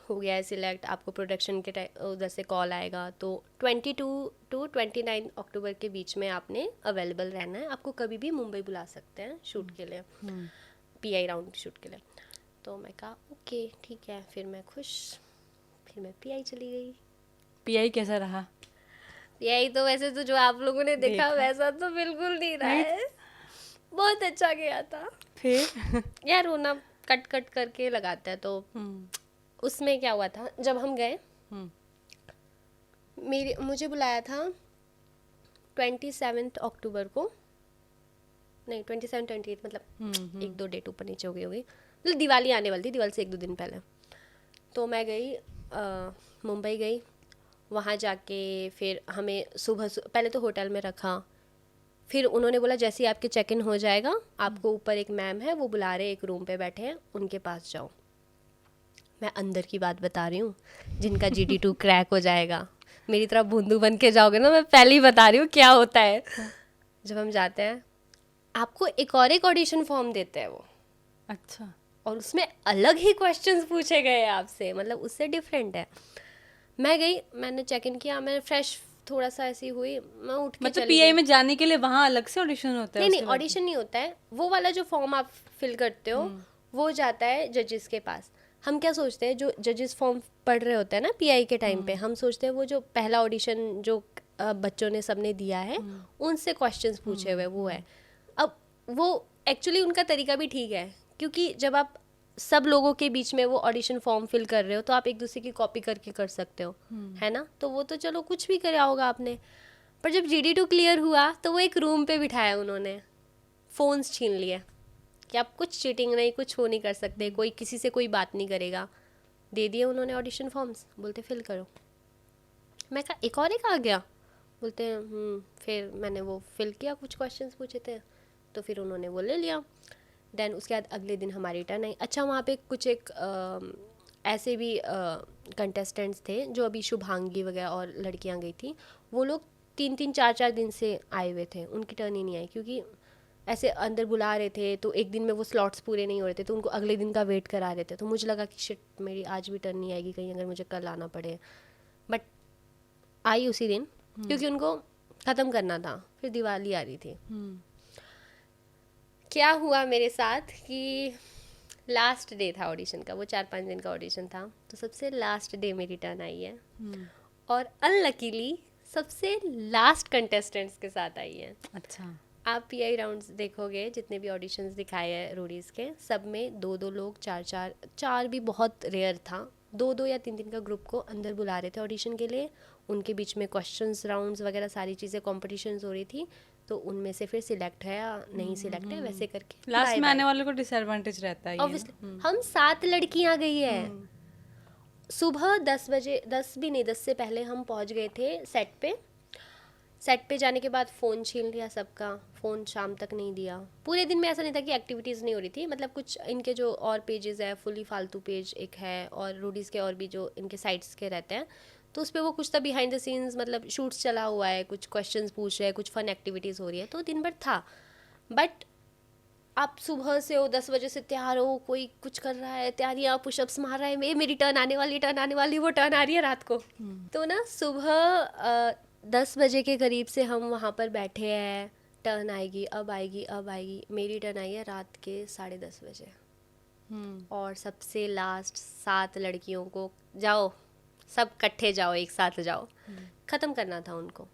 हो गया है सिलेक्ट, आपको प्रोडक्शन के उधर से कॉल आएगा, तो 22 to 29 अक्टूबर के बीच में आपने अवेलेबल रहना है, आपको कभी भी मुंबई बुला सकते हैं शूट के लिए, PI राउंड शूट के लिए। तो मैं कहा ओके ठीक है, फिर मैं खुश, फिर मैं PI चली गई। PI कैसा रहा? PI तो वैसे तो जो आप लोगों ने देखा वैसा तो बिल्कुल नहीं रहा है, बहुत अच्छा गया था। फिर यार वो ना कट कट करके लगाता है, तो उसमें क्या हुआ था, जब हम गए मुझे बुलाया था 27 अक्टूबर को, नहीं 27-28, मतलब 1-2 डेट ऊपर नीचे हो गई होगी, मतलब दिवाली आने वाली थी, दिवाली से 1-2 दिन पहले। तो मैं गई मुंबई गई, वहाँ जाके फिर हमें सुबह पहले तो होटल में रखा, फिर उन्होंने बोला जैसे ही आपके चेक इन हो जाएगा, आपको ऊपर एक मैम है वो बुला रहे, एक रूम पे बैठे हैं, उनके पास जाओ। मैं अंदर की बात बता रही हूँ, जिनका GD2 क्रैक हो जाएगा, मेरी तरफ बूंदू बन के जाओगे ना, मैं पहले ही बता रही हूँ क्या होता है। जब हम जाते हैं, आपको एक ऑडिशन फॉर्म देते हैं वो। अच्छा। और उसमें अलग ही क्वेश्चंस पूछे गए आपसे, मतलब उससे डिफरेंट है। मैं गई, मैंने चेक इन किया, मैं फ्रेश थोड़ा सा ऐसी हुई, मैं उठ के मतलब चली PI गई। में जाने के लिए वहाँ अलग से ऑडिशन होता है? नहीं ऑडिशन नहीं होता है, वो वाला जो फॉर्म आप फिल करते हो वो जाता है जजेस के पास। हम क्या सोचते हैं, जो जजेस फॉर्म पढ़ रहे होते हैं ना PI के टाइम पे, हम सोचते हैं वो जो पहला ऑडिशन जो बच्चों ने सबने दिया है उनसे क्वेश्चंस पूछे हुए वो है। अब वो एक्चुअली उनका तरीका भी ठीक है, क्योंकि जब आप सब लोगों के बीच में वो ऑडिशन फॉर्म फिल कर रहे हो तो आप एक दूसरे की कॉपी करके कर सकते हो, है ना। तो वो तो चलो कुछ भी कराया होगा आपने, पर जब GD2 क्लियर हुआ तो वो एक रूम पे बिठाया उन्होंने, फ़ोन्स छीन लिए कि आप कुछ चीटिंग नहीं, कुछ वो नहीं कर सकते, कोई किसी से कोई बात नहीं करेगा। दे दिए उन्होंने ऑडिशन फॉर्म्स, बोलते फिल करो। मैं कहा एक आ गया? बोलते हैं फिर मैंने वो फिल किया, कुछ क्वेश्चंस पूछे थे, तो फिर उन्होंने वो ले लिया। देन उसके बाद अगले दिन हमारी टर्न आई। अच्छा, वहाँ पे कुछ एक ऐसे भी कंटेस्टेंट्स थे जो अभी शुभांगी वगैरह और लड़कियाँ गई थी, वो लोग 3-3 4-4 दिन से आए हुए थे, उनकी टर्न ही नहीं आई क्योंकि ऐसे अंदर बुला रहे थे तो एक दिन में वो स्लॉट्स पूरे नहीं हो रहे थे तो उनको अगले दिन का वेट करा रहे थे। तो मुझे लगा कि शिट, मेरी आज भी टर्न नहीं आएगी कहीं अगर मुझे कल आना पड़े। बट आई उसी दिन क्योंकि उनको ख़त्म करना था, फिर दिवाली आ रही थी। क्या हुआ मेरे साथ कि लास्ट डे था ऑडिशन का, वो 4-5 दिन का ऑडिशन था, तो सबसे लास्ट डे मेरी टर्न आई है और अनलकीली सबसे लास्ट कंटेस्टेंट्स के साथ आई है। अच्छा। आप पीआई राउंड्स देखोगे, जितने भी ऑडिशंस दिखाए हैं रोडीज़ के, सब में 2-2 लोग, 4 भी बहुत रेयर था, 2-2 या 3-3 का ग्रुप को अंदर बुला रहे थे ऑडिशन के लिए। उनके बीच में क्वेश्चंस राउंड्स वगैरह सारी चीज़ें कॉम्पिटिशन्स हो रही थी, तो उनमें से फिर सिलेक्ट है या नहीं सिलेक्ट है वैसे करके लास्ट में आने वाले को डिसएडवांटेज रहता है ऑब्वियसली। हम 7 लड़कियां गई है, सुबह 10 बजे, 10 भी नहीं, 10 से पहले हम पहुंच गए थे सेट पे। सेट पे जाने के बाद फ़ोन छीन लिया सबका, फ़ोन शाम तक नहीं दिया। पूरे दिन में ऐसा नहीं था कि एक्टिविटीज़ नहीं हो रही थी, मतलब कुछ इनके जो और पेजेस है, फुली फालतू पेज एक है और रूडीज़ के और भी जो इनके साइट्स के रहते हैं, तो उस पर वो कुछ था बिहाइंड द सीन्स, मतलब शूट्स चला हुआ है, कुछ क्वेश्चंस पूछ रहे हैं, कुछ फ़न एक्टिविटीज़ हो रही है, तो दिन भर था। बट आप सुबह से हो 10 बजे से तैयार हो, कोई कुछ कर रहा है, तैयारियाँ, पुशअप्स मार रहा है, मेरी टर्न आने वाली, वो टर्न आ रही है रात को। तो ना सुबह 10 बजे के करीब से हम वहाँ पर बैठे हैं, टर्न आएगी अब आएगी। मेरी टर्न आई है रात के 10:30 बजे। और सबसे लास्ट 7 लड़कियों को जाओ, सब इकट्ठे जाओ, एक साथ जाओ, ख़त्म करना था उनको।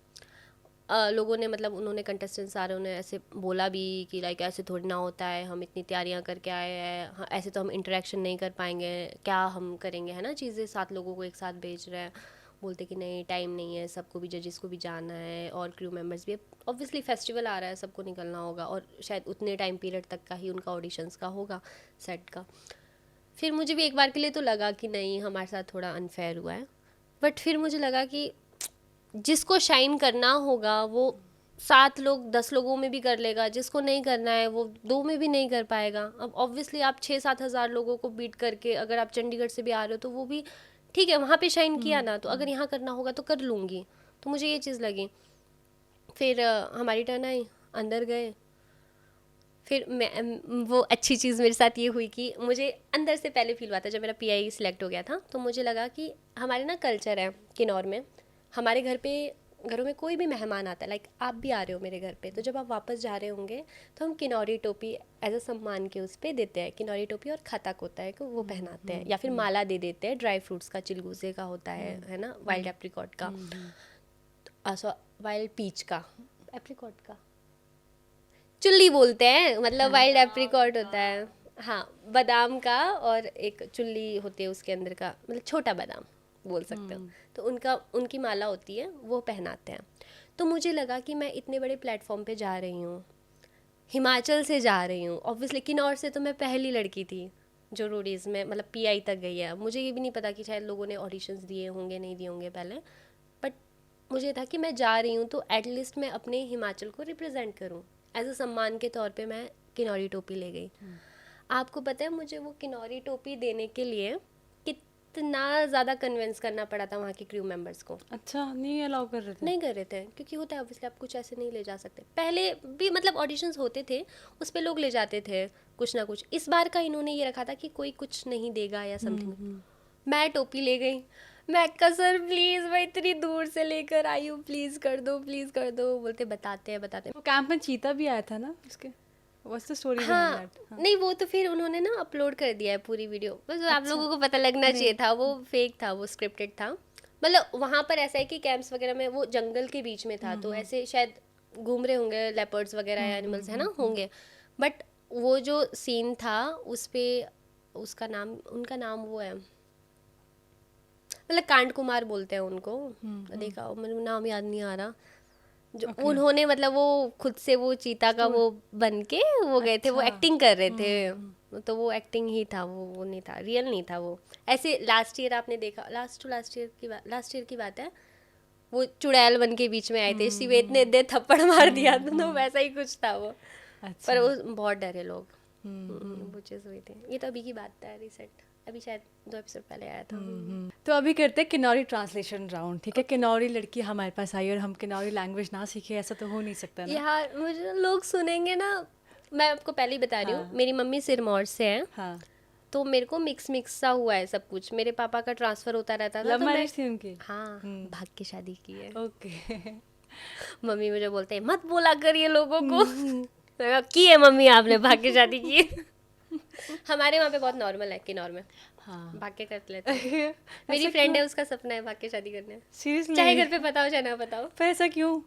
लोगों ने, मतलब उन्होंने कंटेस्टेंट सारे उन्हें ऐसे बोला भी कि लाइक ऐसे थोड़ी ना होता है, हम इतनी तैयारियां करके आए हैं, हाँ, ऐसे तो हम इंटरेक्शन नहीं कर पाएंगे, क्या हम करेंगे, है ना, चीज़ें 7 लोगों को एक साथ भेज रहे हैं। बोलते कि नहीं, टाइम नहीं है, सबको भी, जजेस को भी जाना है और क्रू मेंबर्स भी, ऑब्वियसली फेस्टिवल आ रहा है, सबको निकलना होगा और शायद उतने टाइम पीरियड तक का ही उनका ऑडिशंस का होगा, सेट का। फिर मुझे भी एक बार के लिए तो लगा कि नहीं, हमारे साथ थोड़ा अनफेयर हुआ है। बट फिर मुझे लगा कि जिसको शाइन करना होगा वो 7 लोग 10 लोगों में भी कर लेगा, जिसको नहीं करना है वो 2 में भी नहीं कर पाएगा। अब ऑब्वियसली आप 6-7 हज़ार लोगों को बीट करके अगर आप चंडीगढ़ से भी आ रहे हो तो वो भी ठीक है, वहाँ पे शाइन किया ना, तो अगर यहाँ करना होगा तो कर लूँगी। तो मुझे ये चीज़ लगी। फिर हमारी टर्न आई, अंदर गए। फिर मैं, वो अच्छी चीज़ मेरे साथ ये हुई कि मुझे अंदर से पहले फील हुआ था, जब मेरा पीआई सिलेक्ट हो गया था तो मुझे लगा कि हमारे ना कल्चर है किन्नौर में, हमारे घरों में कोई भी मेहमान आता है, लाइक आप भी आ रहे हो मेरे घर पे, तो जब आप वापस जा रहे होंगे तो हम किन्नौरी टोपी एज अ सम्मान के उस पर देते हैं। किन्नौरी टोपी और खतक होता है कि वो पहनाते हैं, या फिर माला दे देते हैं, ड्राई फ्रूट्स का, चिलगूजे का होता है ना, वाइल्ड एप्रिकॉट का, वाइल्ड पीच का, एप्रिकॉट का चुल्ली बोलते हैं, मतलब वाइल्ड एप्रिकॉट होता है, हाँ, बादाम का, और एक चुल्ली होती है उसके अंदर का, मतलब छोटा बादाम बोल सकते हो, तो उनकी माला होती है, वो पहनाते हैं। तो मुझे लगा कि मैं इतने बड़े प्लेटफॉर्म पे जा रही हूँ, हिमाचल से जा रही हूँ, ऑब्वियसली किन्नौर से तो मैं पहली लड़की थी जो रोडीज़ में, मतलब पीआई तक गई है। मुझे ये भी नहीं पता कि शायद लोगों ने ऑडिशंस दिए होंगे, नहीं दिए होंगे पहले, बट मुझे था कि मैं जा रही हूँ तो एटलीस्ट मैं अपने हिमाचल को रिप्रेजेंट करूँ। एज अ सम्मान के तौर पे मैं किन्नौरी टोपी ले गई। आपको पता है मुझे वो किन्नौरी टोपी देने के लिए कितना ज़्यादा कन्विंस करना पड़ा था वहाँ के क्रू मेंबर्स को। अच्छा, नहीं अलाउ कर रहे थे? नहीं कर रहे थे, क्योंकि होता है ऑब्वियसली, आप कुछ ऐसे नहीं ले जा सकते। पहले भी मतलब ऑडिशंस होते थे, उस पर लोग ले जाते थे कुछ ना कुछ। इस बार का इन्होंने ये रखा था कि कोई कुछ नहीं देगा या समथिंग। मैं टोपी ले गई, मैं कहा सर प्लीज़, मैं इतनी दूर से लेकर आई हूँ, प्लीज़ कर दो। बोलते बताते हैं। वो कैंप में चीता भी आया था ना उसके, What's the story behind that? हाँ, नहीं वो तो फिर उन्होंने ना अपलोड कर दिया है पूरी वीडियो, बस आप लोगों को पता लगना चाहिए था, वो फेक था, वो स्क्रिप्टेड था। मतलब वहाँ पर ऐसा है कि कैंप्स वगैरह में वो जंगल के बीच में था, तो ऐसे शायद घूम रहे होंगे लेपर्ड्स वगैरह या एनिमल्स, है ना, होंगे। बट वो जो सीन था उस पे उनका नाम वो है, मतलब कांट कुमार बोलते हैं उनको, देखा मेरे नाम याद नहीं आ रहा, जो उन्होंने मतलब वो खुद से वो चीता का वो बन के वो गए थे, वो एक्टिंग कर रहे थे, तो वो एक्टिंग ही था, वो नहीं था, रियल नहीं था वो। ऐसे लास्ट ईयर आपने देखा, लास्ट ईयर की बात है, वो चुड़ैल बन के बीच में आए थे, श्वेत ने दे थप्पड़ मार दिया था, तो वैसा ही कुछ था वो। अच्छा। पर वो बहुत डरे लोग, वो चीज़ हुई थी। ये तो अभी की बात है, रिसेंट, अभी शायद 2 एपिसोड पहले आया था। तो अभी करते हैं किन्नौरी ट्रांसलेशन राउंड, ठीक है? किन्नौरी लड़की हमारे पास आई और हम किन्नौरी लैंग्वेज ना सीखे, ऐसा तो हो नहीं सकता ना। यार मुझे लोग सुनेंगे ना, मैं आपको पहले ही बता रही हूँ, हाँ। मेरी मम्मी सिरमौर से है। हाँ। तो मेरे को मिक्स सा हुआ है सब कुछ। मेरे पापा का ट्रांसफर होता रहता था। लव तो मैरिज थी उनकी? हाँ, भाग के शादी की है। ओके। मम्मी मुझे बोलते हैं मत बोला करिए लोगों को। मैंने कहा, की है मम्मी आपने भाग के शादी की है? हमारे वहाँ पे बहुत नॉर्मल है किन्नौर में। हाँ। भाग के कर लेते हैं। मेरी फ्रेंड है, उसका सपना है भाग के शादी करने। सीरियसली? चाहे घर पे पता हो चाहे ना पता हो, पर ऐसा क्यों?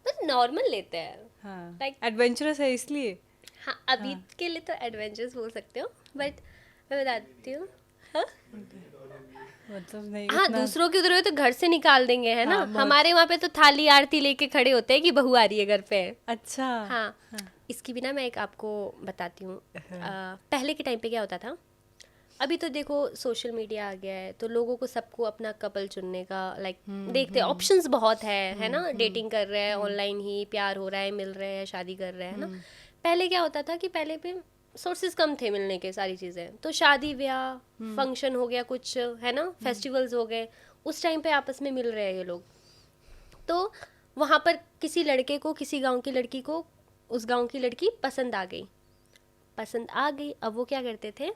बस नॉर्मल लेते हैं। हाँ, Like- एडवेंचरस है इसलिए। हाँ, अभी के लिए तो एडवेंचर्स बोल सकते हो, बट मैं बताती हूँ। हाँ, मतलब नहीं हाँ, उतना। दूसरों के उधर हो तो घर से निकाल देंगे, है ना। हाँ, बहुत। हमारे वहाँ पे तो थाली आरती लेके खड़े होते हैं कि बहू आ रही है घर पे। अच्छा। हाँ, इसकी भी ना मैं एक आपको बताती हूँ। पहले के टाइम पे क्या होता था, अभी तो देखो सोशल मीडिया आ गया है, तो लोगों को सबको अपना कपल चुनने का देखते हैं, ऑप्शंस बहुत है ना। डेटिंग कर रहे हैं, ऑनलाइन ही प्यार हो रहा है, मिल रहे हैं, शादी कर रहे हैं, ना। पहले क्या होता था कि पहले पे सोर्सेज कम थे मिलने के, सारी चीज़ें, तो शादी ब्याह फंक्शन हो गया कुछ, है ना, फेस्टिवल्स हो गए, उस टाइम पे आपस में मिल रहे हैं ये लोग। तो वहाँ पर किसी लड़के को, किसी गांव की लड़की को उस गांव की लड़की पसंद आ गई। अब वो क्या करते थे,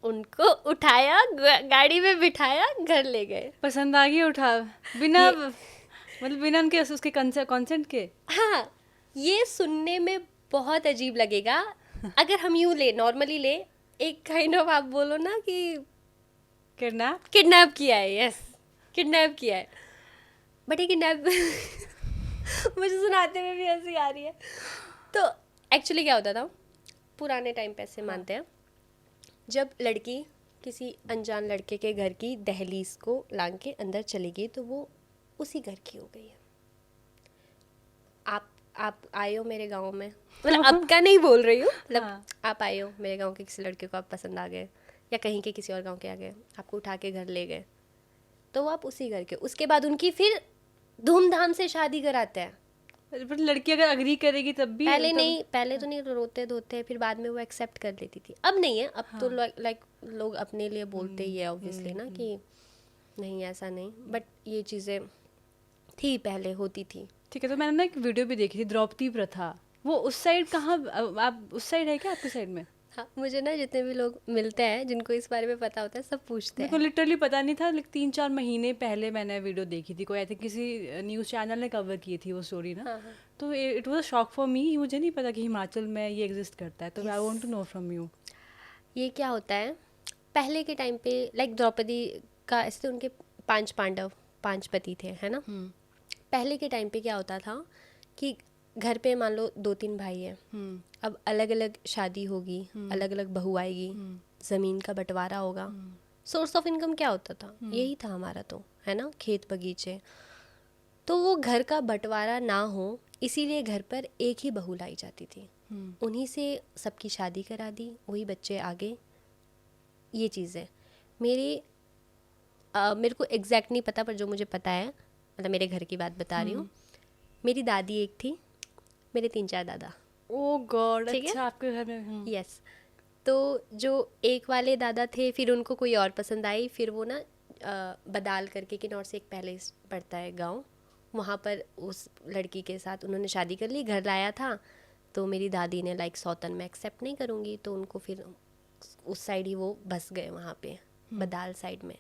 उनको उठाया, गाड़ी में बिठाया, घर ले गए। पसंद आ गई, उठा बिना मतलब बिना उनके उसके कंसेंट के। हाँ, ये सुनने में बहुत अजीब लगेगा अगर हम यूँ ले, नॉर्मली ले, एक काइंड ऑफ आप बोलो ना कि किडनैप किया है। यस, किडनैप किया है, बट ये किडनैप मुझे सुनाते में भी हंसी आ रही है। तो एक्चुअली क्या होता था, पुराने टाइम पे ऐसे मानते हैं, जब लड़की किसी अनजान लड़के के घर की दहलीज को लांग के अंदर चली गई तो वो उसी घर की हो गई है। आप आए हो मेरे गांव में, मतलब अब का नहीं बोल रही हूँ, मतलब हाँ। आप आए हो मेरे गांव के किसी लड़के को, आप पसंद आ गए, या कहीं के किसी और गांव के आ गए, आपको उठा के घर ले गए, तो वो आप उसी घर के, उसके बाद उनकी फिर धूमधाम से शादी कराते हैं। पर लड़की अगर अग्री करेगी तब भी पहले तो नहीं, रोते धोते, फिर बाद में वो एक्सेप्ट कर लेती थी। अब नहीं है, अब तो लाइक लोग अपने लिए बोलते ही है ऑब्वियसली ना, कि नहीं ऐसा नहीं, बट ये चीज़ें थी, पहले होती थी। ठीक है। तो मैंने ना एक वीडियो भी देखी थी, द्रौपदी प्रथा, वो उस साइड कहाँ, आप उस साइड है क्या, आपकी साइड में? हाँ, मुझे ना जितने भी लोग मिलते हैं जिनको इस बारे में पता होता है, सब पूछते हैं। मेरे को लिटरली पता नहीं था, लेकिन 3-4 महीने पहले मैंने वीडियो देखी थी, कोई आई थिंक किसी न्यूज़ चैनल ने कवर की थी वो स्टोरी ना। हाँ। तो it was a shock for me, मुझे नहीं पता कि हिमाचल में ये एग्जिस्ट करता है, तो I want to know from you. ये क्या होता है, पहले के टाइम पे लाइक द्रौपदी का ऐसे, उनके 5 पांडव, 5 पति थे, है ना। पहले के टाइम पे क्या होता था कि घर पे मान लो 2-3 भाई हैं, अब अलग अलग शादी होगी, अलग अलग बहू आएगी, ज़मीन का बंटवारा होगा, सोर्स ऑफ इनकम क्या होता था, यही था हमारा, तो है ना, खेत बगीचे। तो वो घर का बंटवारा ना हो, इसीलिए घर पर एक ही बहू लाई जाती थी, उन्हीं से सबकी शादी करा दी, वही बच्चे आगे। ये चीज़ें मेरे को एग्जैक्ट नहीं पता, पर जो मुझे पता है, मतलब मेरे घर की बात बता रही हूँ। मेरी दादी एक थी, मेरे 3-4 दादा। ओह गॉड, ठीक है? अच्छा आपके घर में। यस। तो जो एक वाले दादा थे, फिर उनको कोई और पसंद आई, फिर वो ना बदाल करके किन्नौर से एक पैलेस पड़ता है गांव, वहाँ पर उस लड़की के साथ उन्होंने शादी कर ली, घर लाया था। तो मेरी दादी ने लाइक सौतन में एक्सेप्ट नहीं करूँगी, तो उनको फिर उस साइड ही वो बस गए, वहाँ पे बदाल साइड में।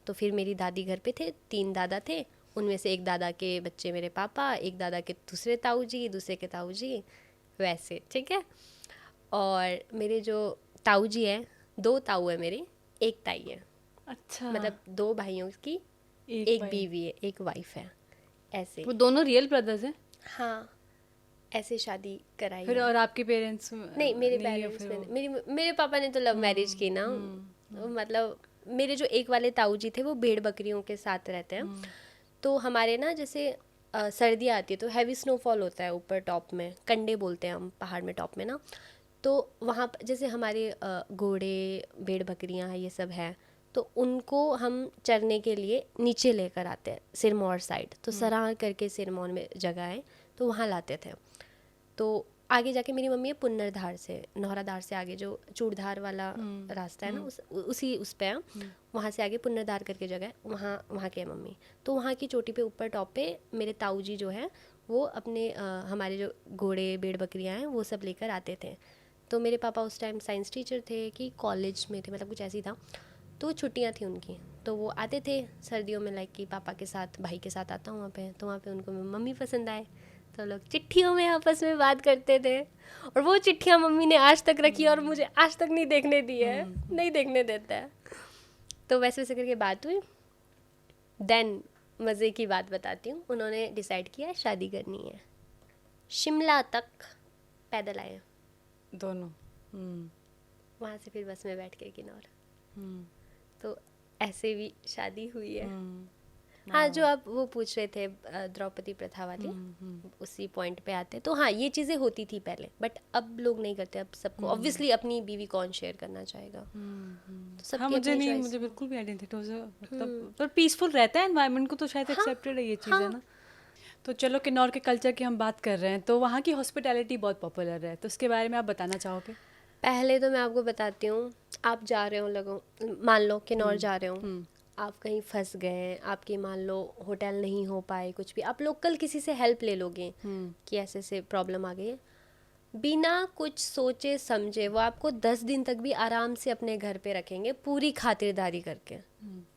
तो फिर मेरी दादी घर पे थे, 3 दादा थे, उनमें से एक दादा के बच्चे मेरे पापा, एक दादा के दूसरे ताऊ जी, दूसरे के ताऊ जी, वैसे, ठीक है। और मेरे जो ताऊ जी हैं, 2 ताऊ है मेरे, 1 ताई है। अच्छा, मतलब 2 भाइयों की एक बीवी है, एक वाइफ है, ऐसे। वो दोनों रियल ब्रदर्स हैं? हाँ, ऐसे शादी कराई फिर है। और आपके पेरेंट्स? नहीं, मेरे पेरेंट्स में मेरे पापा ने तो लव मैरिज की ना। मतलब मेरे जो एक वाले ताऊ जी थे, वो भेड़ बकरियों के साथ रहते हैं। तो हमारे ना जैसे सर्दियाँ आती है तो हैवी स्नोफॉल होता है ऊपर टॉप में, कंडे बोलते हैं हम पहाड़ में, टॉप में ना। तो वहाँ जैसे हमारे घोड़े, भेड़ बकरियाँ ये सब है, तो उनको हम चरने के लिए नीचे लेकर आते हैं, सिरमौर साइड। तो सराह करके सिरमौर में जगह है, तो वहाँ लाते थे। तो आगे जाके मेरी मम्मी है पुन्नरधार से, नौहराधार से आगे जो चूड़धार वाला रास्ता है ना, उस पे है, वहाँ से आगे पुन्नरधार करके जगह है, वहाँ के है मम्मी। तो वहाँ की चोटी पे ऊपर टॉप पे मेरे ताऊ जी जो है वो अपने हमारे जो घोड़े भेड़ बकरियाँ हैं वो सब लेकर आते थे। तो मेरे पापा उस टाइम साइंस टीचर थे कि कॉलेज में थे, मतलब कुछ ऐसी था, तो छुट्टियाँ थी उनकी, तो वो आते थे सर्दियों में, लाइक कि पापा के साथ भाई के साथ आता हूँ वहाँ पे, तो वहाँ पे उनको मम्मी पसंद आए, तो लोग चिट्ठियों में आपस में बात करते थे। और वो चिट्ठियाँ मम्मी ने आज तक रखी और मुझे आज तक नहीं देखने दी है, नहीं देखने देता है। तो वैसे वैसे करके बात हुई। देन मज़े की बात बताती हूँ, उन्होंने डिसाइड किया शादी करनी है। शिमला तक पैदल आए दोनों। वहाँ से फिर बस में बैठ के किन्नौर। तो ऐसे भी शादी हुई है। हाँ, जो आप वो पूछ रहे थे द्रौपदी प्रथा वाली, उसी पॉइंट पे आते। तो हाँ, ये चीज़ें होती थी पहले, बट अब लोग नहीं करते। अब सबको ऑब्वियसली अपनी बीवी कौन शेयर करना चाहेगा। तो सबकी हाँ, मुझे बिल्कुल भी आइडिया नहीं था, मतलब पर पीसफुल रहता है एनवायरनमेंट को, तो शायद एक्सेप्टेड है ये चीज़, है ना। तो चलो किन्नौर के कल्चर की हम बात कर रहे हैं, तो वहाँ की हॉस्पिटैलिटी बहुत पॉपुलर है, तो उसके बारे में आप बताना चाहोगे? पहले तो मैं आपको बताती हूँ, आप जा रहे हो, मान लो किन्नौर जा रहे हो, आप कहीं फंस गए, आपकी मान लो होटल नहीं हो पाए, कुछ भी, आप लोकल किसी से हेल्प ले लोगे कि ऐसे से प्रॉब्लम आ गई है, बिना कुछ सोचे समझे वो आपको 10 दिन तक भी आराम से अपने घर पे रखेंगे, पूरी खातिरदारी करके।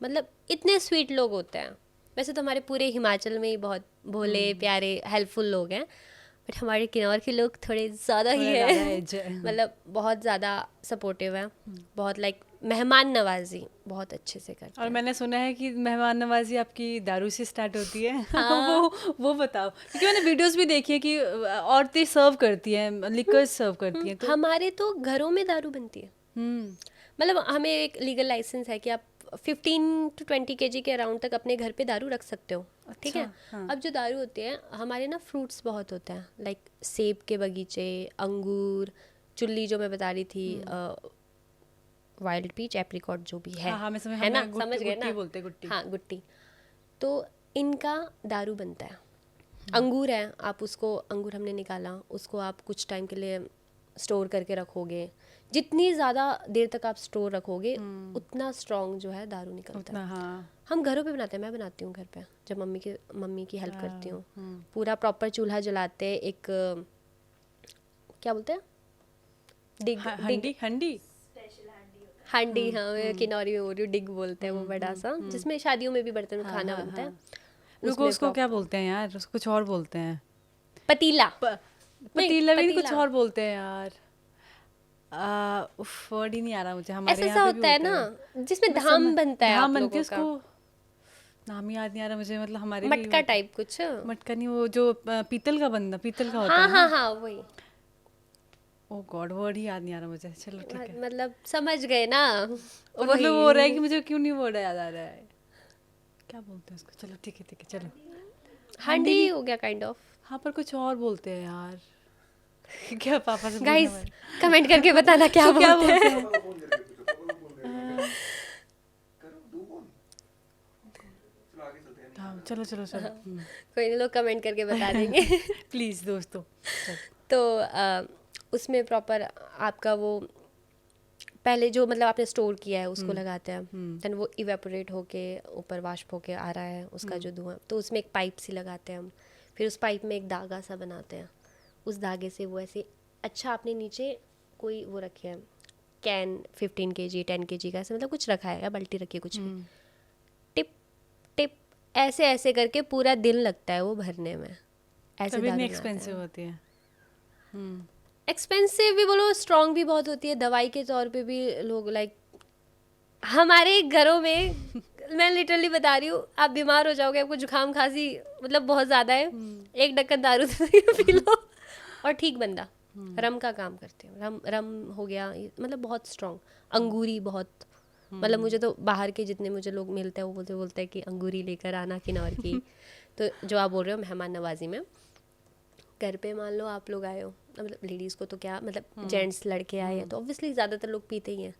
मतलब इतने स्वीट लोग होते हैं। वैसे तो हमारे पूरे हिमाचल में ही बहुत भोले प्यारे हेल्पफुल लोग हैं, बट हमारे किन्नौर के लोग थोड़े ज़्यादा ही हैं। मतलब बहुत ज़्यादा सपोर्टिव है, बहुत लाइक मेहमान नवाजी बहुत अच्छे से करते हैं। और मैंने सुना है कि मेहमान नवाजी आपकी दारू से स्टार्ट होती है। हाँ। वो बताओ, क्योंकि मैंने वीडियोस भी देखी है कि औरतें सर्व करती हैं, लिकर सर्व करती हैं। तो हमारे तो घरों में दारू बनती है। मतलब हमें एक लीगल लाइसेंस है कि आप 15 to 20 kg के अराउंड तक अपने घर पे दारू रख सकते हो। ठीक है। हाँ। अब जो दारू होते हैं हमारे ना, फ्रूट्स बहुत होते हैं, लाइक सेब के बगीचे, अंगूर, चुल्ली जो मैं बता रही थी, वाइल्ड पीच, एप्रिकॉट जो भी है, हाँ, है ना, समझ गए ना, बोलते गुट्टी। हाँ, गुट्टी। तो इनका दारू बनता है। अंगूर है, आप उसको, अंगूर हमने निकाला, उसको आप कुछ टाइम के लिए स्टोर करके रखोगे, जितनी ज़्यादा देर तक आप स्टोर रखोगे उतना स्ट्रॉन्ग जो है दारू निकलता है। हाँ। हम घरों पे बनाते हैं, मैं बनाती हूँ घर पे, जब मम्मी की हेल्प करती हूँ। पूरा प्रॉपर चूल्हा जलाते हैं, एक क्या बोलते हैं, हांडी, हाँ, किन्नौरी में बोल रही हूँ, डिग बोलते हैं वो बड़ा सा, जिसमें शादियों में भी बर्तन में खाना बनता है। रुको, उसको क्या बोलते हैं यार, उसको कुछ और बोलते हैं। पतीला। पतीला भी कुछ और बोलते हैं यार, वर्ड ही नहीं आ रहा मुझे। हमारे ऐसा होता है ना, जिसमें धाम बनता है, धाम बनती है, उसको नाम याद नहीं आ रहा मुझे। मतलब हमारे मटका टाइप कुछ, मटका नहीं, वो जो पीतल का होता हाँ, है। हाँ, हाँ, वही। ओह गॉड, वर्ड ही याद नहीं आ रहा मुझे। चलो ठीक है, मतलब समझ गए ना, मतलब वो हो रहा है कि मुझे क्यों नहीं वर्ड याद आ रहा है, क्या बोलते हैं उसको। चलो ठीक है, चलो, हांडी हो गया काइंड ऑफ। हाँ, पर कुछ और बोलते हैं यार। क्या पापा से गाइस कमेंट करके बताना क्या बोलते हैं। चलो कोई नहीं, लोग कमेंट करके बता देंगे। प्लीज दोस्तों। तो उसमें प्रॉपर आपका वो पहले जो मतलब आपने स्टोर किया है उसको लगाते हैं, देन वो इवेपोरेट होके ऊपर वाष्प होके आ रहा है उसका जो धुआं, तो उसमें एक पाइप सी लगाते हैं हम, फिर उस पाइप में एक धागा सा बनाते हैं, उस धागे से वो ऐसे, अच्छा आपने नीचे कोई वो रखे है कैन 15 kg 10 kg का, ऐसे मतलब कुछ रखा है या बाल्टी रखी है कुछ भी, टिप टिप ऐसे ऐसे करके पूरा दिन लगता है वो भरने में। ऐसे इतनी एक्सपेंसिव होती है। एक्सपेंसिव भी बोलो, स्ट्रॉन्ग भी बहुत होती है, दवाई के तौर पे भी लोग लाइक हमारे घरों में मैं लिटरली बता रही हूँ, आप बीमार हो जाओगे, आपको जुकाम खांसी मतलब बहुत ज़्यादा है, एक ढक्कन दारू पी लो और ठीक बंदा। रम का काम करते हैं, रम हो गया, मतलब बहुत स्ट्रॉन्ग। अंगूरी बहुत, मतलब मुझे तो बाहर के जितने मुझे लोग मिलते हैं वो बोलते हैं कि अंगूरी लेकर आना किन्नौर की। तो जो आप बोल रहे हो मेहमान नवाजी में, घर पे मान लो आप लोग आए हो, मतलब लेडीज़ को तो क्या, मतलब जेंट्स लड़के आए हैं तो ऑब्वियसली ज़्यादातर लोग पीते ही हैं।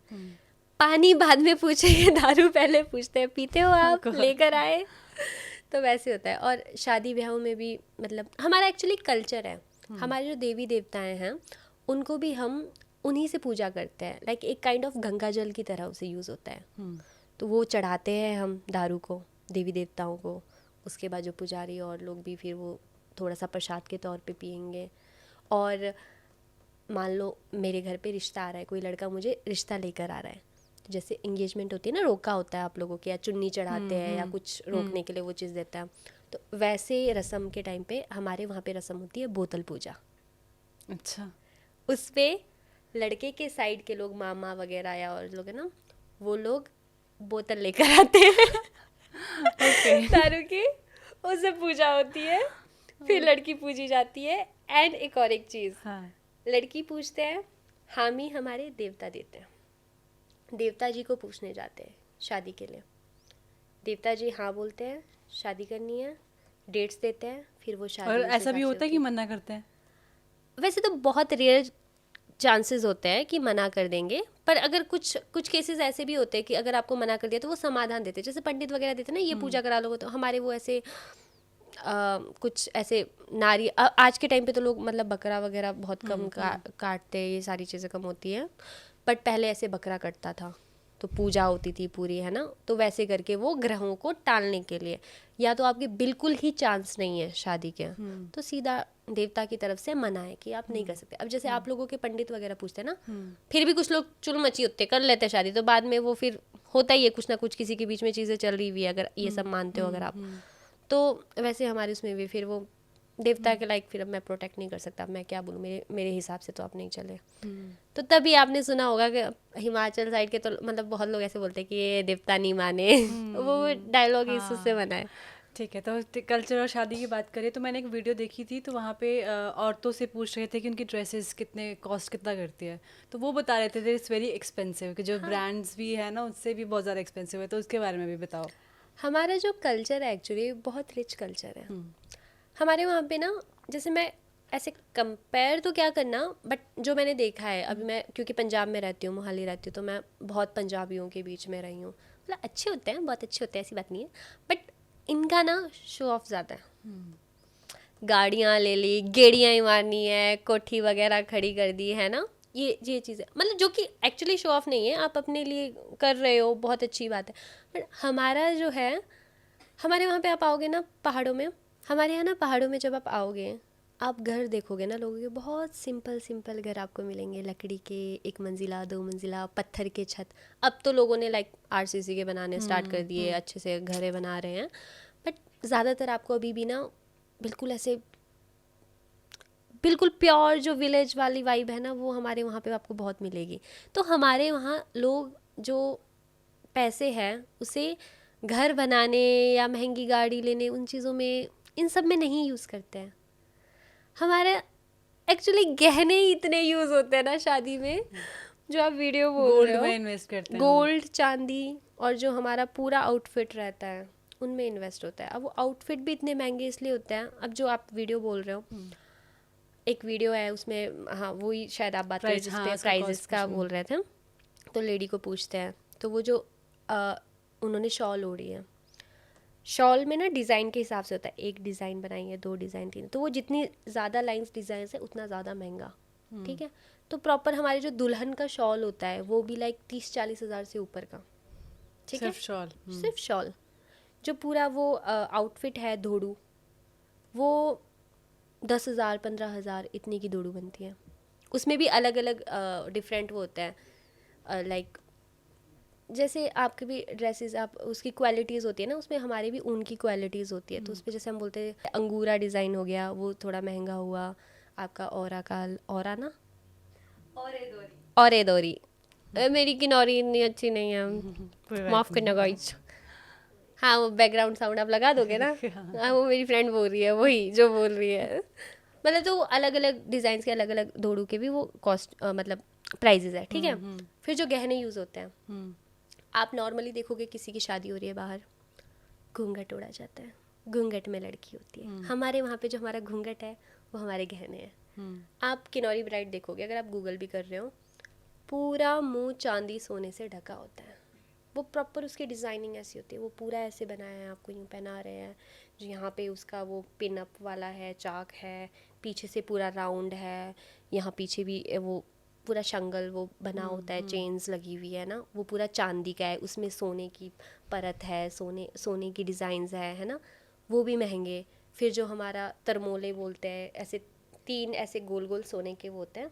पानी बाद में पूछेंगे, दारू पहले पूछते हैं, पीते हो आप, लेकर आए। तो वैसे होता है। और शादी ब्याहों में भी मतलब हमारा एक्चुअली कल्चर है हमारे जो देवी देवताएं हैं उनको भी हम उन्हीं से पूजा करते हैं, लाइक एक काइंड ऑफ गंगा जल की तरह उसे यूज़ होता है। तो वो चढ़ाते हैं हम दारू को देवी देवताओं को, उसके बाद जो पुजारी और लोग भी फिर वो थोड़ा सा प्रसाद के तौर पे पियेंगे। और मान लो मेरे घर पे रिश्ता आ रहा है, कोई लड़का मुझे रिश्ता लेकर आ रहा है, तो जैसे एंगेजमेंट होती है ना, रोका होता है आप लोगों के, या चुन्नी चढ़ाते हैं या कुछ रोकने के लिए वो चीज़ देता है, तो वैसे रस्म के टाइम पे हमारे वहाँ पे रस्म होती है बोतल पूजा। अच्छा। उस पे लड़के के साइड के लोग, मामा वगैरह या और लोग है ना, वो लोग बोतल लेकर आते हैं दारू की, उससे पूजा होती है, फिर लड़की पूजी जाती है। एंड एक और एक चीज़, लड़की पूछते हैं, हामी हमारे देवता देते हैं, देवता जी को पूछने जाते हैं शादी के लिए, देवता जी हाँ बोलते हैं, शादी करनी है, डेट्स देते हैं, फिर वो शादी। और ऐसा भी होता है कि मना करते हैं? वैसे तो बहुत रेयर चांसेस होते हैं कि मना कर देंगे, पर अगर कुछ केसेस ऐसे भी होते हैं कि अगर आपको मना कर दिया तो वो समाधान देते हैं, जैसे पंडित वगैरह देते हैं ना, ये पूजा करा लो, तो हमारे वो ऐसे कुछ ऐसे नारी आज के टाइम पे तो लोग मतलब बकरा वगैरह बहुत कम काटते हैं, ये सारी चीज़ें कम होती हैं, बट पहले ऐसे बकरा कटता था, तो पूजा होती थी पूरी, है ना, तो वैसे करके वो ग्रहों को टालने के लिए, या तो आपके बिल्कुल ही चांस नहीं है शादी के, तो सीधा देवता की तरफ से मना है कि आप नहीं कर सकते। अब जैसे आप लोगों के पंडित वगैरह पूछते हैं ना, फिर भी कुछ लोग चुल मची होते कर लेते हैं शादी, तो बाद में वो फिर होता ही है कुछ ना कुछ, किसी के बीच में चीज़ें चल रही हुई है, अगर ये सब मानते हो अगर आप, तो वैसे हमारे उसमें भी फिर वो देवता के लाइक, फिर अब मैं प्रोटेक्ट नहीं कर सकता, मैं क्या बोलूँ, मेरे हिसाब से तो आप नहीं चले। तो तभी आपने सुना होगा कि हिमाचल साइड के तो मतलब बहुत लोग ऐसे बोलते हैं कि ये देवता नहीं माने वो डायलॉग इससे बना है। ठीक है, तो कल्चर और शादी की बात करें तो मैंने एक वीडियो देखी थी, तो वहाँ पे औरतों से पूछ रहे थे कि उनकी ड्रेसेस कॉस्ट कितना करती है, तो वो बता रहे थे इट्स वेरी एक्सपेंसिव, कि जो ब्रांड्स भी है ना उससे भी बहुत ज़्यादा एक्सपेंसिव है, तो उसके बारे में भी बताओ। हमारा जो कल्चर है एक्चुअली बहुत रिच कल्चर है हमारे वहाँ पे ना, जैसे मैं ऐसे कंपेयर तो क्या करना, बट जो मैंने देखा है अभी, मैं क्योंकि पंजाब में रहती हूँ, मोहाली रहती हूँ, तो मैं बहुत पंजाबियों के बीच में रही हूँ, मतलब अच्छे होते हैं, बहुत अच्छे होते हैं, ऐसी बात नहीं है, बट इनका ना शो ऑफ ज़्यादा है। गाड़ियाँ ले ली, गेड़ियाँ ही मारनी है, कोठी वगैरह खड़ी कर दी है ना, ये चीज़ें, मतलब जो कि एक्चुअली शो ऑफ नहीं है, आप अपने लिए कर रहे हो, बहुत अच्छी बात है, बट हमारा जो है, हमारे वहाँ पे आप आओगे ना पहाड़ों में, हमारे यहाँ ना पहाड़ों में जब आप आओगे, आप घर देखोगे ना लोगों के, बहुत सिंपल सिंपल घर आपको मिलेंगे, लकड़ी के, 1 मंजिला 2 मंजिला, पत्थर के छत। अब तो लोगों ने लाइक RCC के बनाने स्टार्ट कर दिए, अच्छे से घरें बना रहे हैं, बट ज़्यादातर आपको अभी भी ना बिल्कुल ऐसे बिल्कुल प्योर जो विलेज वाली वाइब है ना, वो हमारे वहाँ पे आपको बहुत मिलेगी। तो हमारे वहाँ लोग जो पैसे हैं उसे घर बनाने या महंगी गाड़ी लेने, उन चीज़ों में, इन सब में नहीं यूज़ करते हैं। हमारे एक्चुअली गहने ही इतने यूज़ होते हैं ना शादी में, जो आप वीडियो बोल रहे हो, गोल्ड में इन्वेस्ट करते हैं, गोल्ड चांदी, और जो हमारा पूरा आउटफिट रहता है उनमें इन्वेस्ट होता है। अब वो आउटफिट भी इतने महंगे इसलिए होते हैं, अब जो आप वीडियो बोल रहे हो, एक वीडियो है उसमें, हाँ वही शायद आप बात करें जिस पे प्राइजेस का बोल रहे थे, तो लेडी को पूछते हैं, तो वो जो उन्होंने शॉल ओढ़ी है, शॉल में ना डिज़ाइन के हिसाब से होता है, 1 डिज़ाइन बनाई है, 2 डिज़ाइन, 3, तो वो जितनी ज़्यादा लाइंस डिज़ाइन है उतना ज़्यादा महंगा, ठीक है। तो प्रॉपर हमारे जो दुल्हन का शॉल होता है वो भी लाइक 30-40 हज़ार से ऊपर का, ठीक है, सिर्फ शॉल। जो पूरा वो आउटफिट है धोड़ू, वो 10,000 15,000 इतनी की धोड़ू बनती है। उसमें भी अलग अलग डिफरेंट वो होता है, लाइक जैसे आपके भी ड्रेसेस, आप उसकी क्वालिटीज़ होती है ना, उसमें हमारे भी ऊन की क्वालिटीज़ होती है, तो उस पर जैसे हम बोलते हैं अंगूरा डिज़ाइन हो गया, वो थोड़ा महंगा हुआ आपका। औरा ना, और दोरी मेरी किनौरी इतनी अच्छी नहीं है, माफ़ करना गाइस। हाँ वो बैकग्राउंड साउंड आप लगा दोगे ना, हाँ वो मेरी फ्रेंड बोल रही है, वही जो बोल रही है, मतलब तो अलग अलग डिज़ाइन के अलग अलग धोड़ू के भी वो कॉस्ट मतलब प्राइजेज है, ठीक है। फिर जो गहने यूज़ होते हैं, आप नॉर्मली देखोगे किसी की शादी हो रही है बाहर, घूंघट उड़ा जाता है, घूंघट में लड़की होती है। हमारे वहाँ पे जो हमारा घूंघट है वो हमारे गहने हैं। आप किनौरी ब्राइड देखोगे, अगर आप गूगल भी कर रहे हो, पूरा मुंह चांदी सोने से ढका होता है, वो प्रॉपर उसकी डिज़ाइनिंग ऐसी होती है, वो पूरा ऐसे बनाया है, आपको यूँ पहना रहे हैं, जो यहाँ पे उसका वो पिन अप वाला है, चाक है, पीछे से पूरा राउंड है, यहाँ पीछे भी वो पूरा शंगल वो बना होता है, चेन्स लगी हुई है ना, वो पूरा चांदी का है, उसमें सोने की परत है, सोने की डिज़ाइंस है ना, वो भी महंगे। फिर जो हमारा तरमोले बोलते हैं, ऐसे 3 ऐसे गोल गोल सोने के वो होते हैं,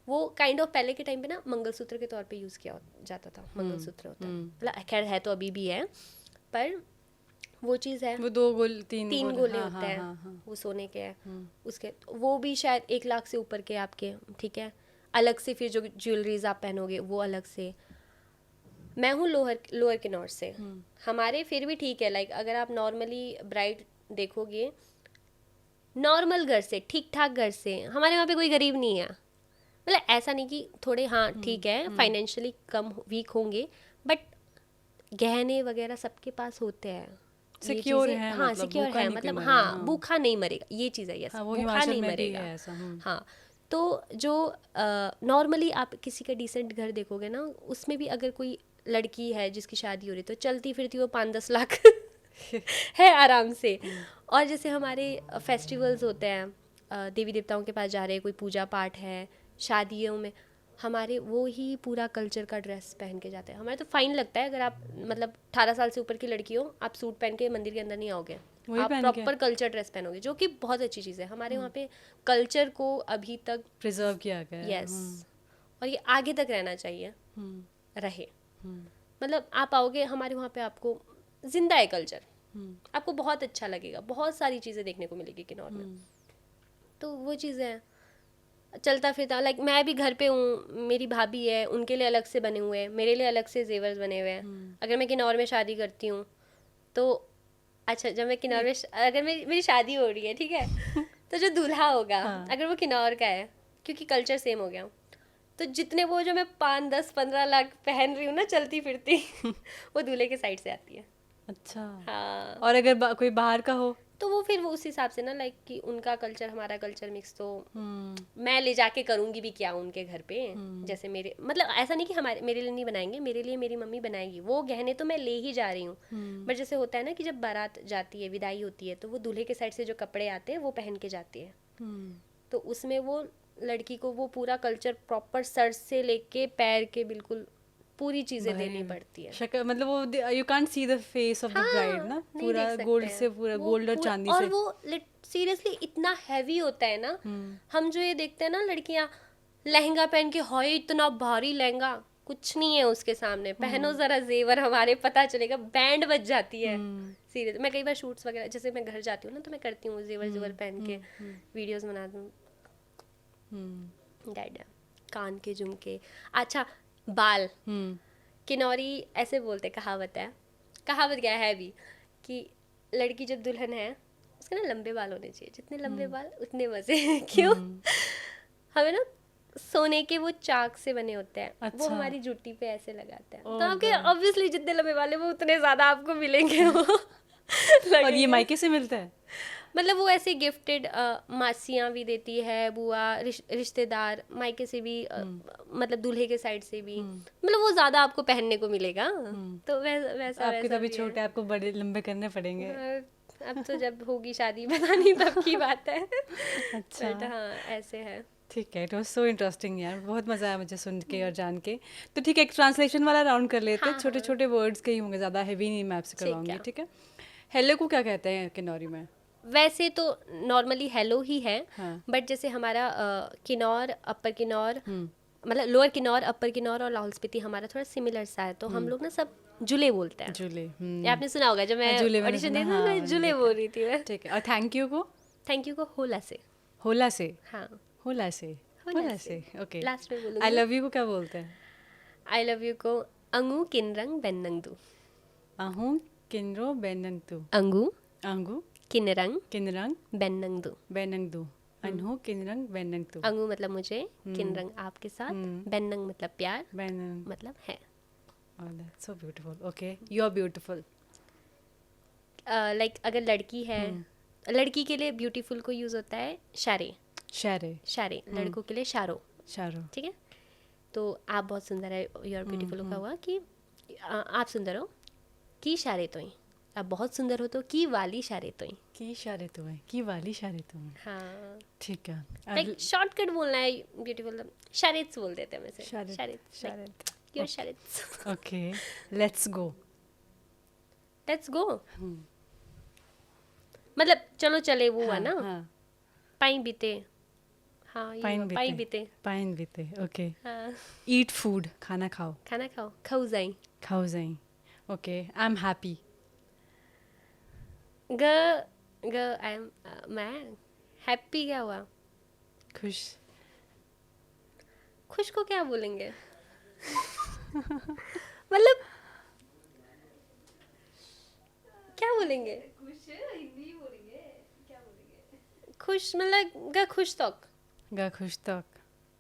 वो काइंड ऑफ पहले के टाइम पे ना मंगलसूत्र के तौर पे यूज़ किया जाता था, मंगलसूत्र होता है, मतलब खैर है तो अभी भी है, पर वो चीज़ है, वो 2 गोल 3 गोले होते हैं, वो सोने के हैं, उसके वो भी शायद 1 लाख से ऊपर के आपके, ठीक है। अलग से फिर जो ज्वेलरीज आप पहनोगे वो अलग से। मैं हूँ लोअर किन्नौर से, हमारे फिर भी ठीक है, लाइक अगर आप नॉर्मली ब्राइड देखोगे नॉर्मल घर से, ठीक ठाक घर से, हमारे वहाँ पे कोई गरीब नहीं है, मतलब ऐसा नहीं कि थोड़े हाँ ठीक है फाइनेंशियली कम वीक होंगे, बट गहने वगैरह सबके पास होते हैं, सिक्योर है, हाँ सिक्योर है, मतलब हाँ भूखा नहीं मरेगा, ये चीज़ है, यस भूखा नहीं मरेगा। हाँ, तो जो नॉर्मली आप किसी का डिसेंट घर देखोगे ना, उसमें भी अगर कोई लड़की है जिसकी शादी हो रही, तो चलती फिरती वो 5-10 लाख है आराम से। और जैसे हमारे फेस्टिवल्स होते हैं, देवी देवताओं के पास जा रहे हैं, कोई पूजा पाठ है, शादियों में हमारे वो ही पूरा कल्चर का ड्रेस पहन के जाते हैं। हमारे तो फाइन लगता है अगर आप मतलब 18 साल से ऊपर की लड़की हो, आप सूट पहन के मंदिर के अंदर नहीं आओगे, आप प्रॉपर कल्चर ड्रेस पहनोगे, जो कि बहुत अच्छी चीज़ है। हमारे वहाँ पे कल्चर को अभी तक प्रिजर्व किया गया है। यस, और ये आगे तक रहना चाहिए, रहे। मतलब आप आओगे हमारे वहाँ पे, आपको जिंदा है कल्चर, आपको बहुत अच्छा लगेगा, बहुत सारी चीज़ें देखने को मिलेगी किन्नौर में। तो वो चीज़ें हैं, चलता फिरता, लाइक मैं भी घर पे हूँ, मेरी भाभी है, उनके लिए अलग से बने हुए हैं, मेरे लिए अलग से जेवर्स बने हुए हैं। अगर मैं किन्नौर में शादी करती हूँ तो अच्छा, जब मैं किन्नौर में अगर मेरी शादी हो रही है, ठीक है, तो जो दूल्हा होगा अगर वो किन्नौर का है, क्योंकि कल्चर सेम हो गया, तो जितने वो जो मैं 5-10-15 लाख पहन रही हूँ ना चलती फिरती वो दूल्हे के साइड से आती है। अच्छा, हाँ। और अगर कोई बाहर का हो तो वो फिर वो उस हिसाब से ना, लाइक कि उनका कल्चर हमारा कल्चर मिक्स, तो मैं ले जाके करूँगी भी क्या उनके घर पे। जैसे मेरे मतलब ऐसा नहीं कि मेरे लिए नहीं बनाएंगे, मेरे लिए मेरी मम्मी बनाएगी, वो गहने तो मैं ले ही जा रही हूँ। बट जैसे होता है ना कि जब बारात जाती है, विदाई होती है, तो वो दूल्हे के साइड से जो कपड़े आते हैं वो पहन के जाती है, तो उसमें वो लड़की को वो पूरा कल्चर प्रॉपर सर से लेके पैर के बिल्कुल पूरी चीजें देनी पड़ती है। शक्ल मतलब वो you can't see the face of the bride ना, पूरा गोल्ड से, पूरा गोल्ड और चांदी से, और वो सीरियसली इतना हैवी होता है ना। हम जो ये देखते हैं ना लड़कियां लहंगा पहन के, हाय इतना भारी लहंगा, कुछ नहीं है उसके सामने, पहनो जरा जेवर हमारे, पता चलेगा, बैंड बज जाती है। सीरियस, मैं कई बार शूट्स वगैरह जैसे मैं घर जाती हूँ ना, तो मैं करती हूँ जेवर पहन के वीडियोस बना दूँ। डैड कान के झुमके, अच्छा बाल, किन्नौरी ऐसे बोलते, कहावत है, कहावत क्या है भी, कि लड़की जब दुल्हन है उसके ना लंबे बाल होने चाहिए, जितने लंबे बाल उतने मजे। क्यों? हमें ना सोने के वो चाक से बने होते हैं। अच्छा। वो हमारी जूती पे ऐसे लगाते हैं, तो आपके ऑब्वियसली जितने लंबे बाल है वो उतने ज्यादा आपको मिलेंगे वो और ये मायके से मिलता है, मतलब वो ऐसे गिफ्टेड मासियाँ भी देती है, बुआ, रिश्तेदार मायके से भी, मतलब दूल्हे के साइड से भी, मतलब वो ज्यादा आपको पहनने को मिलेगा। तो वैसा आपके तभी छोटे, आपको बड़े लंबे करने पड़ेंगे। अब तो जब होगी शादी पता नहीं तब की बात है। अच्छा, हाँ ऐसे है। ठीक है, इट वाज सो इंटरेस्टिंग यार, बहुत मजा आया मुझे सुन के और जान के। तो ठीक है, एक ट्रांसलेशन वाला राउंड कर लेते हैं। छोटे छोटे वर्ड्स के ही होंगे, ज़्यादा हैवी नहीं मैं आपसे करवाऊंगी, ठीक है। हेलो को क्या कहते हैं किन्नौरी में? वैसे तो नॉर्मली हेलो ही है, बट जैसे हमारा किन्नौर, अपर किन्नौर, मतलब लोअर किन्नौर, अपर किन्नौर और लाहौल स्पीति हमारा थोड़ा सिमिलर सा है, तो हम लोग ना सब जुले बोलते हैं। जुले, आपने सुना होगा, जब मैं ऑडिशन दी थी मैं जुले बोल रही थी मैं। ठीक है, और थैंक यू को? थैंक यू को होला से। होला से? हाँ, होला से, होला से, ओके। लास्ट में बोलूंगी। आई लव यू को क्या बोलते हैं? आई लव यू को अंगू किनरंग बेन्नंगदू। अहू किनरो बेन्नंगदू। अंगू अंगू किनरंग किनरंग बेन्नंगदू। बेन्नंगदू, अनहु किनरंग बेन्नंगदू। अंगू मतलब मुझे, किनरंग आपके साथ, बेन्नंग मतलब प्यार, बेन्नंग मतलब है। Oh, that's so beautiful. Okay, you're beautiful. Like अगर लड़की है, लड़की के लिए ब्यूटीफुल को यूज होता है शारे। शारे, शारे, लड़कों के लिए शारो। शारो, ठीक है, तो आप बहुत सुंदर है, यू आर ब्यूटीफुल का हुआ कि आप सुंदर हो की शारे तोई, आप बहुत सुंदर हो तो की वाली शारे तोई। की शारे तो है, की वाली शारे तो है। हाँ, ठीक है। लाइक शॉर्टकट बोलना है ब्यूटीफुल, शारेट्स बोल देते हैं वैसे। शारेट, शारेट्स, शारेट। योर शारेट्स। Okay, let's go. Let's go, मतलब चलो चले वो है ना, हाँ, पाई बीते। हाँ, ये पाइन हुआ, पाई बीते, बीते। पाइन बीते। ओके, हाँ, ईट फूड, खाना खाओ, खाना खाओ, खाऊ जाई। खाओ जाई। ओके, आई एम हैप्पी, ग ग आई एम, मैं हैप्पी क्या हुआ? खुश। खुश को क्या बोलेंगे? मतलब क्या बोलेंगे? खुश मतलब ग खुश तक। गा खुश तक।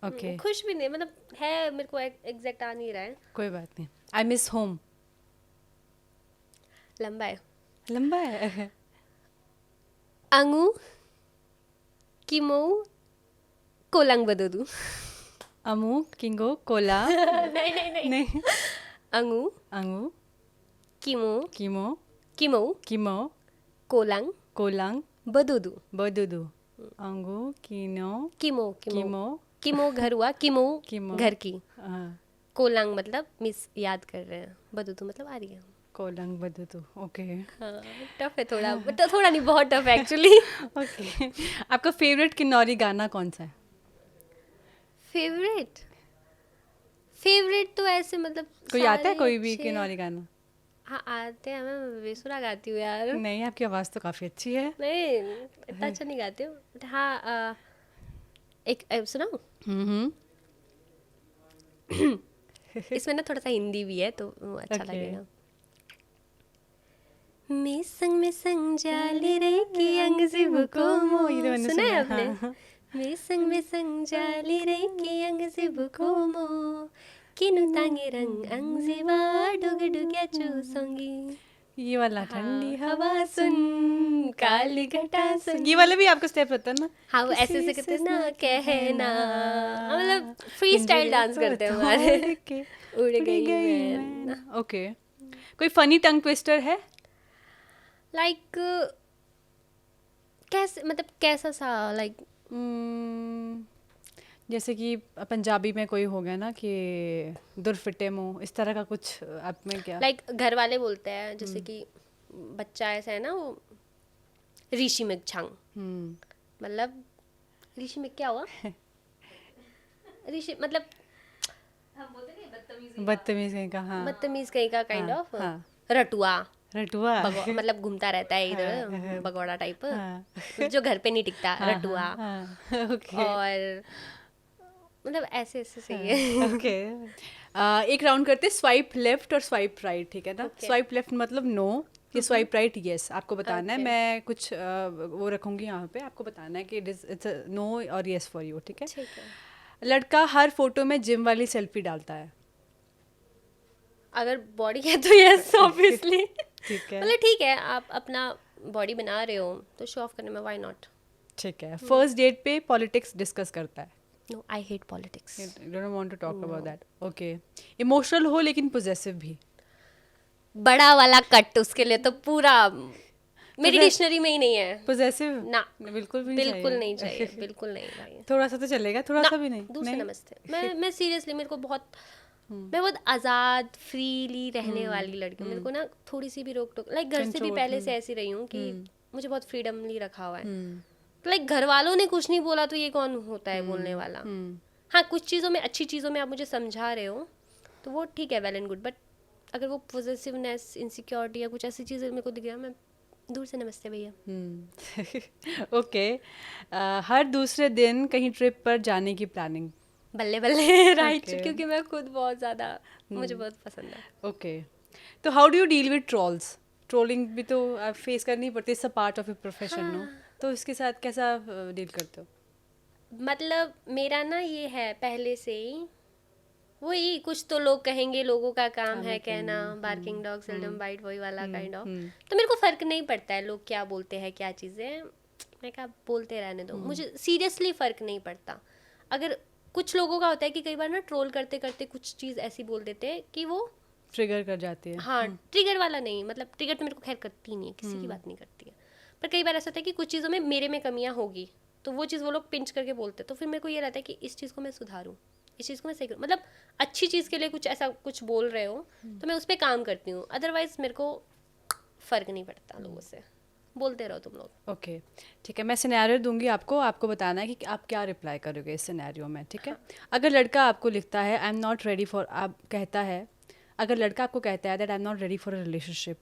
ओके, खुश भी नहीं, मतलब है, मेरे को एग्जैक्ट आ नहीं रहा है। कोई बात नहीं। आई मिस होम, लंबा है। लंबा है। अंगू किमो कोलंग बदोदू। अमू, किंगो, कोला। नहीं नहीं नहीं, नहीं, अंगू अंगू, किमो किमो, किमो किमो, कोलंग कोलांग, बदोदू। बदुदु। अंगू, किनो, किमो किमो किमो, किमो घर हुआ, किमो किमो, घर की, हाँ, कोलंग मतलब मिस याद कर रहे हैं, बदोदू मतलब आ रही है। कोलंग बदुदु। ओके, हाँ, टफ है थोड़ा, बट थोड़ा नहीं, बहुत टफ है एक्चुअली। ओके। आपका फेवरेट किन्नौरी गाना कौन सा है? फेवरेट फेवरेट तो ऐसे मतलब कोई आता है सारे कोई भी अच्छे- किन्नौरी गाना? हाँ आते हैं, मैं बेसुरा गाती हूँ यार। नहीं, आपकी आवाज़ तो काफ़ी अच्छी है। नहीं, इतना अच्छा नहीं गाती हूँ, बट हाँ एक सुनाऊँ? हम्म। इसमें ना थोड़ा सा हिंदी भी है तो वो अच्छा Okay. लगेगा। में संग जाली रे की अंग जिबको मो, ये तो मैंने सुना है सुना, आपने? हाँ। में संग जाली रे की अंग जिबको मो, किनु तांगे रंग अंग जिबा डुग डुग्या चूसोंगी। ये वाला हाँ, ठंडी हवा हवा सुन, सुन, काली घटा सुन। ये वाला भी आपका स्टेप होता है ना? हाँ, वो ऐसे किसी ऐसे करते से ना ना कहना, मतलब फ्री स्टाइल पिंजरे डांस को करते हैं हमारे। तोड़ के उड़ उड़ गई गई मैं। मैं। ओके, कोई फनी टंग ट्विस्टर है? लाइक कैसे, मतलब कैसा सा, लाइक जैसे कि पंजाबी में कोई हो गया ना कि दुरफिटे मुंह, इस तरह का कुछ आप में क्या? लाइक घर वाले बोलते हैं, जैसे कि बच्चा ऐसा है ना, वो ऋषि में छंग, मतलब ऋषि में क्या हुआ? ऋषि मतलब हम बोलते नहीं बदतमीज कहीं का, हाँ। बदतमीज कहीं का, काइंड हाँ, ऑफ हाँ। रटुआ, रटुआ। मतलब घूमता रहता है इधर, हाँ, भगौड़ा टाइप, हाँ। जो घर पे नहीं टिकता, हाँ, रटुआ। हाँ, ओके। और मतलब ऐसे ऐसे सही है। ओके, एक राउंड करते, स्वाइप लेफ्ट और स्वाइप राइट, ठीक है ना? Okay. स्वाइप लेफ्ट मतलब नो, ये स्वाइप राइट यस। आपको बताना है, Okay. मैं कुछ वो रखूंगी यहाँ पे, आपको बताना है कि इट्स नो और यस फॉर यू, ठीक है? ठीक है, लड़का हर फोटो में जिम वाली सेल्फी डालता है। अगर बॉडी है तो यस ऑब्वियसली। ठीक है, मतलब ठीक है, आप अपना बॉडी बना रहे हो तो शो ऑफ करने में व्हाई नॉट। ठीक है। फर्स्ट डेट पे पॉलिटिक्स डिस्कस करता है। No, I hate politics. You don't want to talk about that. Okay, emotional हो लेकिन पोजेसिव भी। बड़ा वाला कट, उसके लिए तो पूरा मेरी डिक्शनरी में ही नहीं है। पोजेसिव ना, बिल्कुल भी बिल्कुल नहीं चाहिए, बिल्कुल नहीं भाई। थोड़ा सा तो चलेगा, थोड़ा सा भी नहीं? दूर से नहीं? नमस्ते। मैं सीरियसली, मेरे को बहुत, मैं बहुत आज़ाद फ्रीली रहने वाली लड़की हूँ। मेरे को ना थोड़ी सी भी रोक टोक, लाइक घर से भी पहले से ऐसी रही हूँ कि मुझे बहुत फ्रीडमली रखा हुआ है। तो लाइक घर वालों ने कुछ नहीं बोला तो ये कौन होता है बोलने वाला? हाँ, कुछ चीज़ों में, अच्छी चीज़ों में आप मुझे समझा रहे हो तो वो ठीक है, वेल एंड गुड, बट अगर वो पॉजिटिवनेस, इनसिक्योरिटी या कुछ ऐसी चीज़ें मेरे को दिख गया, मैं दूर से नमस्ते भैया। ओके, हर दूसरे दिन कहीं ट्रिप पर जाने की प्लानिंग। बल्ले बल्ले राइट, Okay. क्योंकि मैं खुद बहुत ज़्यादा, मुझे बहुत पसंद है। ओके, तो how do you deal with trolls? Trolling भी तो फेस करनी पड़ती है, सब part of a profession, no? तो इसके साथ कैसा डील करते हो? मतलब मेरा ना ये है पहले से ही, वही कुछ तो लोग कहेंगे, लोगों का काम है कहना, बार्किंग डॉग सेल्डम बाइट, वही वाला काइंड ऑफ। तो मेरे को फर्क नहीं पड़ता है लोग क्या बोलते हैं, क्या चीज़ें, मैं क्या बोलते रहने दो, मुझे सीरियसली फर्क नहीं पड़ता। अगर कुछ लोगों का होता है कि कई बार ना ट्रोल करते करते कुछ चीज़ ऐसी बोल देते हैं कि वो ट्रिगर कर जाती है। हाँ, ट्रिगर वाला नहीं, मतलब ट्रिगर तो मेरे को खैर करती नहीं है, किसी की बात नहीं करती है, पर कई बार ऐसा होता है कि कुछ चीज़ों में मेरे में कमियां होगी, तो वो चीज़ वो लोग पिंच करके बोलते हैं, तो फिर मेरे को ये रहता है कि इस चीज़ को मैं सुधारूँ, इस चीज़ को मैं सही करूँ, मतलब अच्छी चीज़ के लिए कुछ ऐसा कुछ बोल रहे हो तो मैं उस पर काम करती हूँ, अदरवाइज मेरे को फ़र्क नहीं पड़ता लोगों से, बोलते रहो तुम लोग। ओके ठीक है, मैं सिनेरियो दूंगी आपको, आपको बताना है कि आप क्या रिप्लाई करोगे इस सिनेरियो में, ठीक है? हाँ. अगर लड़का आपको लिखता है I am not ready for, आप कहता है, अगर लड़का आपको कहता है that I am not ready for a relationship,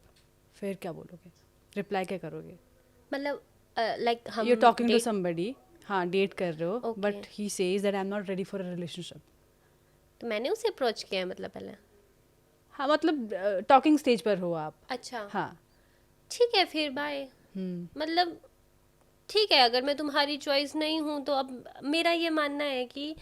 फिर क्या बोलोगे, रिप्लाई क्या करोगे? मतलब लाइक हम यू टॉकिंग टू समबडी, हाँ डेट कर रहे हो, Okay. But he says that I am not ready for a relationship. तो मैंने उसे अप्रोच किया है मतलब पहले। हाँ मतलब टॉकिंग स्टेज पर हो आप। अच्छा, हाँ ठीक है फिर बाय, मतलब ठीक है, अगर मैं तुम्हारी चॉइस नहीं हूँ तो अब मेरा ये मानना है कि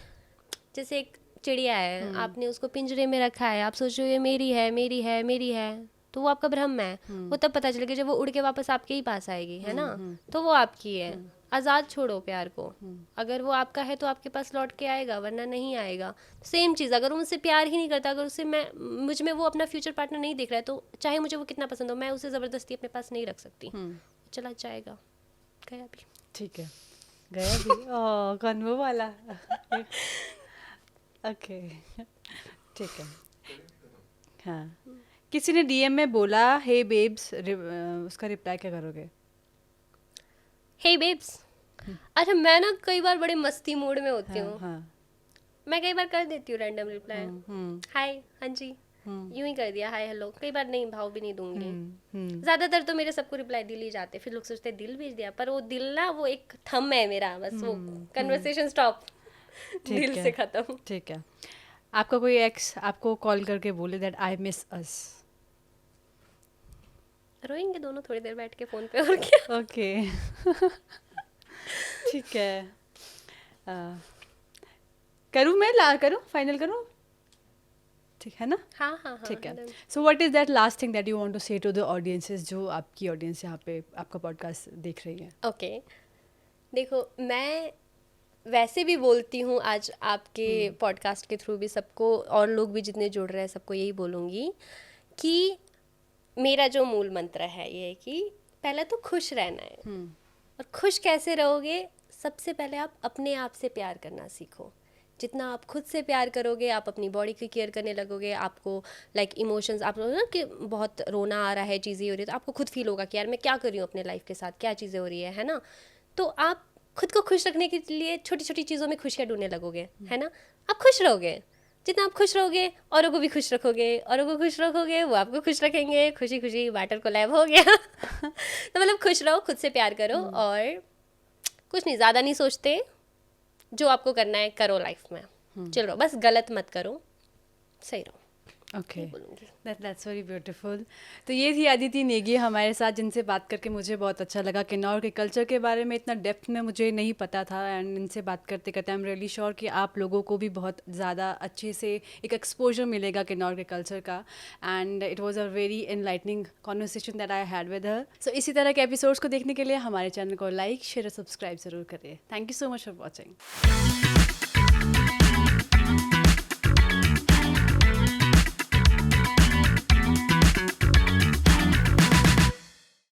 जैसे एक चिड़िया है, आपने उसको पिंजरे में रखा है, आप सोचो ये मेरी है मेरी है मेरी है, तो वो आपका भ्रम है, वो तब पता चलेगा जब वो उड़ के वापस आपके ही पास आएगी, है ना? तो वो आपकी है, आज़ाद छोड़ो प्यार को, अगर वो आपका है तो आपके पास लौट के आएगा, वरना नहीं आएगा। सेम चीज़, अगर वो मुझसे प्यार ही नहीं करता, अगर उससे मुझ में वो अपना फ्यूचर पार्टनर नहीं देख रहा है, तो चाहे मुझे वो कितना पसंद हो, मैं उसे ज़बरदस्ती अपने पास नहीं रख सकती, चला जाएगा, गया भी। ठीक है, गया भी। ओह कन्वो वाला। ओके ठीक है। हाँ, किसी ने डीएम में बोला हे बेब्स, उसका रिप्लाई क्या करोगे? हे बेब्स, अच्छा मैं ना कई बार बड़े मस्ती मूड में होती हूँ, हाँ, मैं कई बार कर देती हूँ रैंडम रिप्लाई, हाय, हाँ जी, यूं ही कर दिया, हाय हेलो, कई बार नहीं, भाव भी नहीं दूंगी। ज्यादातर तो मेरे सबको रिप्लाई दिल ही जाते, फिर लोग सोचते हैं दिल भेज दिया, पर वो दिल ना वो एक थंब है मेरा, बस वो कन्वर्सेशन स्टॉप, दिल से खत्म। ठीक है, आपका कोई एक्स आपको कॉल करके बोले दैट आई मिस अस, रोएंगे दोनों थोड़ी देर बैठ के फोन पे, और क्या। ओके ठीक है, करूँ मैं, करूँ फाइनल करूँ, ठीक है ना? हाँ हाँ हाँ, ठीक है। So what is that last thing that you want to say to the audiences, जो आपकी ऑडियंस यहाँ पे आपका पॉडकास्ट देख रही है? ओके, देखो मैं वैसे भी बोलती हूँ, आज आपके पॉडकास्ट के थ्रू भी सबको, और लोग भी जितने जुड़ रहे हैं सबको यही बोलूँगी कि मेरा जो मूल मंत्र है ये है कि पहले तो खुश रहना है, और खुश कैसे रहोगे, सबसे पहले आप अपने आप से प्यार करना सीखो। जितना आप खुद से प्यार करोगे, आप अपनी बॉडी की केयर करने लगोगे, आपको लाइक इमोशंस, आप ना कि बहुत रोना आ रहा है, चीज़ें हो रही है, तो आपको खुद फील होगा कि यार मैं क्या कर रही हूँ अपने लाइफ के साथ, क्या चीज़ें हो रही है ना? तो आप खुद को खुश रखने के लिए छोटी छोटी चीज़ों में खुशियाँ ढूंढने लगोगे, है ना? आप खुश रहोगे, जितना आप खुश रहोगे औरों को भी खुश रखोगे, औरों को खुश रखोगे वो आपको खुश रखेंगे, खुशी खुशी वाटर को लैब हो गया। तो मतलब खुश रहो, खुद से प्यार करो, और कुछ नहीं, ज़्यादा नहीं सोचते, जो आपको करना है करो लाइफ में, चलो बस गलत मत करो, सही रहो। Okay, that's very beautiful. तो ये थी अदिति नेगी हमारे साथ, जिनसे बात करके मुझे बहुत अच्छा लगा। किन्नौर के कल्चर के बारे में इतना डेप्थ में मुझे नहीं पता था, एंड इनसे बात करते करते आई एम रियली श्योर कि आप लोगों को भी बहुत ज़्यादा अच्छे से एक एक्सपोजर मिलेगा किन्नौर के कल्चर का, and it was a very enlightening conversation that I had with her. So इसी तरह के एपिसोड्स को देखने के लिए हमारे चैनल को लाइक शेयर और सब्सक्राइब ज़रूर करें। Thank you so much for watching.